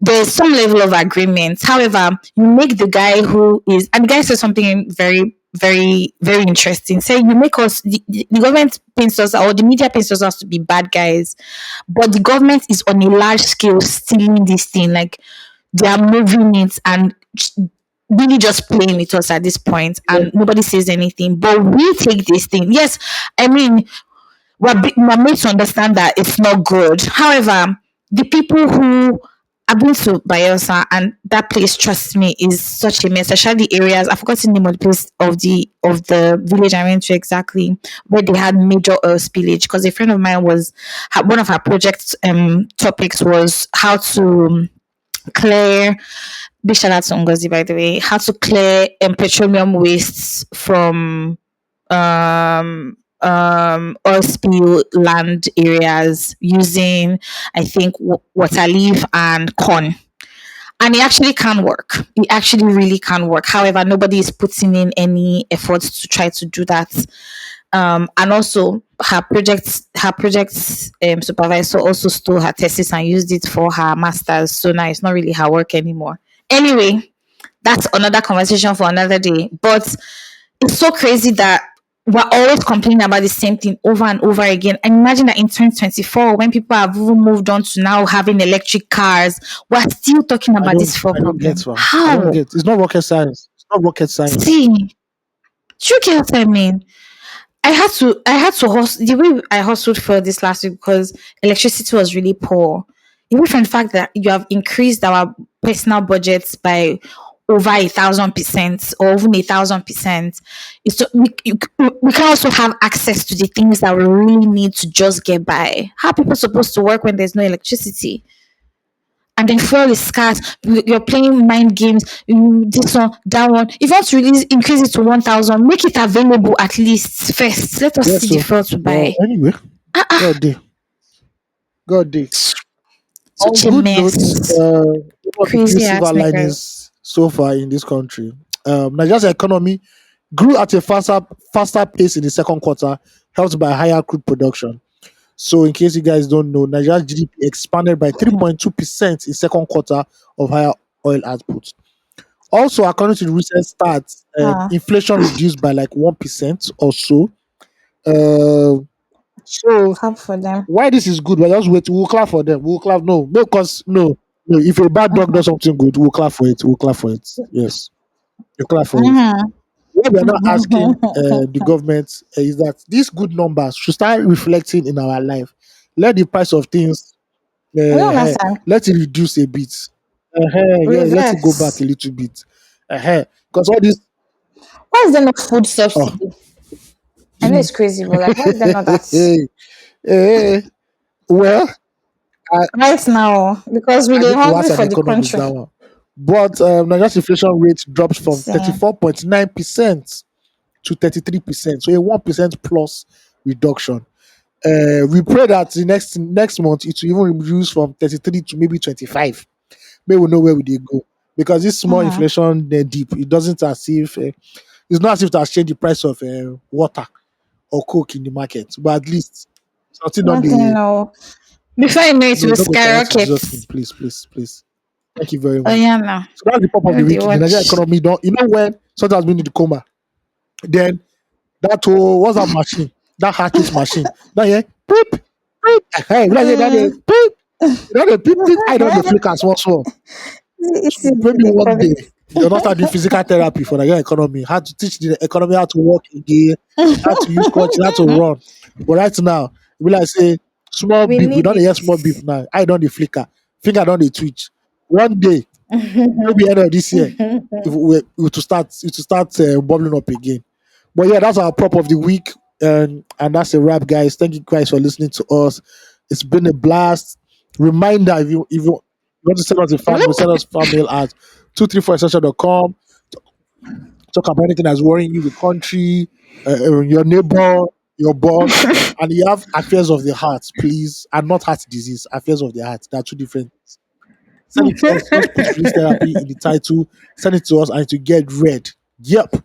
there's some level of agreement. However, you make the guy who is, and the guy says something very, very, very interesting. Say you make us, the government paints us, or the media paints us to be bad guys, but the government is on a large scale stealing this thing. Like they are moving it and really just playing with us at this point, yeah, and nobody says anything. But we take this thing. Yes, I mean, we're made to understand that it's not good. However, the people who I've been to Bayelsa, and that place, trust me, is such a mess. Especially the areas, I've forgotten the name of the place of the village I went to exactly, where they had major oil spillage. Because a friend of mine one of her project topics was how to clear, big shout out to Ngozi, by the way, how to clear petroleum wastes from oil spill land areas using, I think, water leaf and corn. And it actually can work. It actually really can work. However, nobody is putting in any efforts to try to do that. And also her projects supervisor also stole her thesis and used it for her masters. So now it's not really her work anymore. Anyway, that's another conversation for another day. But it's so crazy that we're always complaining about the same thing over and over again. And imagine that in 2024, when people have even moved on to now having electric cars, we're still talking I about don't, this fuel I don't get problem. one. I don't How? get. It's not rocket science. It's not rocket science. See, do you get what I mean? I had to hustle the way I hustled for this last week because electricity was really poor. Even from the fact that you have increased our personal budgets by over 1,000% or even 1,000%, it's so we can also have access to the things that we really need to just get by. How are people supposed to work when there's no electricity? And then fuel is scarce. You're playing mind games. This one, that one. If you want to increase it to 1,000, make it available at least first. Let us Yeah, see the so, fuel to well, buy. anyway, God day. God day. On Such a good notes, mess. one of the few Crazy silver ass niggas. linings so far in this country. Nigeria's economy grew at a faster pace in the second quarter, helped by higher crude production. So, in case you guys don't know, Nigeria's GDP expanded by 3.2% in second quarter of higher oil output. Also, according to the recent stats, Ah, inflation reduced by like 1% or so. Uh, so, clap for them. why this is good? We're just wait. We'll clap for them. We'll clap. No, because no, no. If a bad dog does something good, we'll clap for it. We'll clap for it. Yes, you clap for it. Mm-hmm. what we're not asking the government is that these good numbers should start reflecting in our life. Let the price of things, I don't uh, understand. let it reduce a bit. Yeah, let it go back Reverse. a little bit. Because all this, Why is there no food oh, subsidy? I know it's crazy, but like, why is there not that eh, well, I, right now? Because we I are need to hungry ask an for the economist country. that one. But Nigeria's inflation rate dropped from See. 34.9% to 33%. So a 1% plus reduction. We pray that the next month it will even reduce from 33 to maybe 25. Maybe we know where we dey go. Because this small Mm-hmm. inflation deep, it doesn't as if it's not as if it has changed the price of water or coke in the market. But at least something on Nothing, the no. Before you know it no, will don't go skyrocket in skyrocket. Jesus' name. Please, please, please. Thank you very Oh much. yeah, no. So that's the pop of the They week. The Nigerian watch. economy don't when something has been in the coma. Then that whole what's that machine? That heart rate machine. Now yeah, beep, beep. Hey, when I say that Mm. beep, that beep, beep, I don't flick as one so. It's So easy, maybe they one call day it. they'll not start doing physical therapy for the Nigerian economy. How to teach the economy how to work again, how to use crutches, how to run. But right now, we like say small We beep. We need don't it. hear small beep now. I don't the flicker. Finger don't the twitch. One day, maybe end of this year, if we to start bubbling up again. But yeah, that's our prop of the week, and that's a wrap, guys. Thank you guys for listening to us. It's been a blast. Reminder: if you want to send us a fan mail, send us fan mail at 234essential.com. Talk about anything that's worrying you, the country, your neighbor, your boss, and you have affairs of the heart, please, and not heart disease. Affairs of the heart. They are two different things. Send it to us. Just put release therapy in the title. Send it to us and to get read. Yep.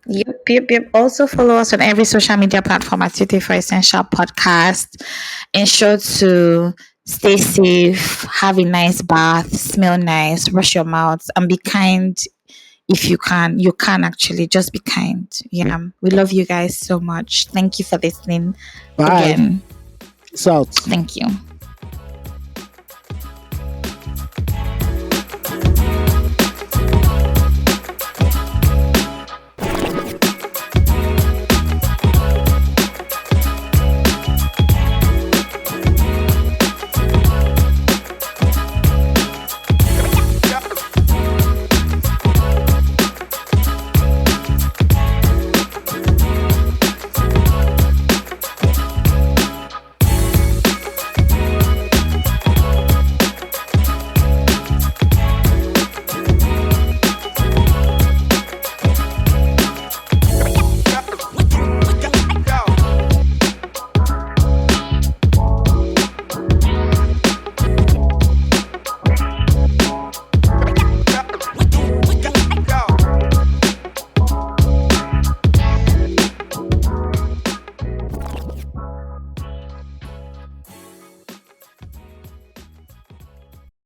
Yep. Also follow us on every social media platform at City for Essential Podcast. Ensure to stay safe, have a nice bath, smell nice, brush your mouth, and be kind if you can. You can actually just be kind. Yeah. We love you guys so much. Thank you for listening Bye. again. Peace out. Thank you.